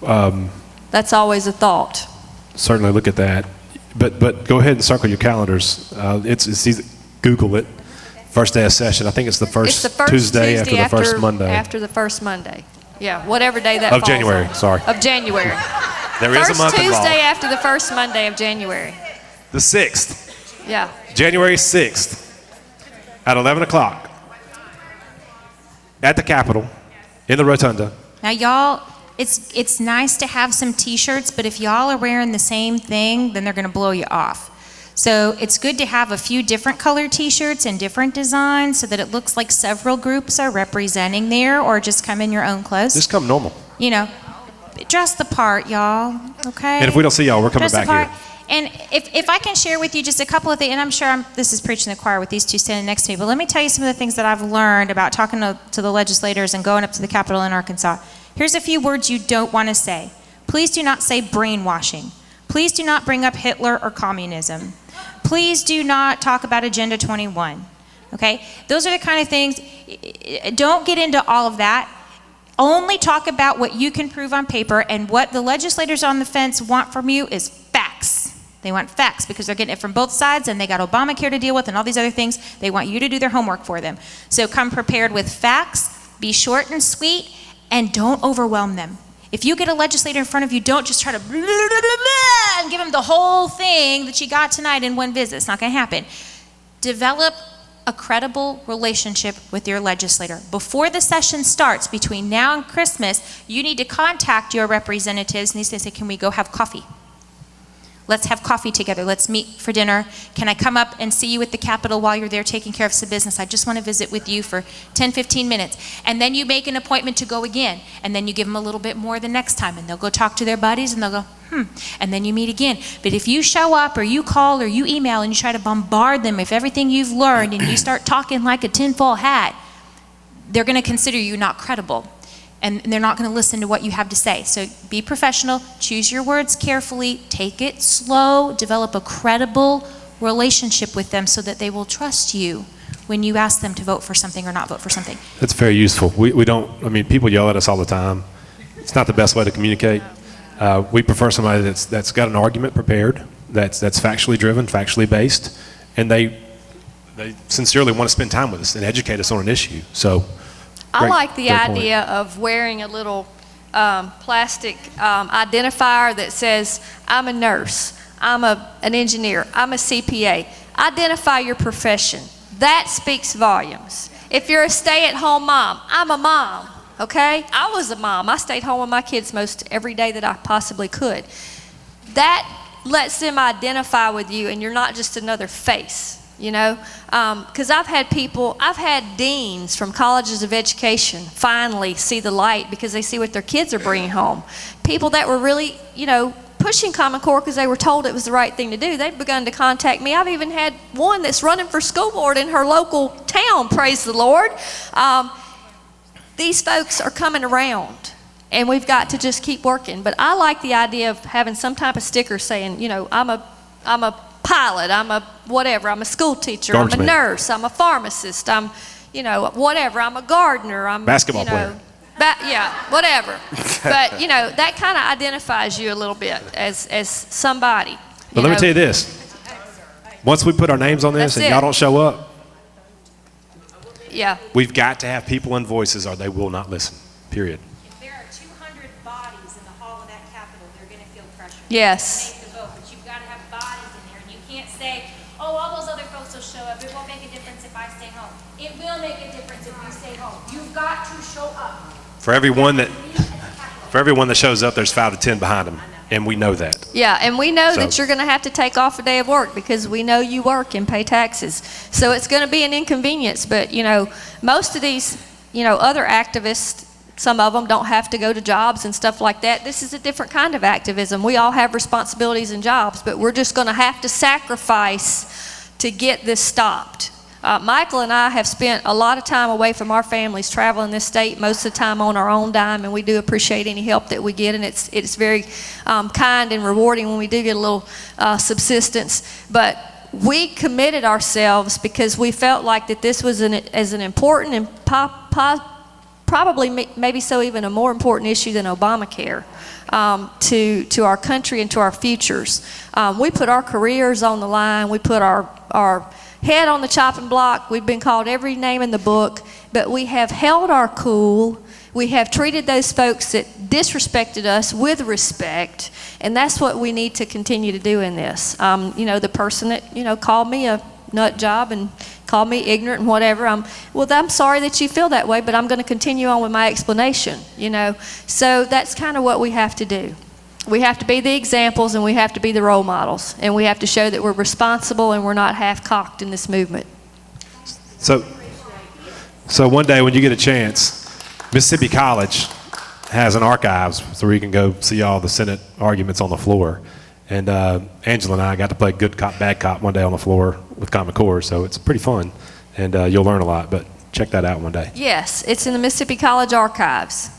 That's always a thought. Certainly look at that. But go ahead and circle your calendars. It's easy. Google it. First day of session. I think it's the first, Tuesday after the first Monday. After the first Monday. Yeah, whatever day that falls Of January, on. sorry. Of January. There is a month First involved. Tuesday after the first Monday of January. The 6th. Yeah. January 6th at 11 o'clock at the Capitol in the Rotunda. Now, y'all, it's nice to have some T-shirts, but if y'all are wearing the same thing, then they're going to blow you off. So it's good to have a few different colored T-shirts and different designs so that it looks like several groups are representing there, or just come in your own clothes. Just come normal. You know, dress the part, y'all, okay? And if we don't see y'all, we're coming Dress the back part. here. And if I can share with you just a couple of things, and I'm sure this is preaching the choir with these two standing next to me, but let me tell you some of the things that I've learned about talking to the legislators and going up to the Capitol in Arkansas. Here's a few words you don't want to say. Please do not say brainwashing. Please do not bring up Hitler or communism. Please do not talk about Agenda 21, okay? Those are the kind of things, don't get into all of that. Only talk about what you can prove on paper, and what the legislators on the fence want from you is facts. They want facts because they're getting it from both sides, and they got Obamacare to deal with and all these other things. They want you to do their homework for them. So come prepared with facts, be short and sweet, and don't overwhelm them. If you get a legislator in front of you, don't just try to blah, blah, blah, blah, and give them the whole thing that you got tonight in one visit. It's not going to happen. Develop a credible relationship with your legislator. Before the session starts, between now and Christmas, you need to contact your representatives and they say, can we go have coffee? Let's have coffee together. Let's meet for dinner. Can I come up and see you at the Capitol while you're there taking care of some business? I just want to visit with you for 10, 15 minutes. And then you make an appointment to go again. And then you give them a little bit more the next time. And they'll go talk to their buddies and they'll go, And then you meet again. But if you show up or you call or you email and you try to bombard them with everything you've learned and you start talking like a tinfoil hat, they're going to consider you not credible. And they're not going to listen to what you have to say. So be professional, choose your words carefully, take it slow, develop a credible relationship with them so that they will trust you when you ask them to vote for something or not vote for something. That's very useful. We don't, I mean, people yell at us all the time. It's not the best way to communicate. We prefer somebody that's got an argument prepared, that's factually driven, factually based, and they sincerely want to spend time with us and educate us on an issue. So. I like the idea of wearing a little plastic identifier that says, I'm a nurse, I'm an engineer, I'm a CPA. Identify your profession. That speaks volumes. If you're a stay-at-home mom, I'm a mom, okay? I was a mom. I stayed home with my kids most every day that I possibly could. That lets them identify with you, and you're not just another face. You know, because I've had deans from colleges of education finally see the light because they see what their kids are bringing home. People that were really, pushing Common Core because they were told it was the right thing to do, they've begun to contact me. I've even had one that's running for school board in her local town, praise the Lord. These folks are coming around, and we've got to just keep working. But I like the idea of having some type of sticker saying, I'm a pilot, I'm a whatever, I'm a school teacher, I'm a nurse, I'm a pharmacist, I'm, whatever, I'm a gardener, I'm basketball player. Yeah, whatever. But, that kind of identifies you a little bit as somebody. But let me tell you this. Once we put our names on this and y'all don't show up, we've got to have people and voices or they will not listen, period. If there are 200 bodies in the hall of that Capitol, they're going to feel pressure. Yes. All those other folks will show up. It won't make a difference if I stay home. It will make a difference if you stay home. You've got to show up. For everyone that shows up, there's 5 to 10 behind them, and we know that. Yeah, and we know that you're going to have to take off a day of work because we know you work and pay taxes. So it's going to be an inconvenience, but most of these other activists, some of them don't have to go to jobs and stuff like that. This is a different kind of activism. We all have responsibilities and jobs, but we're just going to have to sacrifice to get this stopped. Michael and I have spent a lot of time away from our families traveling this state, most of the time on our own dime, and we do appreciate any help that we get, and it's very kind and rewarding when we do get a little subsistence. But we committed ourselves because we felt like that this was as an important and probably maybe so even a more important issue than Obamacare to our country and to our futures. We put our careers on the line. We put our head on the chopping block. We've been called every name in the book, but we have held our cool. We have treated those folks that disrespected us with respect, and that's what we need to continue to do in this. The person that, called me a nut job and called me ignorant and whatever, I'm sorry that you feel that way, but I'm going to continue on with my explanation, So that's kind of what we have to do. We have to be the examples and we have to be the role models, and we have to show that we're responsible and we're not half-cocked in this movement. So one day when you get a chance, Mississippi College has an archives so you can go see all the Senate arguments on the floor. And Angela and I got to play good cop, bad cop one day on the floor with Common Core, so it's pretty fun, and you'll learn a lot, but check that out one day. Yes, it's in the Mississippi College archives.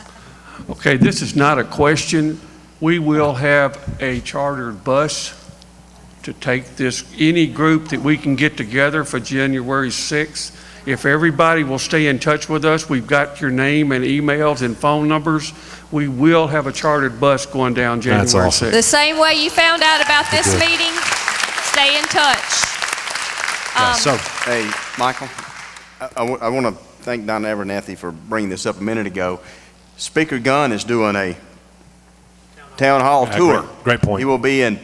Okay, this is not a question. We will have a chartered bus to take any group that we can get together for January 6th. If everybody will stay in touch with us, we've got your name and emails and phone numbers. We will have a chartered bus going down January 6th. The same way you found out about this meeting, stay in touch. Hey, Michael, I want to thank Donna Abernathy for bringing this up a minute ago. Speaker Gunn is doing a town hall tour. Great point. He will be in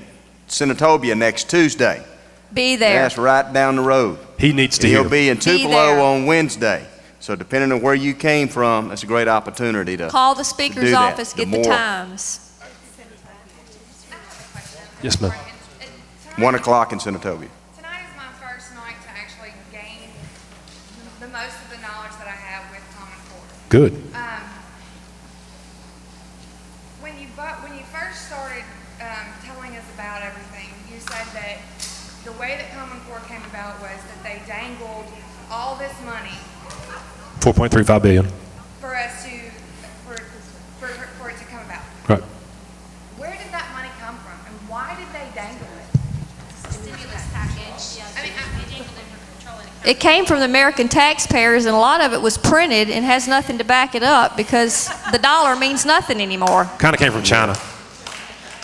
Senatobia next Tuesday. Be there. That's right down the road. He needs to hear. He'll be in Be Tupelo there. on Wednesday. So depending on where you came from, that's a great opportunity to Call the speaker's do that. office, The get the more- times. Yes, ma'am. 1 o'clock in Senatobia. Tonight is my first night to actually gain the most of the knowledge that I have with Common Core. Good. When you first started telling us about everything, you said that the way that Common Core came about was that they dangled all this money 4.35 billion. for us to, for it to come about. Right. Where did that money come from, and why did they dangle it? Stimulus package. I mean, It came from the American taxpayers, and a lot of it was printed and has nothing to back it up because the dollar means nothing anymore. Kind of came from China.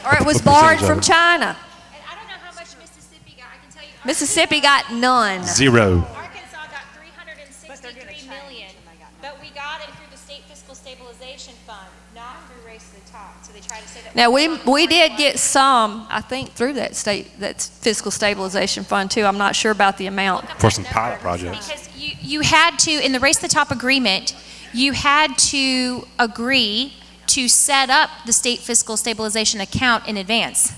Or it was What borrowed percentage of from it? China. And I don't know how much Mississippi got. I can tell you. Mississippi got none. Zero. Arkansas got 363 million, but we got it through the state fiscal stabilization fund, not through Race to the Top. So they try to say that. Now, we did get some, I think, through that fiscal stabilization fund too. I'm not sure about the amount. For some pilot projects. Because you had to, in the Race to the Top agreement, you had to agree to set up the state fiscal stabilization account in advance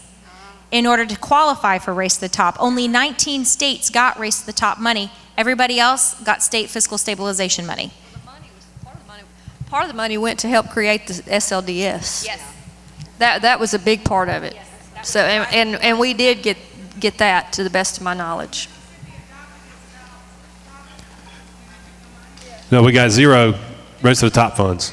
in order to qualify for Race to the Top. Only 19 states got Race to the Top money. Everybody else got state fiscal stabilization money. Part of the money went to help create the SLDS. Yes. That was a big part of it. So, and we did get that to the best of my knowledge. No, we got zero Race to the Top funds.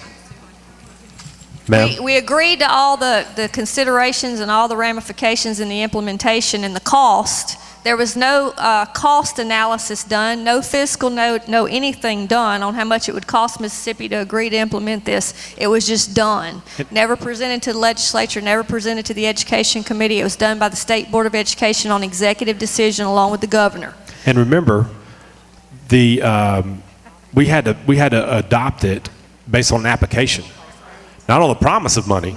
Ma'am? We agreed to all the considerations and all the ramifications in the implementation and the cost. There was no cost analysis done, no fiscal note, no anything done on how much it would cost Mississippi to agree to implement this. It was just done. Never presented to the legislature, never presented to the Education Committee. It was done by the State Board of Education on executive decision along with the governor. And remember, we had to adopt it based on an application, not on the promise of money,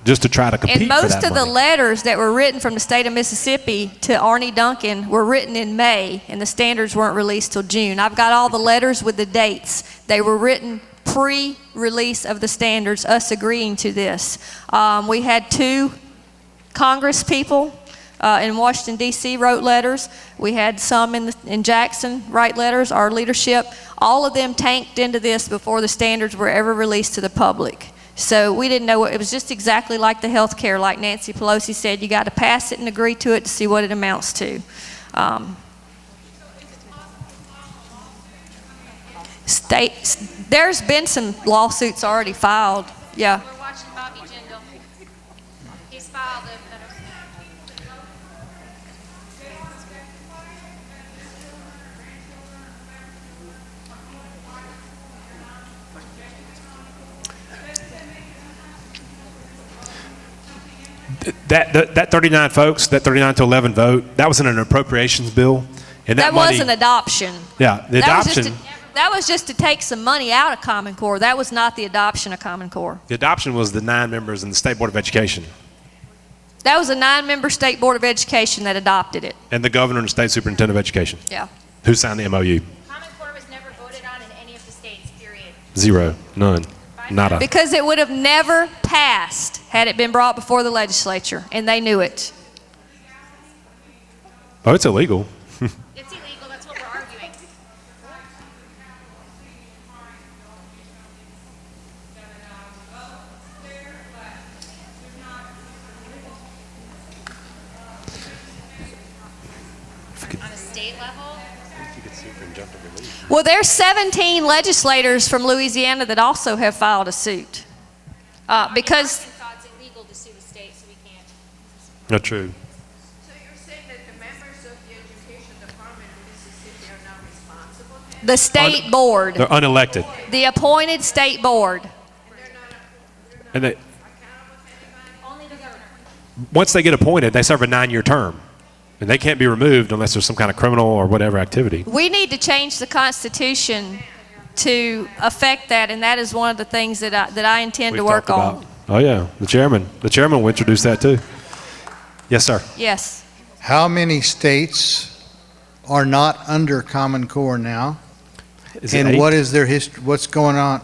just to try to compete And for most that of the money. letters that were written from the state of Mississippi to Arnie Duncan were written in May, and the standards weren't released till June. I've got all the letters with the dates. They were written pre-release of the standards, us agreeing to this. We had 2 Congress people in Washington, D.C. wrote letters. We had some in Jackson write letters, our leadership. All of them tanked into this before the standards were ever released to the public. So we didn't know what, it was just exactly like the health care, like Nancy Pelosi said, you got to pass it and agree to it to see what it amounts to. There's been some lawsuits already filed, yeah. We're watching Bobby Jindal. He's filed a That 39 folks, that 39 to 11 vote, that was in an appropriations bill. And That money, was an adoption. Yeah, the adoption. That was just to take some money out of Common Core. That was not the adoption of Common Core. The adoption was the 9 members in the State Board of Education. That was a 9-member State Board of Education that adopted it. And the governor and state superintendent of education. Yeah. Who signed the MOU? Common Core was never voted on in any of the states, period. Zero. None. Nada. Because it would have never passed had it been brought before the legislature, and they knew it. Oh, it's illegal. It's illegal, that's what we're arguing. On a state level? Well, there's 17 legislators from Louisiana that also have filed a suit. Because Arkansas, it's illegal to sue the state, so we can't. Not true. So you're saying that the members of the Education Department in Mississippi are not responsible? the state board, They're unelected. the appointed state board. And they, Only the governor. once they get appointed, they serve a 9-year term. And they can't be removed unless there's some kind of criminal or whatever activity. We need to change the Constitution to affect that, and that is one of the things that I intend to We've work talked on. about. Oh, yeah, the chairman will introduce that too. Yes, sir. Yes. How many states are not under Common Core now? Is it And 8? what is their history, what's going on?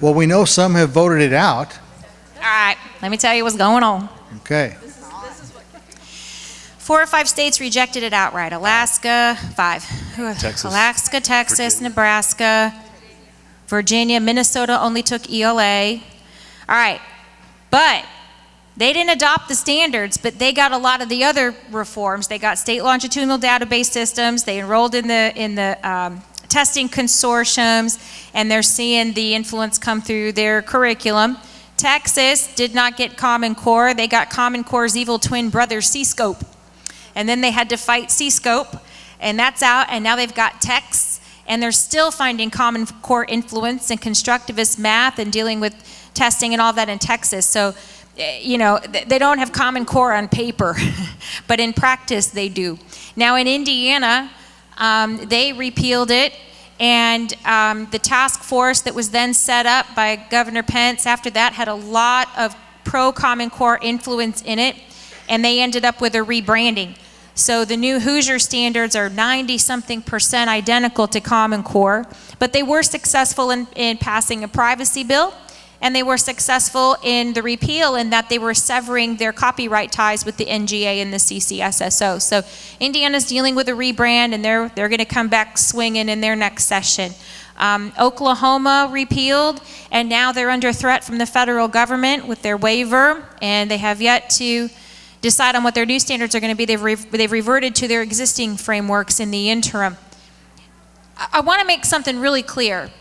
Well, we know some have voted it out. All right, let me tell you what's going on. Okay. 4 or 5 states rejected it outright. Alaska, 5. Texas. Alaska, Texas, Virginia. Nebraska, Virginia, Minnesota only took ELA. All right, but they didn't adopt the standards, but they got a lot of the other reforms. They got state longitudinal database systems. They enrolled in the testing consortiums, and they're seeing the influence come through their curriculum. Texas did not get Common Core. They got Common Core's evil twin brother, C-Scope. And then they had to fight C-Scope, and that's out, and now they've got TEX, and they're still finding Common Core influence and constructivist math and dealing with testing and all that in Texas. So, you know, they don't have Common Core on paper, but in practice they do. Now in Indiana, they repealed it, and the task force that was then set up by Governor Pence after that had a lot of pro-Common Core influence in it, and they ended up with a rebranding. So the new Hoosier standards are 90-something% identical to Common Core, but they were successful in passing a privacy bill, and they were successful in the repeal in that they were severing their copyright ties with the NGA and the CCSSO. So Indiana's dealing with a rebrand, and they're going to come back swinging in their next session. Oklahoma repealed, and now they're under threat from the federal government with their waiver, and they have yet to decide on what their new standards are going to be. They've reverted to their existing frameworks in the interim. I want to make something really clear.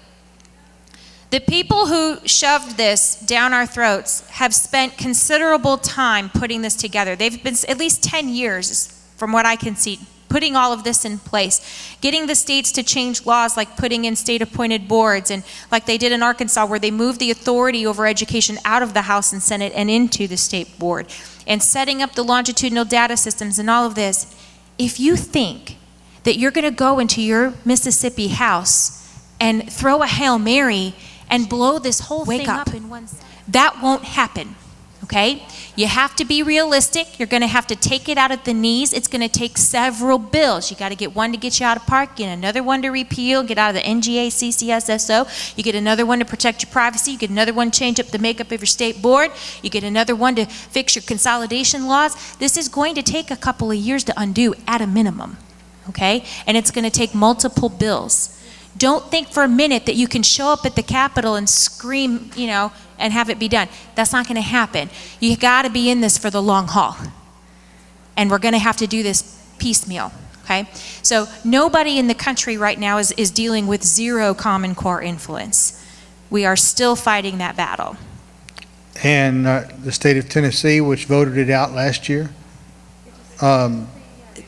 The people who shoved this down our throats have spent considerable time putting this together. They've been at least 10 years, from what I can see, putting all of this in place, getting the states to change laws like putting in state-appointed boards, and like they did in Arkansas where they moved the authority over education out of the House and Senate and into the state board, and setting up the longitudinal data systems and all of this. If you think that you're going to go into your Mississippi House and throw a Hail Mary and blow this whole thing up in one second, that won't happen. Okay? You have to be realistic. You're going to have to take it out at the knees. It's going to take several bills. You got to get one to get you out of park, get another one to repeal, get out of the NGA, CCSSO. You get another one to protect your privacy. You get another one to change up the makeup of your state board. You get another one to fix your consolidation laws. This is going to take a couple of years to undo at a minimum. Okay? And it's going to take multiple bills. Don't think for a minute that you can show up at the Capitol and scream, you know, and have it be done. That's not going to happen. You got to be in this for the long haul. And we're going to have to do this piecemeal, okay? So nobody in the country right now is dealing with zero Common Core influence. We are still fighting that battle. And the state of Tennessee, which voted it out last year,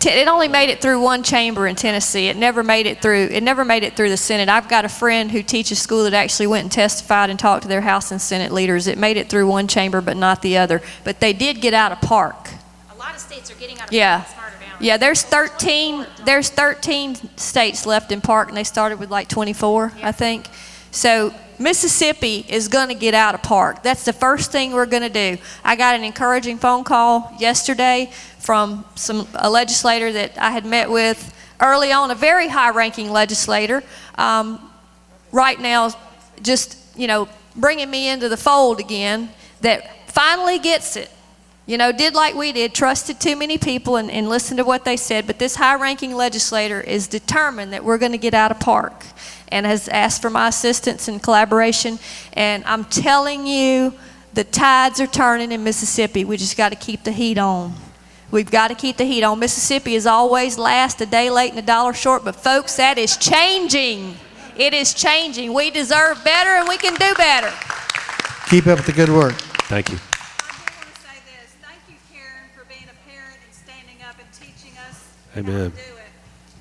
It only made it through one chamber in Tennessee. It never made it through the Senate. I've got a friend who teaches school that actually went and testified and talked to their House and Senate leaders. It made it through one chamber, but not the other. But they did get out of Park. A lot of states are getting out of Smarter balance. Yeah, there's 13 states left in Park, and they started with like 24, I think. So Mississippi is going to get out of Park. That's the first thing we're going to do. I got an encouraging phone call yesterday from a legislator that I had met with early on, a very high-ranking legislator. Right now, just, you know, bringing me into the fold again, that finally gets it. You know, did like we did, trusted too many people and listened to what they said. But this high-ranking legislator is determined that we're going to get out of Park and has asked for my assistance and collaboration. And I'm telling you, the tides are turning in Mississippi. We just got to keep the heat on. We've got to keep the heat on. Mississippi is always last, a day late and a dollar short. But folks, that is changing. It is changing. We deserve better and we can do better. keep up the good work. Thank you. I do want to say this. Thank you, Karen, for being a parent and standing up and teaching us how to Amen. do it.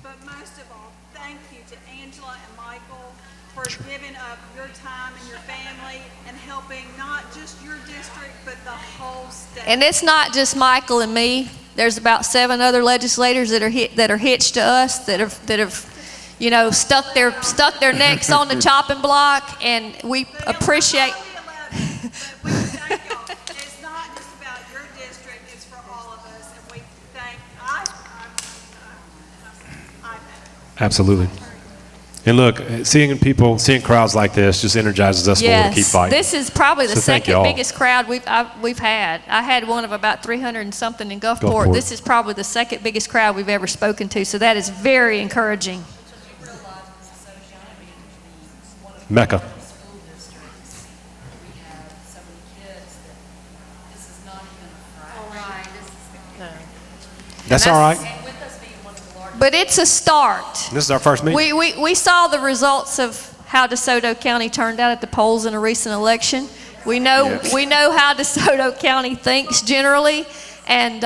But most of all, thank you to Angela and Michael for giving up your time and your family and helping not just your district, but the whole state. And it's not just Michael and me. There's about 7 other legislators that are hitched to us, that have, you know, stuck their necks on the chopping block, and we appreciate. We thank y'all. Absolutely. And look, seeing crowds like this just energizes us more to keep fighting. This is probably the So thank second y'all. biggest crowd we've had. I had one of about 300 and something in Gulfport. This is probably the second biggest crowd we've ever spoken to, so that is very encouraging. Mecca. That's all right. But it's a start. This is our first meeting. We saw the results of how DeSoto County turned out at the polls in a recent election. We know how DeSoto County thinks generally, and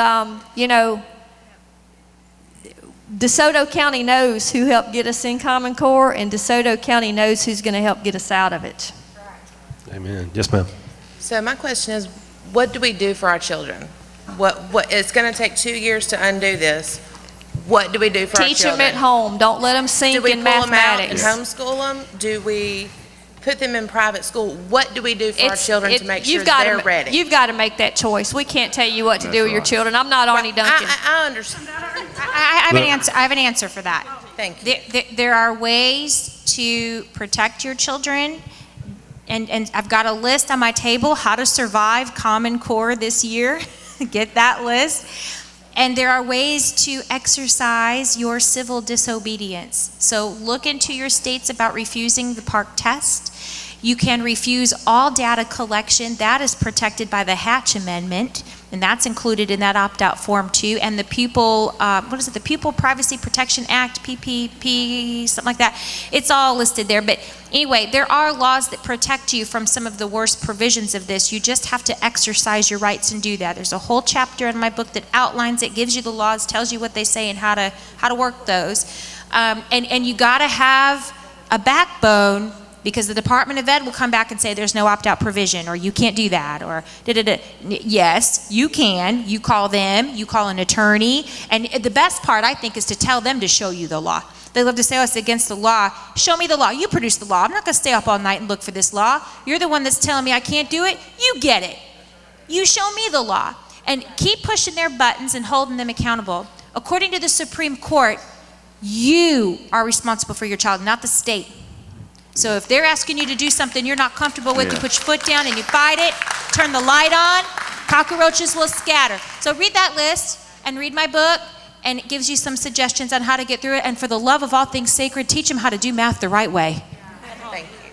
DeSoto County knows who helped get us in Common Core, and DeSoto County knows who's going to help get us out of it. Amen. Yes, ma'am. So my question is, what do we do for our children? What it's going to take 2 years to undo this. What do we do for our Teach children? them at home. Don't let them sink Do we in pull them out and mathematics. homeschool them? Do we put them in private school? What do we do for our children to make sure they're ready? You've got to make that choice. We can't tell you what to do with your children. I'm not Arnie Duncan. I understand. I have an answer. I have an answer for that. Thank you. There are ways to protect your children, and I've got a list on my table, how to survive Common Core this year. Get that list. And there are ways to exercise your civil disobedience. So look into your states about refusing the park test. You can refuse all data collection. That is protected by the Hatch Amendment, and that's included in that opt-out form too. And the Pupil, the Pupil Privacy Protection Act, PPP, something like that. It's all listed there. But anyway, there are laws that protect you from some of the worst provisions of this. You just have to exercise your rights and do that. There's a whole chapter in my book that outlines it, gives you the laws, tells you what they say and how to work those. And you got to have a backbone, because the Department of Ed will come back and say there's no opt-out provision, or you can't do that, or da-da-da. Yes, you can. You call them, you call an attorney, and the best part, I think, is to tell them to show you the law. They love to say, oh, it's against the law. Show me the law. You produce the law. I'm not going to stay up all night and look for this law. You're the one that's telling me I can't do it. You get it. You show me the law. And keep pushing their buttons and holding them accountable. According to the Supreme Court, you are responsible for your child, not the state. So if they're asking you to do something you're not comfortable with, you put your foot down and you fight it, turn the light on, cockroaches will scatter. So read that list and read my book, and it gives you some suggestions on how to get through it. And for the love of all things sacred, teach them how to do math the right way. Thank you.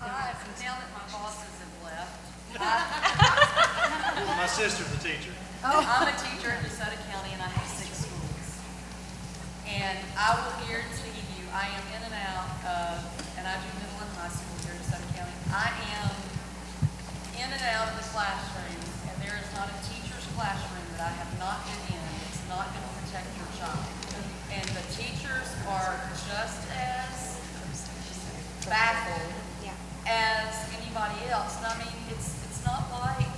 Now that my bosses have left, My sister's a teacher. I'm a teacher in DeSoto County, and I have 6 schools. And I will guarantee you, I am in and out of, and I do middle and high school here in DeSoto County. I am in and out of the classrooms, and there is not a teacher's classroom that I have not been in that's not going to protect your child. And the teachers are just as baffled as anybody else. And I mean, it's not like,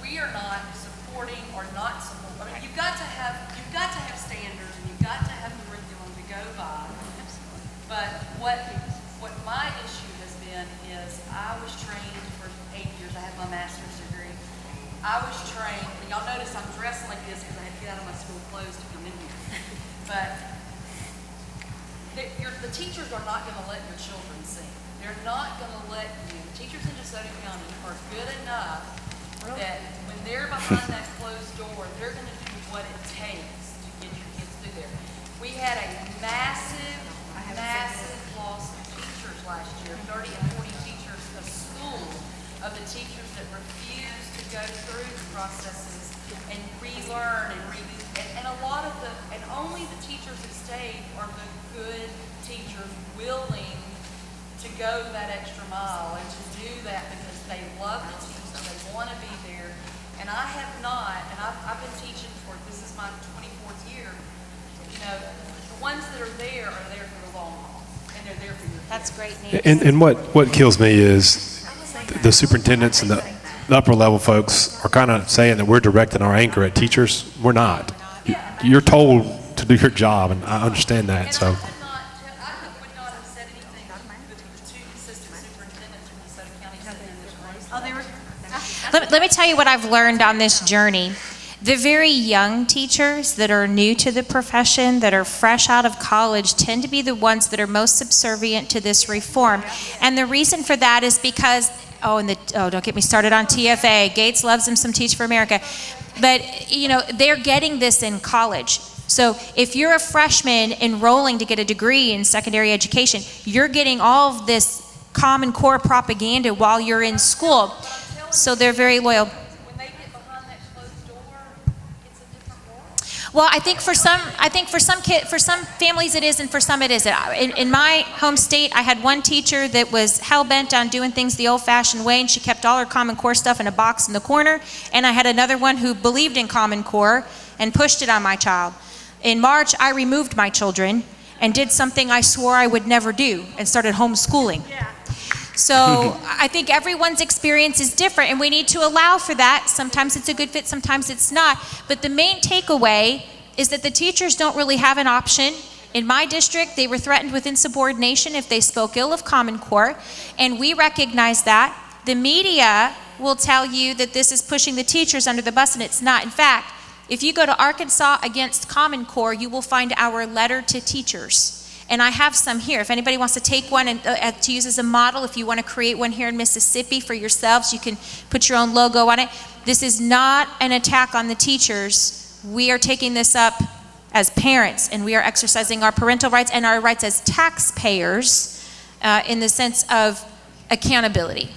we are not supporting or not supporting. I mean, you've got to have standards, and you've got to have curriculum to go by. But what my issue has been is I was trained for 8 years. I have my master's degree. I was trained, and y'all notice I'm dressed like this because I had to get out of my school clothes to come in here. But the teachers are not going to let your children sing. They're not going to let you. The teachers in DeSoto County are good enough that when they're behind that closed door, they're going to do what it takes to get your kids through there. We had a massive loss of teachers last year, 30 and 40 teachers, a school of the teachers that refused to go through the processes and relearn and redo. And a lot of and only the teachers that stayed are the good teachers willing to go that extra mile and to do that because they love the teachers, they want to be there. And I have not, and I've been teaching this is my 24th year, the ones that are there for the long haul, and they're there for your kids. That's great news. And what kills me is the superintendents and the upper level folks are kind of saying that we're directing our anger at teachers. We're not. You're told to do your job, and I understand that. So. I would not have said anything with the 2 assistant superintendents from DeSoto County sitting in this room. Let me tell you what I've learned on this journey. The very young teachers that are new to the profession, that are fresh out of college, tend to be the ones that are most subservient to this reform. And the reason for that is because, don't get me started on TFA. Gates loves him some Teach for America. But, you know, they're getting this in college. So if you're a freshman enrolling to get a degree in secondary education, you're getting all of this Common Core propaganda while you're in school. So they're very loyal. When they get behind that closed door, it's a different world. Well, I think for some families it is, and for some it isn't. In my home state, I had one teacher that was hell-bent on doing things the old-fashioned way, and she kept all her Common Core stuff in a box in the corner. And I had another one who believed in Common Core and pushed it on my child. In March, I removed my children and did something I swore I would never do and started homeschooling. So I think everyone's experience is different, and we need to allow for that. Sometimes it's a good fit, sometimes it's not. But the main takeaway is that the teachers don't really have an option. In my district, they were threatened with insubordination if they spoke ill of Common Core, and we recognize that. The media will tell you that this is pushing the teachers under the bus, and it's not. In fact, if you go to Arkansas Against Common Core, you will find our letter to teachers. And I have some here. If anybody wants to take one and to use as a model, if you want to create one here in Mississippi for yourselves, you can put your own logo on it. This is not an attack on the teachers. We are taking this up as parents, and we are exercising our parental rights and our rights as taxpayers in the sense of accountability.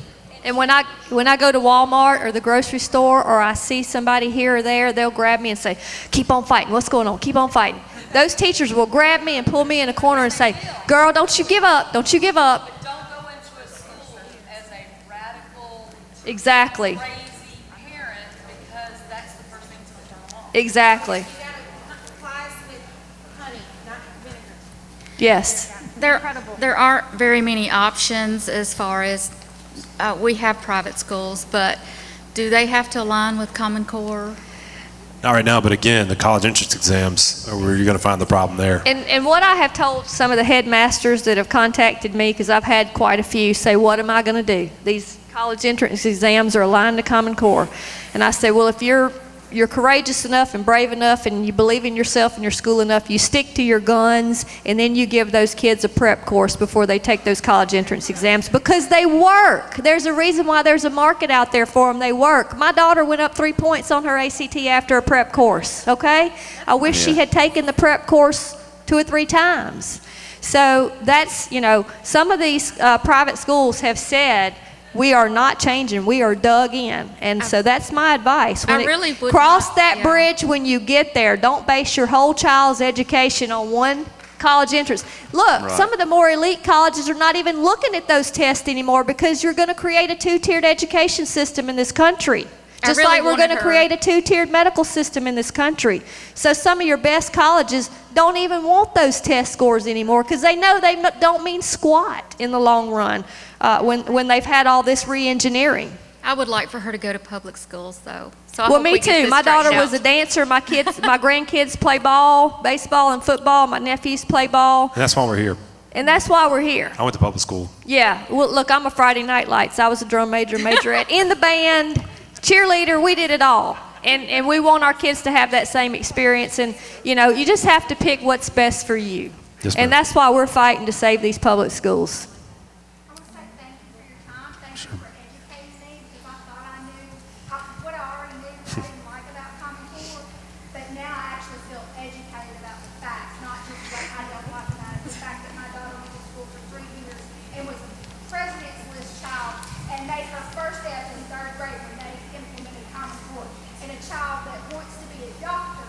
And when I go to Walmart or the grocery store, or I see somebody here or there, they'll grab me and say, "Keep on fighting. What's going on? Keep on fighting." Those teachers will grab me and pull me in a corner and say, "Girl, don't you give up. Don't you give up." But don't go into a school as a radical, Exactly. crazy parent, because that's the first thing that's going to turn them off. Exactly. Yes. There aren't very many options as far as, we have private schools, but do they have to align with Common Core? Not right now, but again, the college entrance exams are where you're going to find the problem there. And what I have told some of the headmasters that have contacted me, because I've had quite a few, say, "What am I going to do? These college entrance exams are aligned to Common Core." And I say, well, if you're courageous enough and brave enough and you believe in yourself and your school enough, you stick to your guns, and then you give those kids a prep course before they take those college entrance exams, because they work. There's a reason why there's a market out there for them. They work. My daughter went up 3 points on her ACT after a prep course, okay? I wish she had taken the prep course 2 or 3 times. So that's, some of these private schools have said, we are not changing. We are dug in. And so that's my advice. Cross that bridge when you get there. Don't base your whole child's education on one college entrance. Look, some of the more elite colleges are not even looking at those tests anymore, because you're going to create a 2-tiered education system in this country. Just like we're going to create a 2-tiered medical system in this country. So some of your best colleges don't even want those test scores anymore, because they know they don't mean squat in the long run when they've had all this re-engineering. I would like for her to go to public schools, though. So Well, me too. My daughter was a dancer. My grandkids play ball, baseball and football. My nephews play ball. And that's why we're here. And that's why we're here. I went to public school. Yeah. Well, look, I'm a Friday Night Lights. I was a drum majorette in the band, cheerleader. We did it all. And we want our kids to have that same experience. And, you just have to pick what's best for you. Yes, ma'am. And that's why we're fighting to save these public schools. I want to say thank you for your time. Thank you for educating me, because I thought I knew what I already knew I didn't like about Common Core, but now I actually feel educated about the facts, not just what I don't like about it. The fact that my daughter went to school for 3 years and was a president's list child and made her first step in 3rd grade when they implemented Common Core, and a child that wants to be a doctor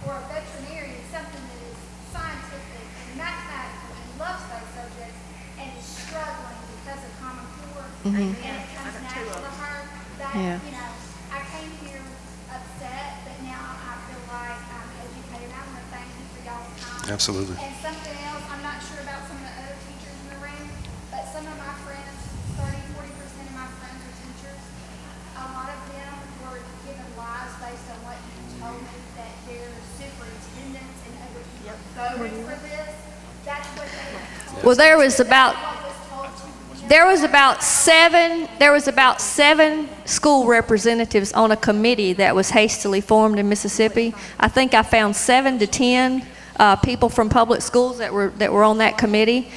or a veterinarian, something that is scientific and mathematical and loves those subjects, and is struggling because of Common Core, and it comes natural to her. That, I came here upset, but now I feel like I'm educated. I want to thank you for y'all's time. Absolutely. And something else, I'm not sure about some of the other teachers in the room, but some of my friends, 30-40% of my friends are teachers. A lot of them were given lies based on what you told me, that their superintendents and other people voted for this. That's what they were told. Well, there There was about seven school representatives on a committee that was hastily formed in Mississippi. I think I found 7 to 10 people from public schools that were on that committee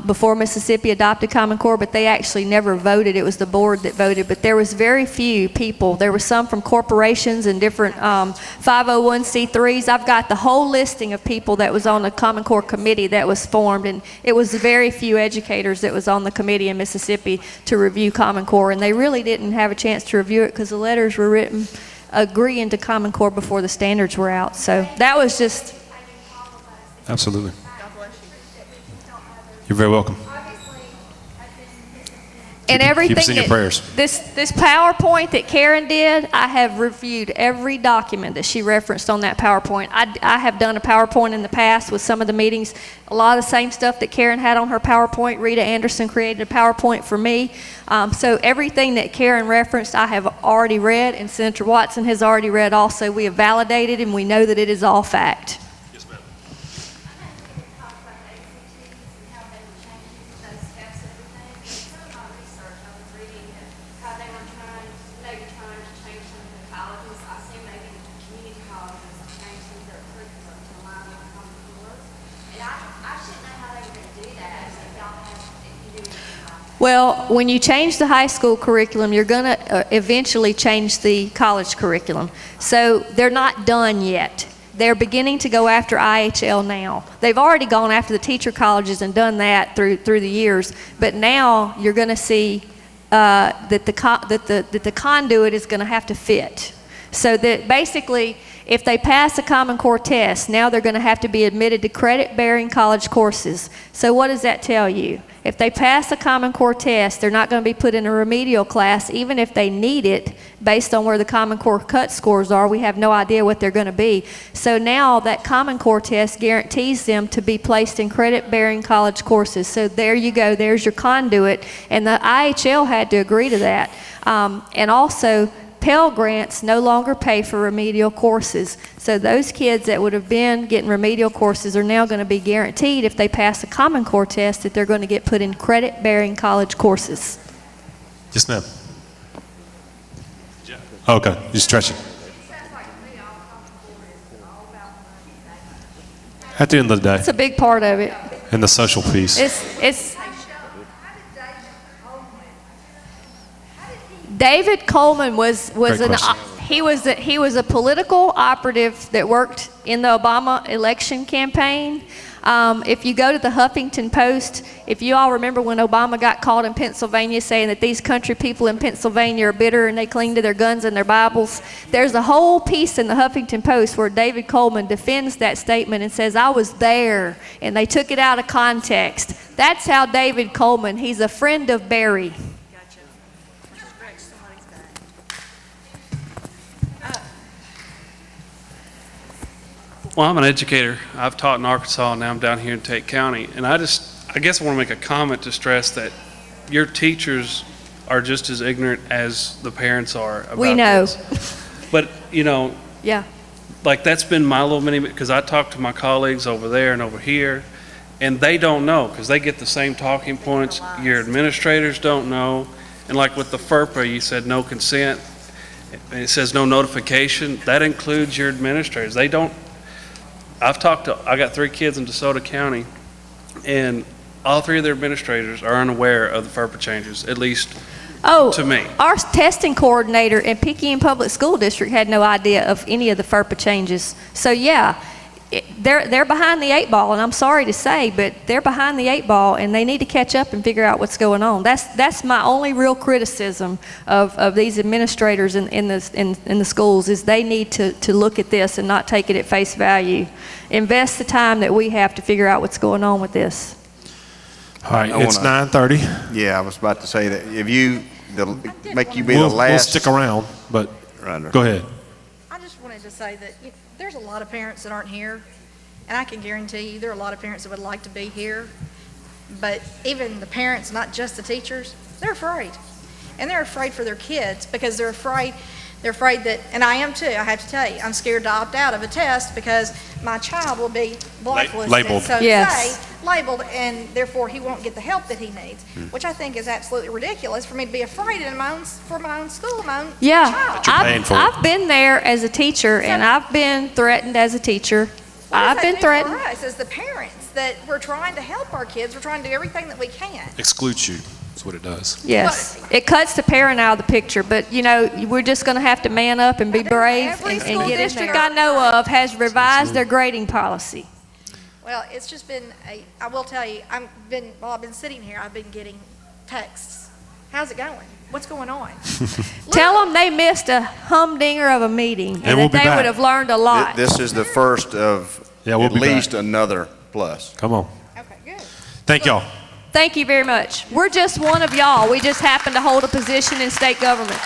before Mississippi adopted Common Core, but they actually never voted. It was the board that voted, but there was very few people. There were some from corporations and different 501c3s. I've got the whole listing of people that was on the Common Core committee that was formed, and it was very few educators that was on the committee in Mississippi to review Common Core, and they really didn't have a chance to review it because the letters were written agreeing to Common Core before the standards were out. So that was just... Absolutely. You're very welcome. And everything keep us in your prayers. This PowerPoint that Karen did, I have reviewed every document that she referenced on that PowerPoint. I have done a PowerPoint in the past with some of the meetings. A lot of the same stuff that Karen had on her PowerPoint, Rita Anderson created a PowerPoint for me. So everything that Karen referenced, I have already read, and Senator Watson has already read also. We have validated, and we know that it is all fact. Well, when you change the high school curriculum, you're going to eventually change the college curriculum. So they're not done yet. They're beginning to go after IHL now. They've already gone after the teacher colleges and done that through the years. But now you're going to see that the conduit is going to have to fit. So that basically, if they pass a Common Core test, now they're going to have to be admitted to credit-bearing college courses. So what does that tell you? If they pass a Common Core test, they're not going to be put in a remedial class, even if they need it, based on where the Common Core cut scores are. We have no idea what they're going to be. So now that Common Core test guarantees them to be placed in credit-bearing college courses. So there you go. There's your conduit. And the IHL had to agree to that. And also, Pell Grants no longer pay for remedial courses. So those kids that would have been getting remedial courses are now going to be guaranteed, if they pass the Common Core test, that they're going to get put in credit-bearing college courses. Yes, ma'am. Okay, you're stretching. At the end of the day. It's a big part of it. And the social piece. It's David Coleman was he was a political operative that worked in the Obama election campaign. If you go to the Huffington Post, if you all remember when Obama got caught in Pennsylvania saying that these country people in Pennsylvania are bitter and they cling to their guns and their Bibles, there's a whole piece in the Huffington Post where David Coleman defends that statement and says, I was there, and they took it out of context. That's how David Coleman, he's a friend of Barry. Well, I'm an educator. I've taught in Arkansas, and now I'm down here in Tate County. And I guess I want to make a comment to stress that your teachers are just as ignorant as the parents are about We know. this. But, you know, Yeah. like that's been my little mini, because I talk to my colleagues over there and over here, and they don't know, because they get the same talking points. Your administrators don't know. And like with the FERPA, you said no consent, and it says no notification. That includes your administrators. They don't. I got 3 kids in DeSoto County, and all 3 of their administrators are unaware of the FERPA changes, at least to me. Our testing coordinator in Picayune Public School District had no idea of any of the FERPA changes. So yeah, they're behind the 8 ball, and I'm sorry to say, but they're behind the 8 ball, and they need to catch up and figure out what's going on. That's my only real criticism of these administrators in the schools, is they need to look at this and not take it at face value. Invest the time that we have to figure out what's going on with this. All right, it's 9:30. Yeah, I was about to say that if make you be We'll the last. stick around, but go ahead. I just wanted to say that there's a lot of parents that aren't here, and I can guarantee you there are a lot of parents that would like to be here, but even the parents, not just the teachers, they're afraid. And they're afraid for their kids, because they're afraid that, and I am too, I have to tell you, I'm scared to opt out of a test because my child will be blacklisted, Labeled. so to Yes. say, labeled, and therefore he won't get the help that he needs, which I think is absolutely ridiculous for me to be afraid in for my own school, my own Yeah, child. you're paying for it. I've been there as a teacher, and I've been threatened as a teacher. I've been threatened. What does that do for us as the parents, that we're trying to help our kids, we're trying to do everything that we can? Excludes you, that's what it does. Yes, it cuts the parent out of the picture, but, you know, we're just going to have to man up and be brave. Every And school the district district I know of has revised their grading policy. Well, it's just been I will tell you, while I've been sitting here, I've been getting texts. How's it going? What's going on? Tell them they missed a humdinger of a meeting, and we'll that be they back. would have learned a lot. This is the first of Yeah, we'll at be back. least another plus. Come on. Okay, good. Thank y'all. Thank you very much. We're just one of y'all. We just happen to hold a position in state government.